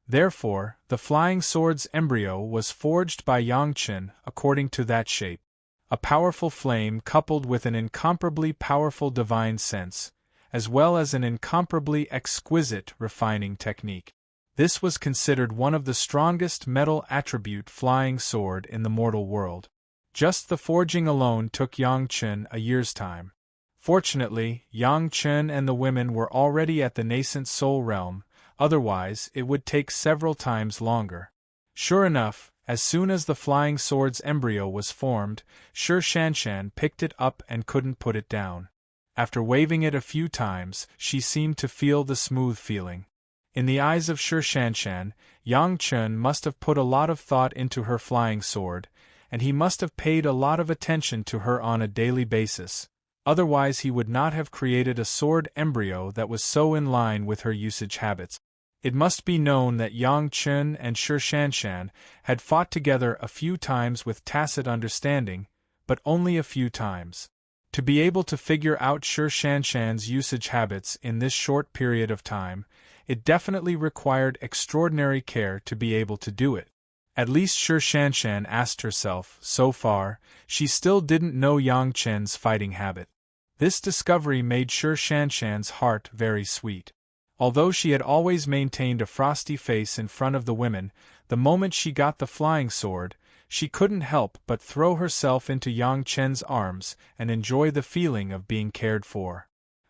Therefore, the flying sword's embryo was forged by Yang Chun according to that shape. A powerful flame coupled with an incomparably powerful divine sense, as well as an incomparably exquisite refining technique. This was considered one of the strongest metal attribute flying sword in the mortal world. Just the forging alone took Yang Chun a year's time. Fortunately, Yang Chun and the women were already at the nascent soul realm, otherwise it would take several times longer. Sure enough, as soon as the flying sword's embryo was formed, Sher Shanshan picked it up and couldn't put it down. After waving it a few times, she seemed to feel the smooth feeling. In the eyes of Sher Shanshan, Yang Chun must have put a lot of thought into her flying sword, and he must have paid a lot of attention to her on a daily basis. Otherwise he would not have created a sword embryo that was so in line with her usage habits. It must be known that Yang Chun and Sher Shanshan had fought together a few times with tacit understanding, but only a few times. To be able to figure out Sher Shanshan's usage habits in this short period of time, it definitely required extraordinary care to be able to do it. At least Sher Shanshan asked herself, so far, she still didn't know Yang Chen's fighting habit. This discovery made Sher Shanshan's heart very sweet. Although she had always maintained a frosty face in front of the women, the moment she got the flying sword, she couldn't help but throw herself into Yang Chen's arms and enjoy the feeling of being cared for.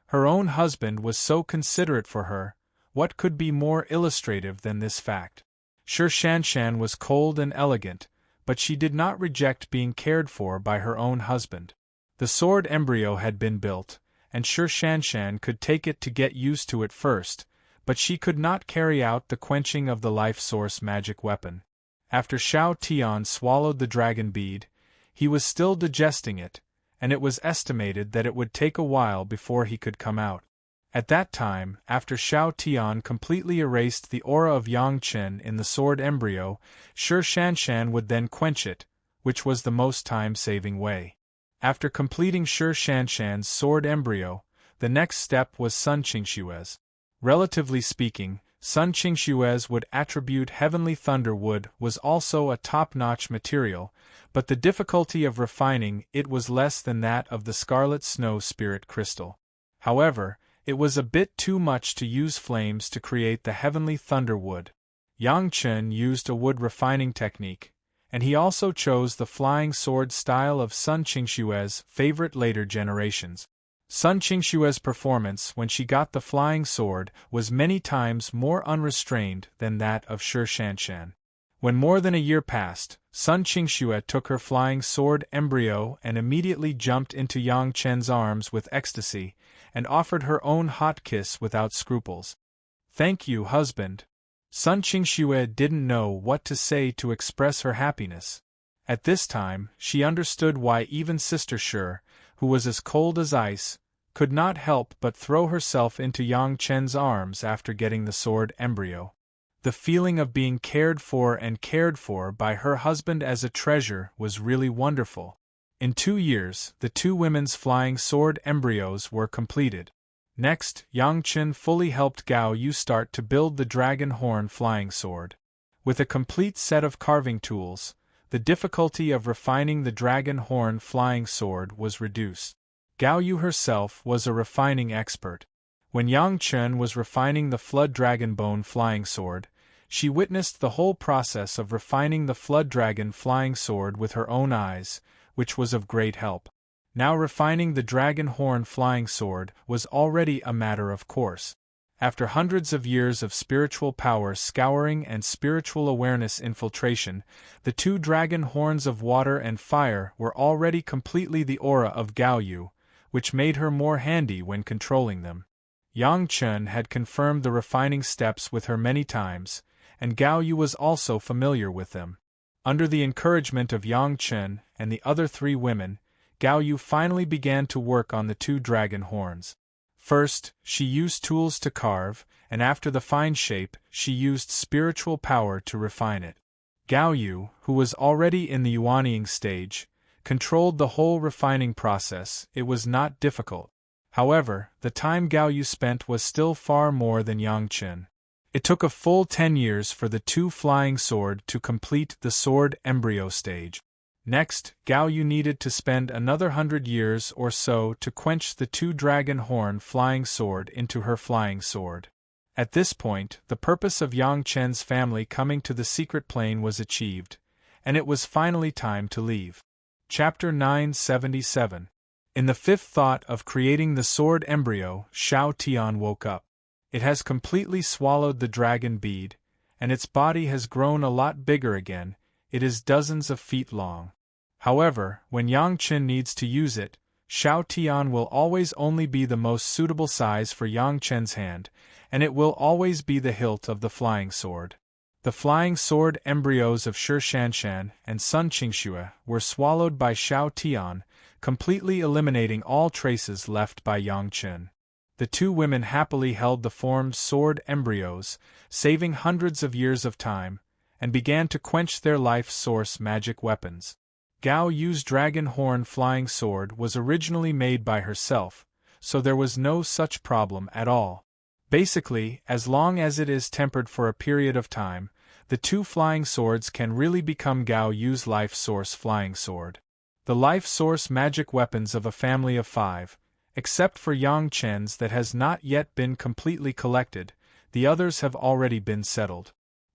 Her own husband was so considerate for her. What could be more illustrative than this fact? Sher Shanshan was cold and elegant, but she did not reject being cared for by her own husband. The sword embryo had been built, and Sher Shanshan could take it to get used to it first, but she could not carry out the quenching of the life source magic weapon. After Shao Tian swallowed the dragon bead, he was still digesting it, and it was estimated that it would take a while before he could come out. At that time, after Shao Tian completely erased the aura of Yang Chen in the sword embryo, Sher Shanshan would then quench it, which was the most time-saving way. After completing Sher Shanshan's sword embryo, the next step was Sun Qingshue's. Relatively speaking, Sun Qingshue's wood attribute Heavenly Thunder Wood was also a top-notch material, but the difficulty of refining it was less than that of the Scarlet Snow Spirit Crystal. However, it was a bit too much to use flames to create the Heavenly Thunder Wood. Yang Chen used a wood refining technique, and he also chose the flying sword style of Sun Qingshue's favorite later generations. Sun Qingshue's performance when she got the flying sword was many times more unrestrained than that of Sher Shanshan. When more than a year passed, Sun Qingxue took her flying sword embryo and immediately jumped into Yang Chen's arms with ecstasy, and offered her own hot kiss without scruples. "Thank you, husband." Sun Qingxue didn't know what to say to express her happiness. At this time, she understood why even Sister Sher, who was as cold as ice, could not help but throw herself into Yang Chen's arms after getting the sword embryo. The feeling of being cared for by her husband as a treasure was really wonderful. In 2 years, the two women's flying sword embryos were completed. Next, Yang Chen fully helped Gao Yu start to build the dragon horn flying sword. With a complete set of carving tools, the difficulty of refining the dragon horn flying sword was reduced. Gao Yu herself was a refining expert. When Yang Chen was refining the Flood Dragon Bone flying sword, she witnessed the whole process of refining the Flood Dragon flying sword with her own eyes, which was of great help. Now refining the dragon horn flying sword was already a matter of course. After hundreds of years of spiritual power scouring and spiritual awareness infiltration, the two dragon horns of water and fire were already completely the aura of Gao Yu, which made her more handy when controlling them. Yang Chen had confirmed the refining steps with her many times, and Gao Yu was also familiar with them. Under the encouragement of Yang Chen and the other 3 women, Gao Yu finally began to work on the 2 dragon horns. First, she used tools to carve, and after the fine shape, she used spiritual power to refine it. Gao Yu, who was already in the yuanying stage, controlled the whole refining process. It was not difficult. However, the time Gao Yu spent was still far more than Yang Chen. It took a full 10 years for the 2 flying sword to complete the sword embryo stage. Next, Gao Yu needed to spend another 100 years or so to quench the 2 dragon horn flying sword into her flying sword. At this point, the purpose of Yang Chen's family coming to the secret plane was achieved, and it was finally time to leave. Chapter 977. In the 5th thought of creating the sword embryo, Shao Tian woke up. It has completely swallowed the dragon bead, and its body has grown a lot bigger again. It is dozens of feet long. However, when Yang Chen needs to use it, Shao Tian will always only be the most suitable size for Yang Chen's hand, and it will always be the hilt of the flying sword. The flying sword embryos of Shi Shanshan and Sun Qingxue were swallowed by Shao Tian, completely eliminating all traces left by Yang Chen. The 2 women happily held the formed sword embryos, saving hundreds of years of time, and began to quench their life source magic weapons. Gao Yu's dragon horn flying sword was originally made by herself, so there was no such problem at all. Basically, as long as it is tempered for a period of time, the 2 flying swords can really become Gao Yu's life source flying sword. The life source magic weapons of a family of 5, except for Yang Chen's that has not yet been completely collected, the others have already been settled.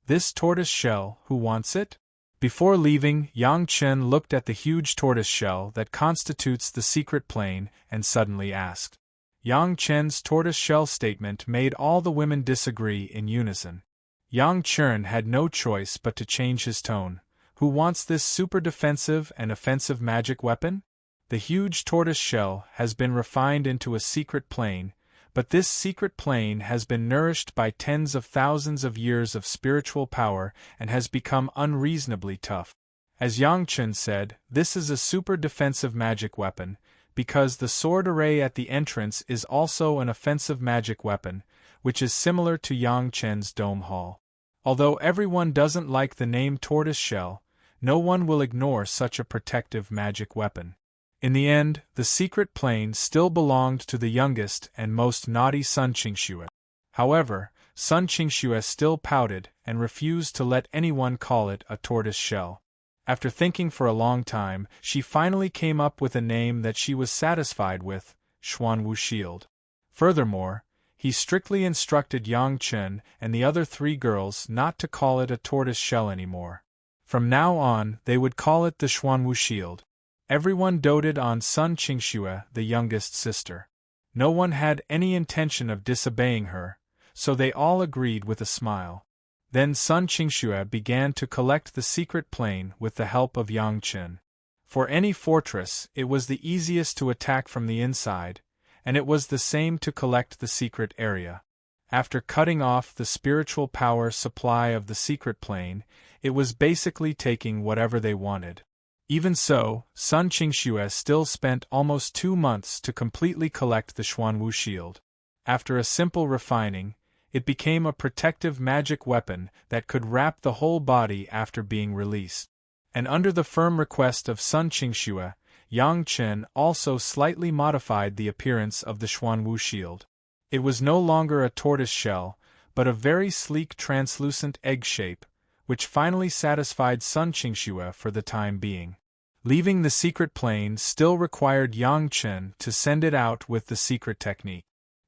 This tortoise shell, who wants it? Before leaving, Yang Chen looked at the huge tortoise shell that constitutes the secret plane and suddenly asked. Yang Chen's tortoise shell statement made all the women disagree in unison. Yang Chen had no choice but to change his tone. Who wants this super defensive and offensive magic weapon? The huge tortoise shell has been refined into a secret plane, but this secret plane has been nourished by tens of thousands of years of spiritual power and has become unreasonably tough. As Yang Chen said, this is a super defensive magic weapon, because the sword array at the entrance is also an offensive magic weapon, which is similar to Yang Chen's dome hall. Although everyone doesn't like the name tortoise shell, no one will ignore such a protective magic weapon. In the end, the secret plane still belonged to the youngest and most naughty Sun Qingxue. However, Sun Qingxue still pouted and refused to let anyone call it a tortoise shell. After thinking for a long time, she finally came up with a name that she was satisfied with, Xuanwu Shield. Furthermore, he strictly instructed Yang Chen and the other 3 girls not to call it a tortoise shell anymore. From now on, they would call it the Xuanwu Shield. Everyone doted on Sun Qingxue, the youngest sister. No one had any intention of disobeying her, so they all agreed with a smile. Then Sun Qingxue began to collect the secret plane with the help of Yang Chen. For any fortress, it was the easiest to attack from the inside, and it was the same to collect the secret area. After cutting off the spiritual power supply of the secret plane, it was basically taking whatever they wanted. Even so, Sun Qingxue still spent almost 2 months to completely collect the Xuanwu Shield. After a simple refining, it became a protective magic weapon that could wrap the whole body after being released. And under the firm request of Sun Qingxue, Yang Chen also slightly modified the appearance of the Xuanwu Shield. It was no longer a tortoise shell, but a very sleek translucent egg shape, which finally satisfied Sun Qingxue for the time being. Leaving the secret plane still required Yang Chen to send it out with the secret technique.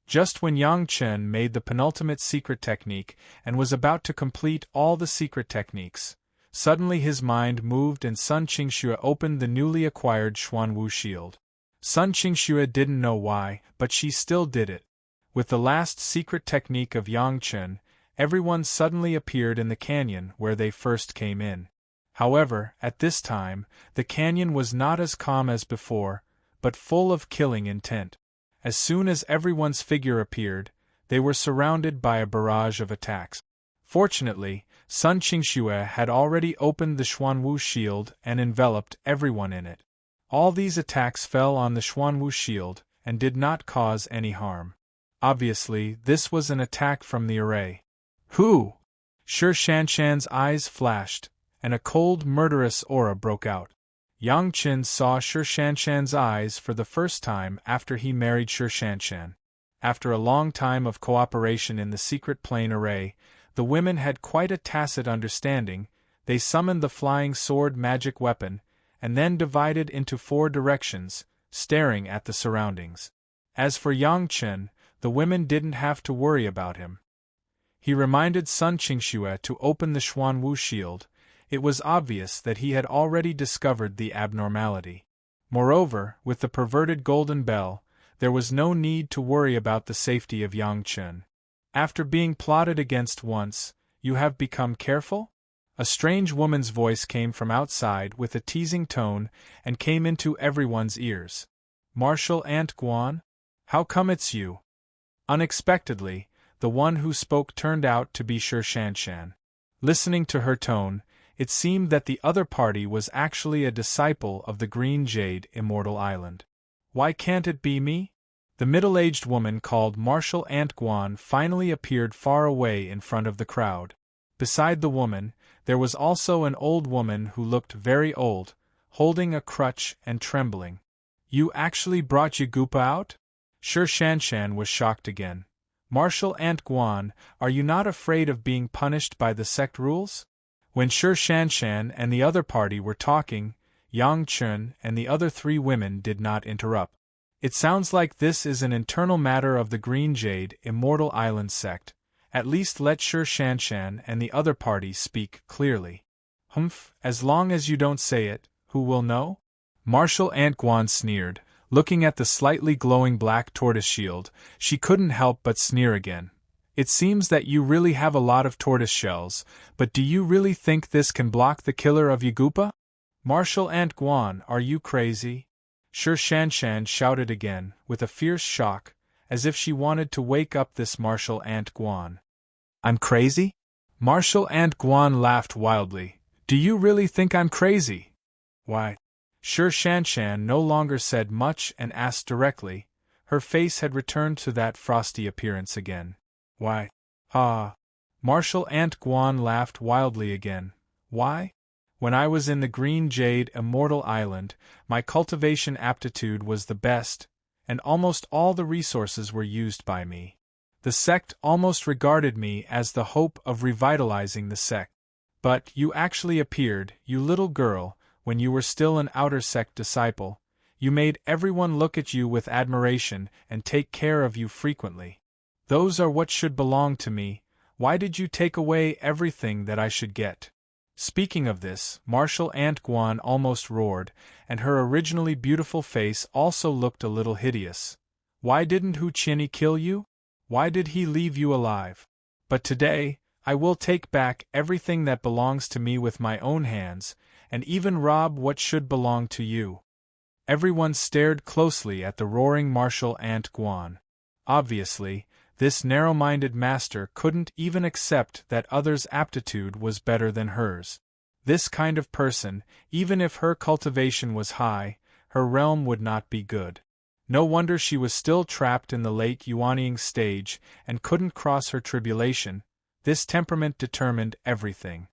Just when Yang Chen made the penultimate secret technique and was about to complete all the secret techniques, suddenly his mind moved and Sun Qingxue opened the newly acquired Xuanwu Shield. Sun Qingxue didn't know why, but she still did it. With the last secret technique of Yang Chen, everyone suddenly appeared in the canyon where they first came in. However, at this time, the canyon was not as calm as before, but full of killing intent. As soon as everyone's figure appeared, they were surrounded by a barrage of attacks. Fortunately, Sun Qingxue had already opened the Xuanwu shield and enveloped everyone in it. All these attacks fell on the Xuanwu shield and did not cause any harm. Obviously, this was an attack from the array. Who? Shi Shanshan's eyes flashed, and a cold, murderous aura broke out. Yang Qin saw Shi Shanshan's eyes for the first time after he married Shi Shanshan. After a long time of cooperation in the secret plane array, the women had quite a tacit understanding. They summoned the flying sword magic weapon, and then divided into 4 directions, staring at the surroundings. As for Yang Qin, the women didn't have to worry about him. He reminded Sun Qingxue to open the Xuanwu shield. It was obvious that he had already discovered the abnormality. Moreover, with the perverted golden bell, there was no need to worry about the safety of Yang Qin. After being plotted against once, you have become careful? A strange woman's voice came from outside with a teasing tone and came into everyone's ears. Martial Aunt Guan? How come it's you? Unexpectedly, the one who spoke turned out to be Shi Shanshan. Listening to her tone, it seemed that the other party was actually a disciple of the Green Jade Immortal Island. Why can't it be me? The middle-aged woman called Martial Aunt Guan finally appeared far away in front of the crowd. Beside the woman, there was also an old woman who looked very old, holding a crutch and trembling. You actually brought Yagupa out? Shi Shanshan was shocked again. Martial Aunt Guan, are you not afraid of being punished by the sect rules? When Shi Shanshan and the other party were talking, Yang Qin and the other 3 women did not interrupt. It sounds like this is an internal matter of the Green Jade Immortal Island sect. At least let Shi Shanshan and the other party speak clearly. Humph, as long as you don't say it, who will know? Martial Aunt Guan sneered. Looking at the slightly glowing black tortoise shield, she couldn't help but sneer again. It seems that you really have a lot of tortoise shells, but do you really think this can block the killer of Yagupa? Martial Aunt Guan, are you crazy? Shi Shanshan shouted again, with a fierce shock, as if she wanted to wake up this Martial Aunt Guan. I'm crazy? Martial Aunt Guan laughed wildly. Do you really think I'm crazy? Why? Shi Shanshan no longer said much and asked directly. Her face had returned to that frosty appearance again. Why? Martial Aunt Guan laughed wildly again. Why? When I was in the Green Jade Immortal Island, my cultivation aptitude was the best, and almost all the resources were used by me. The sect almost regarded me as the hope of revitalizing the sect. But you actually appeared, you little girl, when you were still an outer sect disciple. You made everyone look at you with admiration and take care of you frequently. Those are what should belong to me. Why did you take away everything that I should get? Speaking of this, Martial Aunt Guan almost roared, and her originally beautiful face also looked a little hideous. Why didn't Hu Qinyi kill you? Why did he leave you alive? But today, I will take back everything that belongs to me with my own hands, and even rob what should belong to you. Everyone stared closely at the roaring Martial Aunt Guan. Obviously, this narrow-minded master couldn't even accept that others' aptitude was better than hers. This kind of person, even if her cultivation was high, her realm would not be good. No wonder she was still trapped in the late Yuanying stage and couldn't cross her tribulation. This temperament determined everything.